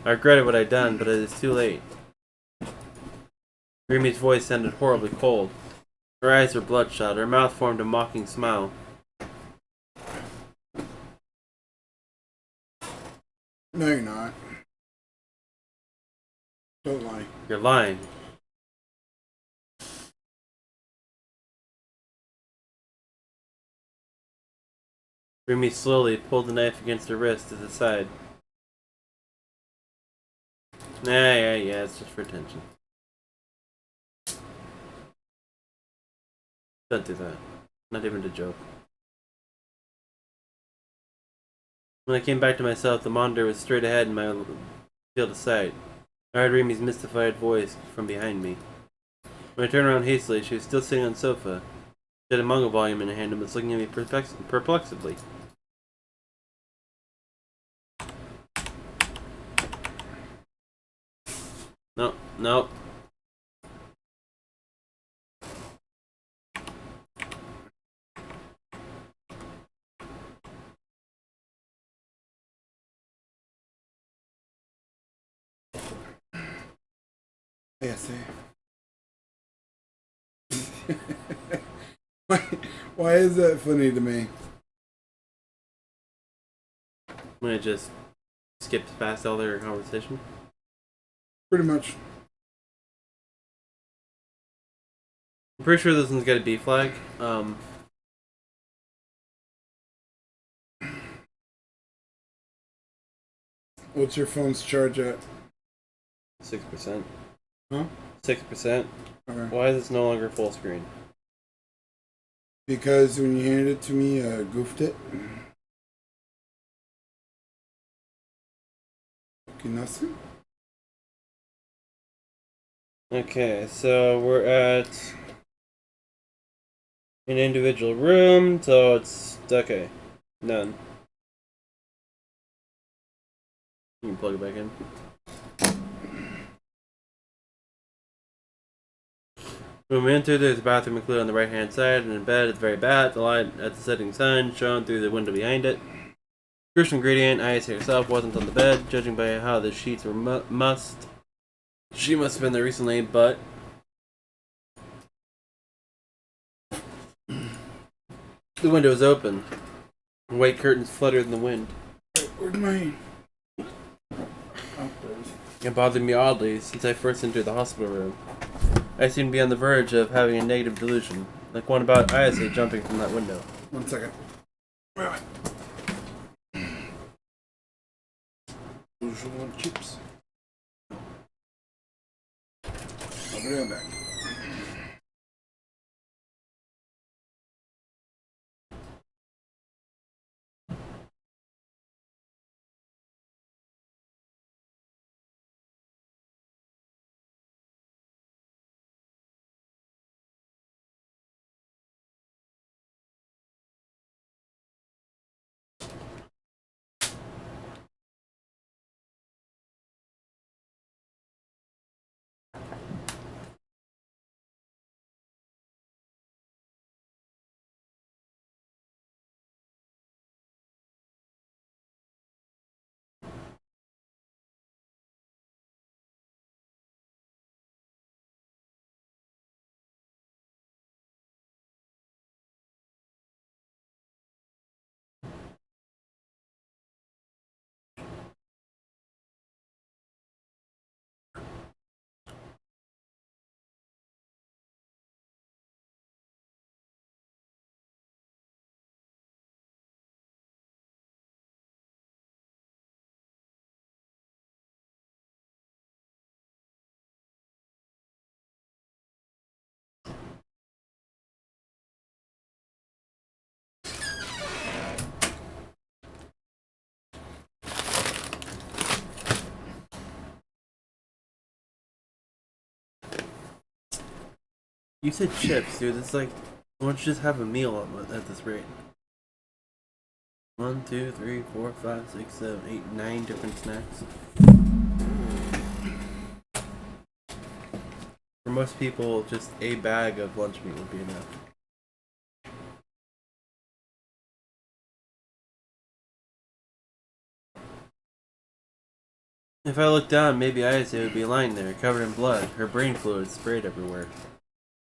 I regretted what I'd done, but it is too late. Rimi's voice sounded horribly cold. Her eyes were bloodshot. Her mouth formed a mocking smile. No, you're not. Don't lie. You're lying. Rimi slowly pulled the knife against her wrist to the side. Yeah, it's just for attention. Don't do that. Not even a joke. When I came back to myself, the monitor was straight ahead in my field of sight. I heard Rimi's mystified voice from behind me. When I turned around hastily, she was still sitting on the sofa. She had a manga volume in her hand and was looking at me perplexedly. No. Yes, why is that funny to me? When I just skipped past all their conversation. Pretty much. I'm pretty sure this one's got a B flag. What's your phone's charge at? 6%. Huh? 6%. Okay. Why is this no longer full screen? Because when you handed it to me, I goofed it. Okay, nothing. Okay, so we're at an individual room, so it's okay. None. You can plug it back in. When we entered, there's a bathroom included on the right hand side, and a bed at the very back. The light at the setting sun shone through the window behind it. Crucial ingredient, Ayase herself wasn't on the bed, judging by how the sheets were mussed. She must have been there recently, but the window was open. White curtains fluttered in the wind. Where'd my... It bothered me oddly since I first entered the hospital room. I seemed to be on the verge of having a negative delusion, like one about Ayase jumping from that window. 1 second. Usual chips. I'll be right back. You said chips, dude. It's like, why don't you just have a meal at this rate? 1, 2, 3, 4, 5, 6, 7, 8, 9 different snacks. For most people, just a bag of lunch meat would be enough. If I looked down, maybe Ayase would be lying there, covered in blood, her brain fluid sprayed everywhere.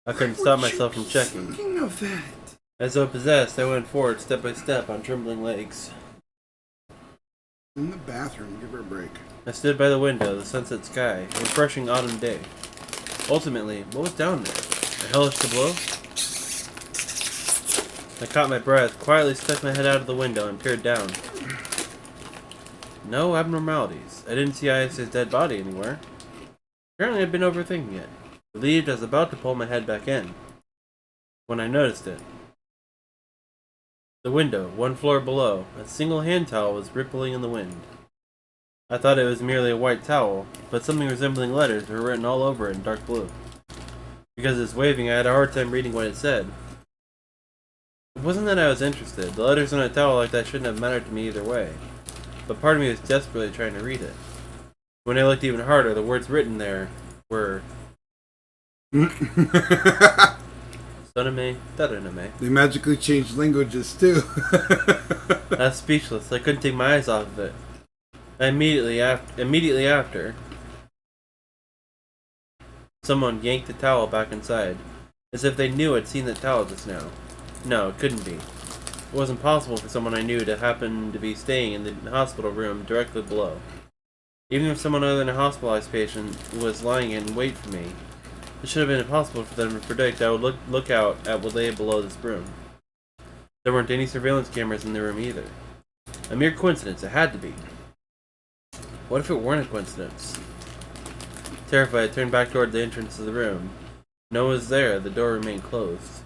I couldn't stop myself from checking. Speaking of that, As though possessed, I went forward step by step on trembling legs. in the bathroom, give her a break. I stood by the window, the sunset sky, a refreshing autumn day. Ultimately, what was down there? A hellish tableau? I caught my breath, quietly stuck my head out of the window, and peered down. No abnormalities. I didn't see Ayase's dead body anywhere. Apparently I'd been overthinking it. Relieved, I was about to pull my head back in, when I noticed it. The window, 1 floor below, a single hand towel was rippling in the wind. I thought it was merely a white towel, but something resembling letters were written all over it in dark blue. Because it's waving, I had a hard time reading what it said. It wasn't that I was interested. The letters on a towel like that shouldn't have mattered to me either way. But part of me was desperately trying to read it. When I looked even harder, the words written there were Soname Taraname. They magically changed languages too. I was speechless. I couldn't take my eyes off of it. Immediately after, someone yanked the towel back inside, as if they knew I'd seen the towel just now. No, it couldn't be. It wasn't possible for someone I knew to happen to be staying in the hospital room directly below. Even if someone other than a hospitalized patient was lying in wait for me, it should have been impossible for them to predict I would look out at what lay below this room. There weren't any surveillance cameras in the room either. A mere coincidence, it had to be. What if it weren't a coincidence? Terrified, I turned back toward the entrance of the room. No one was there, the door remained closed.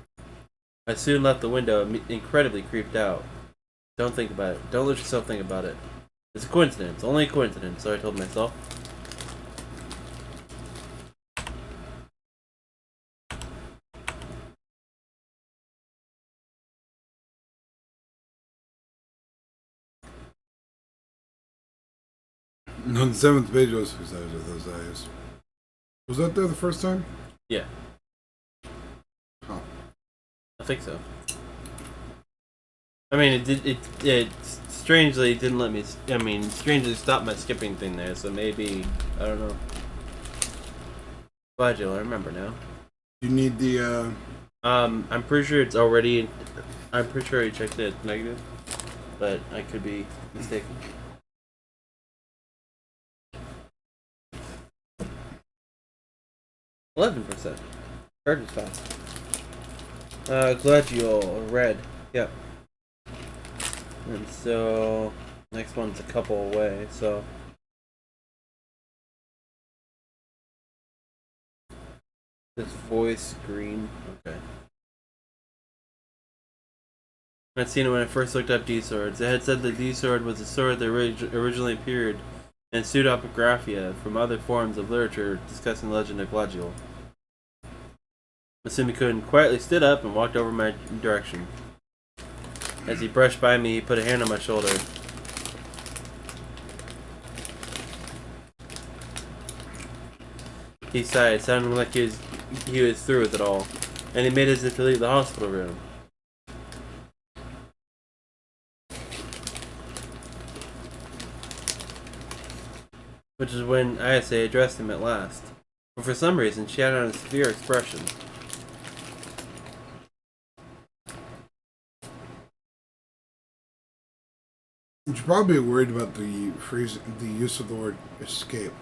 I soon left the window, incredibly creeped out. Don't think about it. Don't let yourself think about it. It's a coincidence, only a coincidence, so I told myself. On the 7th page was Whose Eyes Are Those Eyes? Was that there the first time? Yeah. Huh. I think so. I mean, it strangely didn't let me, strangely stopped my skipping thing there, so maybe, I don't know. Glad you'll remember now. You need the, I'm pretty sure it's already, I'm pretty sure I checked it negative, but I could be mistaken. %. Heard was fast. Glad you all read. Yep. And so, next one's a couple away, so. This voice green. Okay. I'd seen it when I first looked up D-Swords. It had said that D-Sword was a sword that originally appeared in pseudepigraphia from other forms of literature discussing the legend of Gladiol. Masumikun quietly stood up and walked over my direction. As he brushed by me, he put a hand on my shoulder. He sighed, sounding like he was through with it all, and he made as if to leave the hospital room. Which is when Ayase addressed him at last. But for some reason, she had on a severe expression. you're probably worried about the phrase, the use of the word escape.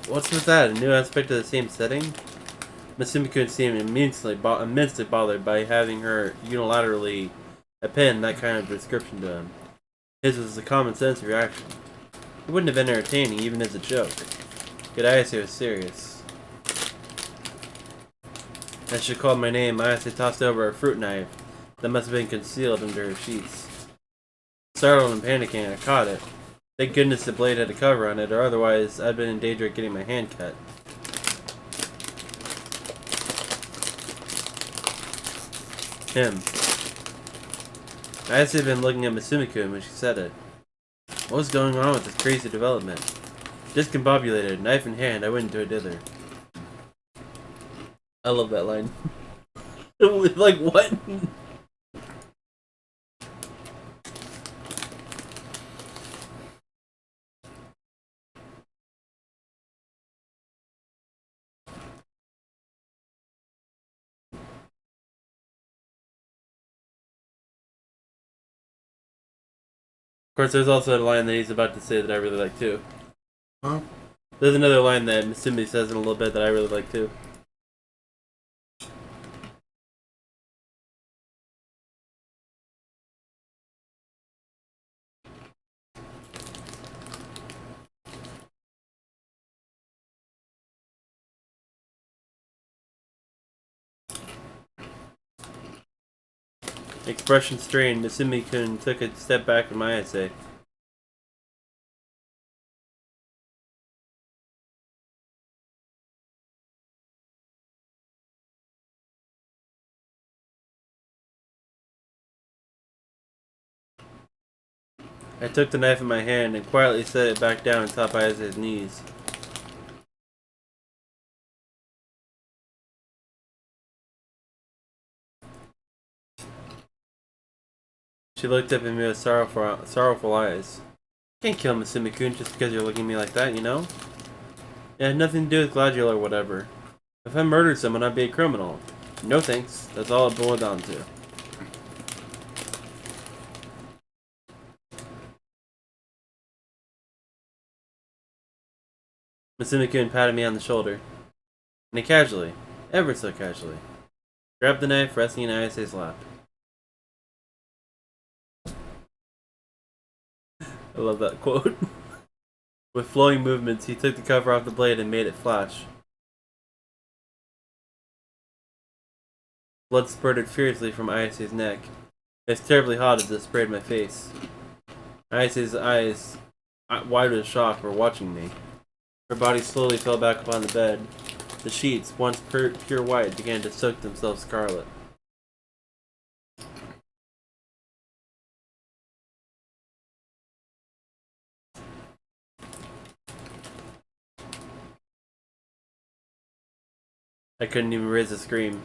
What's with that? A new aspect of the same setting? Masumikun seemed immensely bothered by having her unilaterally append that kind of description to him. His was a common sense reaction. It wouldn't have been entertaining even as a joke. Yet Ayase was serious. As she called my name, Ayase tossed over a fruit knife that must have been concealed under her sheets. Startled and panicking, I caught it. Thank goodness the blade had a cover on it, or otherwise I'd been in danger of getting my hand cut. Him. I had been looking at Misumiko when she said it. What was going on with this crazy development? Discombobulated, knife in hand, I went into a dither. I love that line. Like, what? Of course, there's also a line that he's about to say that I really like too. Huh? There's another line that Misumi says in a little bit that I really like too. Expression strained, Misumi-kun took a step back from Ayase. I took the knife in my hand and quietly set it back down on top of Ayase's knees. She looked up at me with sorrowful eyes. You can't kill Misumi-kun just because you're looking at me like that, you know? It had nothing to do with Gladule or whatever. If I murdered someone, I'd be a criminal. No thanks. That's all it boiled down to. Misumi-kun patted me on the shoulder. And he casually, ever so casually, grabbed the knife resting in Ayase's lap. I love that quote. With flowing movements, he took the cover off the blade and made it flash. Blood spurted furiously from Ayase's neck. It was terribly hot as it sprayed my face. Ayase's eyes, wide with shock, were watching me. Her body slowly fell back upon the bed. The sheets, once pure white, began to soak themselves scarlet. I couldn't even raise a scream.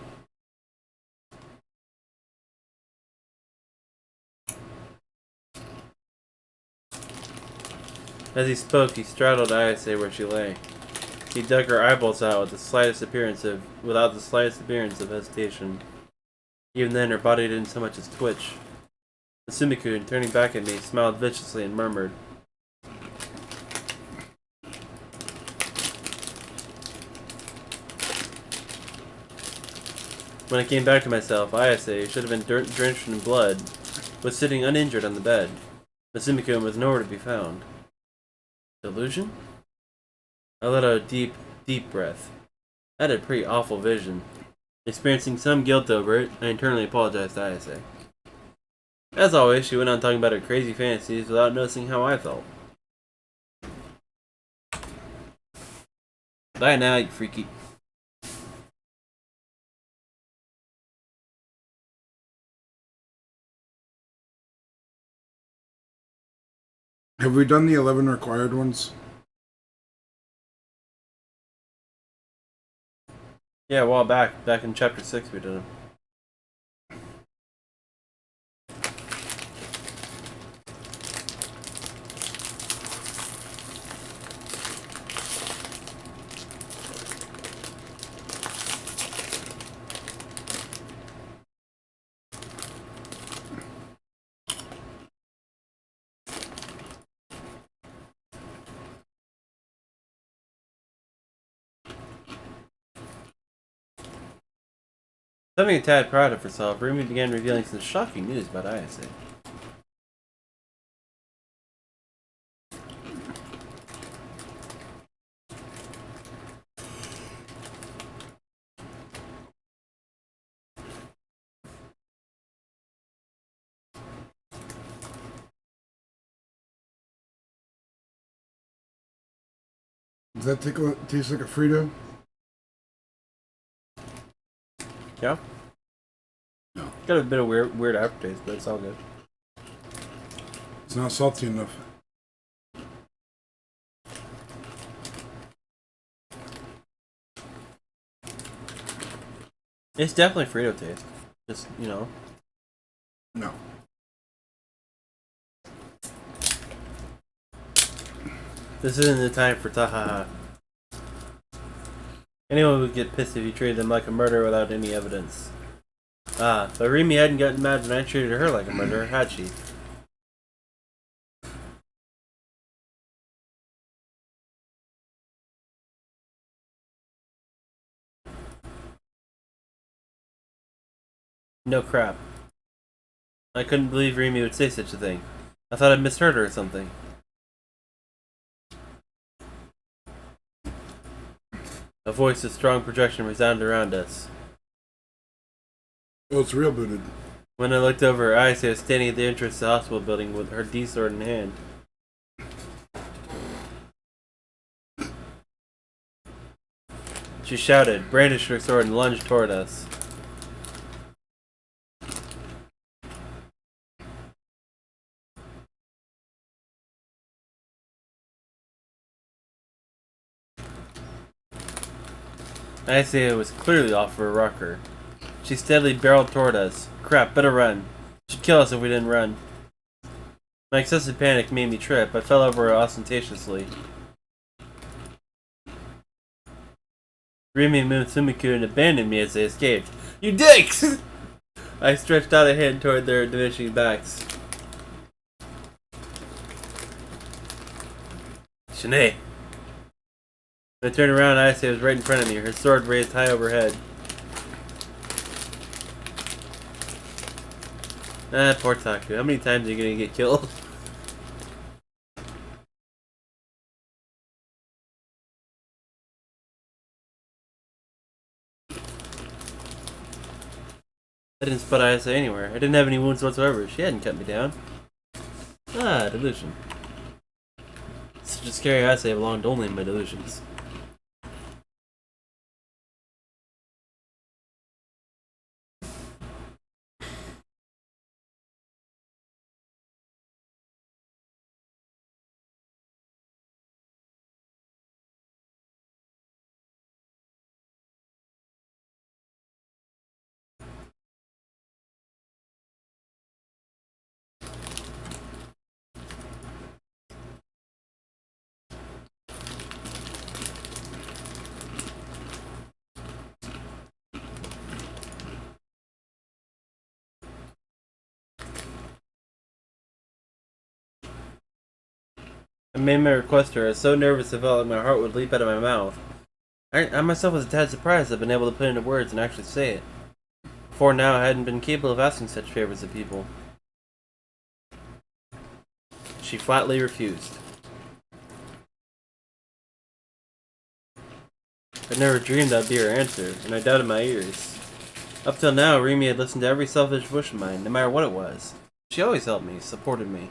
As he spoke, he straddled Ayase where she lay. He dug her eyeballs out without the slightest appearance of hesitation. Even then, her body didn't so much as twitch. Misumi-kun, turning back at me, smiled viciously and murmured, When I came back to myself, Ayase, who should have been drenched in blood, was sitting uninjured on the bed. Misumi-kun was nowhere to be found. Delusion? I let out a deep, deep breath. I had a pretty awful vision. Experiencing some guilt over it, I internally apologized to Ayase. As always, she went on talking about her crazy fantasies without noticing how I felt. Bye now, you freaky. Have we done the 11 required ones? Yeah, a while back. Back in chapter 6 we did them. Something a tad proud of herself, Rumi began revealing some shocking news about Ayase. Does that taste like a Frito? Yeah. No. Got a bit of weird aftertaste, but it's all good. It's not salty enough. It's definitely Frito taste. Just, you know. No. This isn't the time for tahaha. Anyone would get pissed if you treated them like a murderer without any evidence. Ah, but Remy hadn't gotten mad when I treated her like a murderer, had she? No crap. I couldn't believe Remy would say such a thing. I thought I'd misheard her or something. A voice of strong projection resounded around us. Oh, it's real booted. When I looked over, Ayase was standing at the entrance to the hospital building with her D-sword in hand. She shouted, brandished her sword, and lunged toward us. Ayase was clearly off for a rocker. She steadily barreled toward us. Crap, better run. She'd kill us if we didn't run. My excessive panic made me trip. I fell over ostentatiously. Remy and Sumikun abandoned me as they escaped. You dicks! I stretched out a hand toward their diminishing backs. Shanae. When I turned around, Ayase was right in front of me, her sword raised high overhead. Ah, poor Taku. How many times are you gonna get killed? I didn't spot Ayase anywhere. I didn't have any wounds whatsoever. She hadn't cut me down. Ah, delusion. Such a scary Ayase belonged only in my delusions. I made my request to her. I was so nervous I felt like my heart would leap out of my mouth. I myself was a tad surprised I'd been able to put into words and actually say it. Before now, I hadn't been capable of asking such favors of people. She flatly refused. I never dreamed that'd be her answer, and I doubted my ears. Up till now, Remy had listened to every selfish wish of mine, no matter what it was. She always helped me, supported me.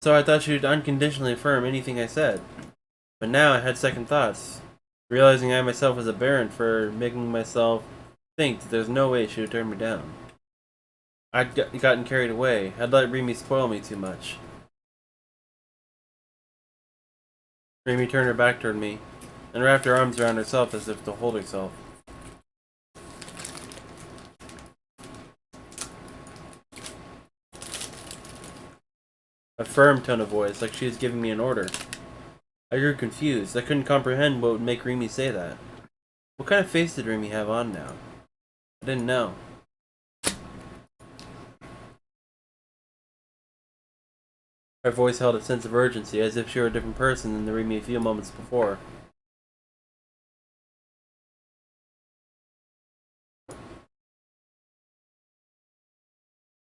So I thought she would unconditionally affirm anything I said. But now I had second thoughts, realizing I myself was a baron for making myself think that there's no way she would turn me down. I'd gotten carried away. I'd let Remy spoil me too much. Remy turned her back toward me, and wrapped her arms around herself as if to hold herself. A firm tone of voice, like she was giving me an order. I grew confused. I couldn't comprehend what would make Remy say that. What kind of face did Remy have on now? I didn't know. Her voice held a sense of urgency, as if she were a different person than the Remy a few moments before.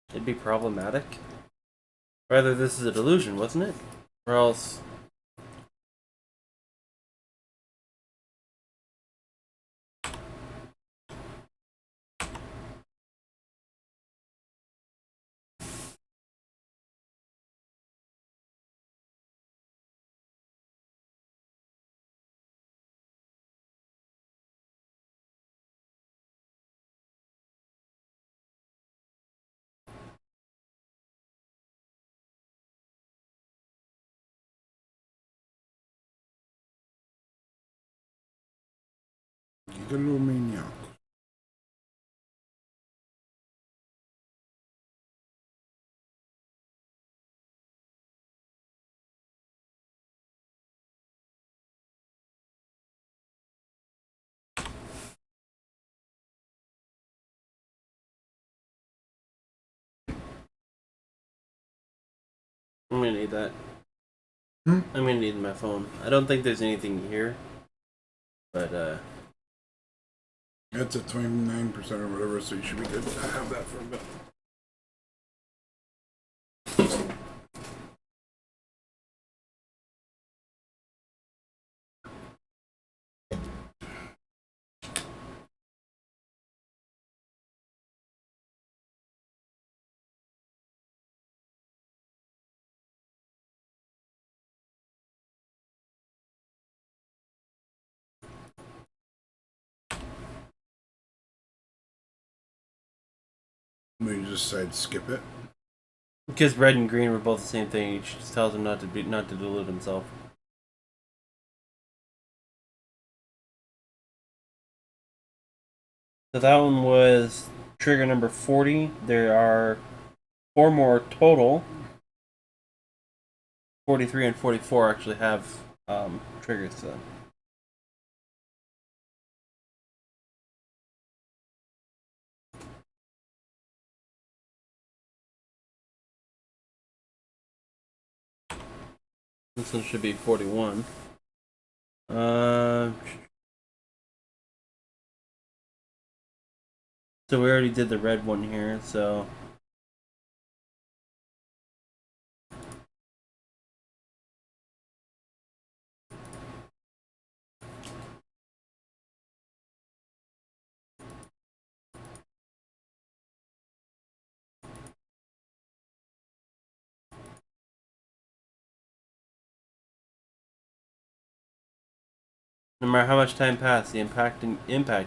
It'd be problematic? Rather, this is a delusion, wasn't it? Or else... like a little maniac. I'm gonna need that. Hmm? I'm gonna need my phone. I don't think there's anything here, but It's at 29% or whatever, so you should be good to have that for a bit. Maybe you just decide to skip it. because red and green were both the same thing, he just tells him not to delude himself. So that one was trigger number 40. There are 4 more total. 43 and 44 actually have triggers to them. This one should be 41. So we already did the red one here, so no matter how much time passed, the impact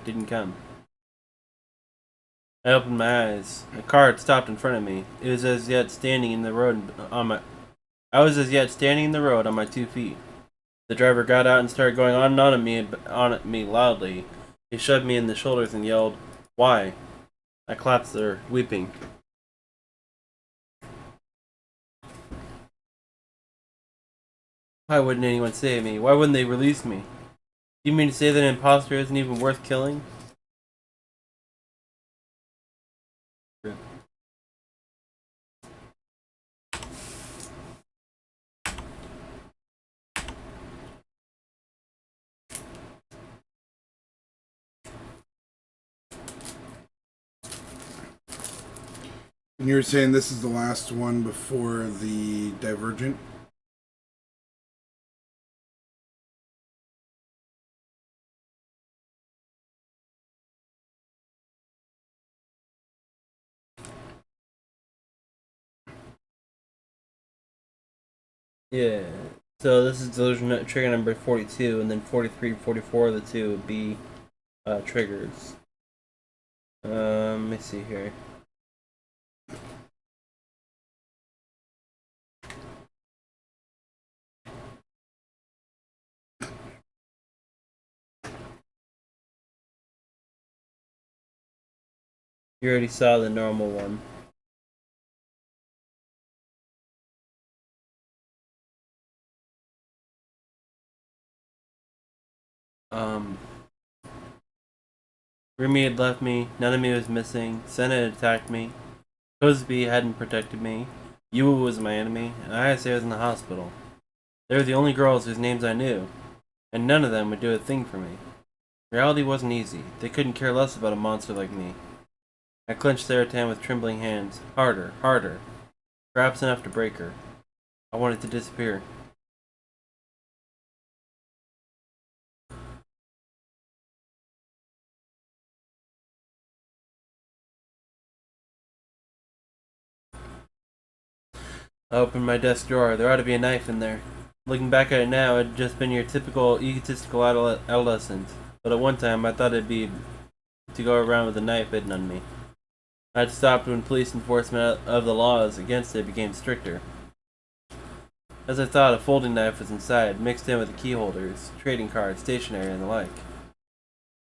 didn't come. I opened my eyes. A car had stopped in front of me. It was as yet standing in the road on my. I was as yet standing in the road on my 2 feet. The driver got out and started going on and on at me loudly. He shoved me in the shoulders and yelled, "Why?" I collapsed there, weeping. Why wouldn't anyone save me? Why wouldn't they release me? You mean to say that an imposter isn't even worth killing? And you're saying this is the last one before the Divergent? Yeah. So this is delusion trigger number 42, and then 43 and 44 of the two would be triggers. Let me see here. You already saw the normal one. Remy had left me, none of me was missing, Senna had attacked me, Cosby hadn't protected me, Yua was my enemy, and Ayase was in the hospital. They were the only girls whose names I knew, and none of them would do a thing for me. Reality wasn't easy. They couldn't care less about a monster like me. I clenched Saratan with trembling hands. Harder, harder. Perhaps enough to break her. I wanted to disappear. I opened my desk drawer. There ought to be a knife in there. Looking back at it now, it had just been your typical egotistical adolescent. But at one time, I thought it'd be to go around with a knife hidden on me. I had stopped when police enforcement of the laws against it became stricter. As I thought, a folding knife was inside, mixed in with key holders, trading cards, stationery, and the like.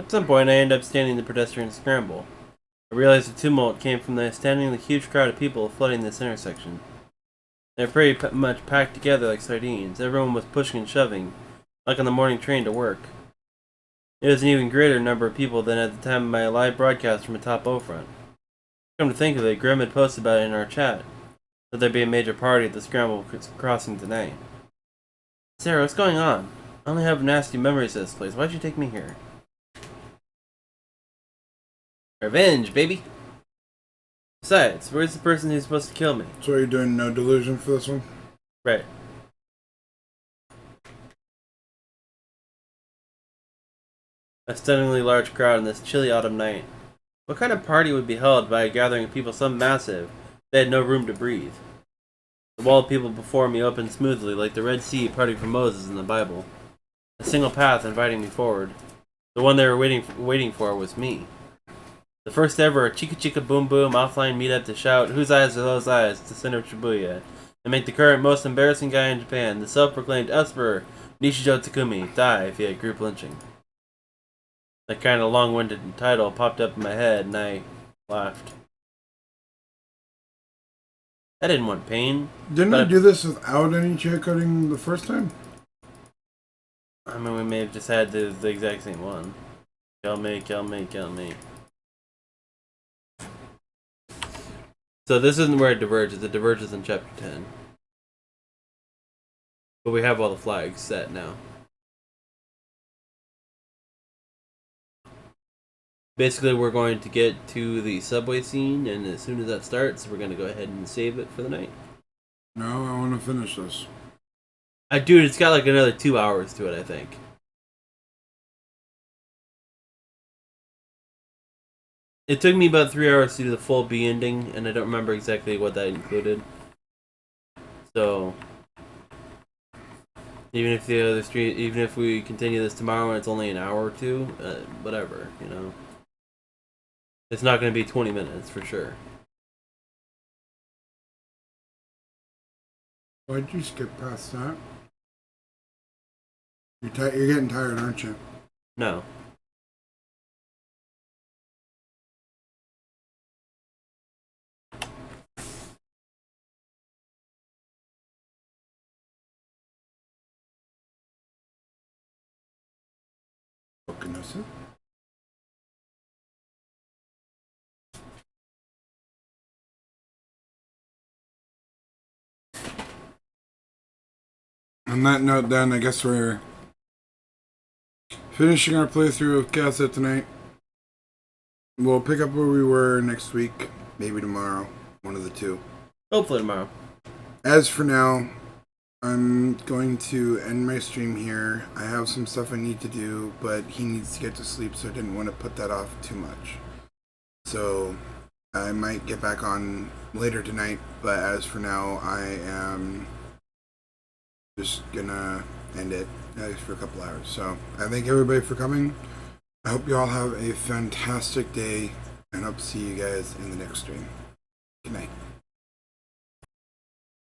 At some point, I end up standing the pedestrian scramble. I realize the tumult came from the standing the huge crowd of people flooding this intersection. They're pretty much packed together like sardines. Everyone was pushing and shoving, like on the morning train to work. It was an even greater number of people than at the time of my live broadcast from atop O-Front. Come to think of it, Grim had posted about it in our chat, that there'd be a major party at the Scramble Crossing tonight. Sarah, what's going on? I only have nasty memories of this place. Why'd you take me here? Revenge, baby! Besides, where's the person who's supposed to kill me? So you're doing no delusion for this one? Right. A stunningly large crowd on this chilly autumn night. What kind of party would be held by a gathering of people so massive they had no room to breathe? The wall of people before me opened smoothly like the Red Sea parting from Moses in the Bible. A single path inviting me forward. The one they were waiting for was me. The first ever Chika Chika Boom Boom offline meetup to shout, "Whose eyes are those eyes?" to the center of Shibuya, and make the current most embarrassing guy in Japan, the self-proclaimed Esper Nishijo Takumi, die via group lynching. That kind of long-winded title popped up in my head, and I laughed. I didn't want pain. Didn't we do this without any check coding the first time? I mean, we may have just had the exact same one. Kill me, kill me, kill me. So this isn't where it diverges. It diverges in chapter 10. But we have all the flags set now. Basically, we're going to get to the subway scene, and as soon as that starts, we're going to go ahead and save it for the night. No, I want to finish this. Dude, it's got like another 2 hours to it, I think. It took me about 3 hours to do the full B ending, and I don't remember exactly what that included. So, even if we continue this tomorrow and it's only an hour or two, whatever, you know. It's not going to be 20 minutes for sure. Why'd you skip past that? You're getting tired, aren't you? No. What can I say? On that note, then, I guess we're finishing our playthrough of Casa tonight. We'll pick up where we were next week, maybe tomorrow, one of the two. Hopefully tomorrow. As for now, I'm going to end my stream here. I have some stuff I need to do, but he needs to get to sleep, so I didn't want to put that off too much. So I might get back on later tonight, but as for now, I am just gonna end it at least for a couple hours. So I thank everybody for coming. I hope you all have a fantastic day, and hope to see you guys in the next stream. Good night.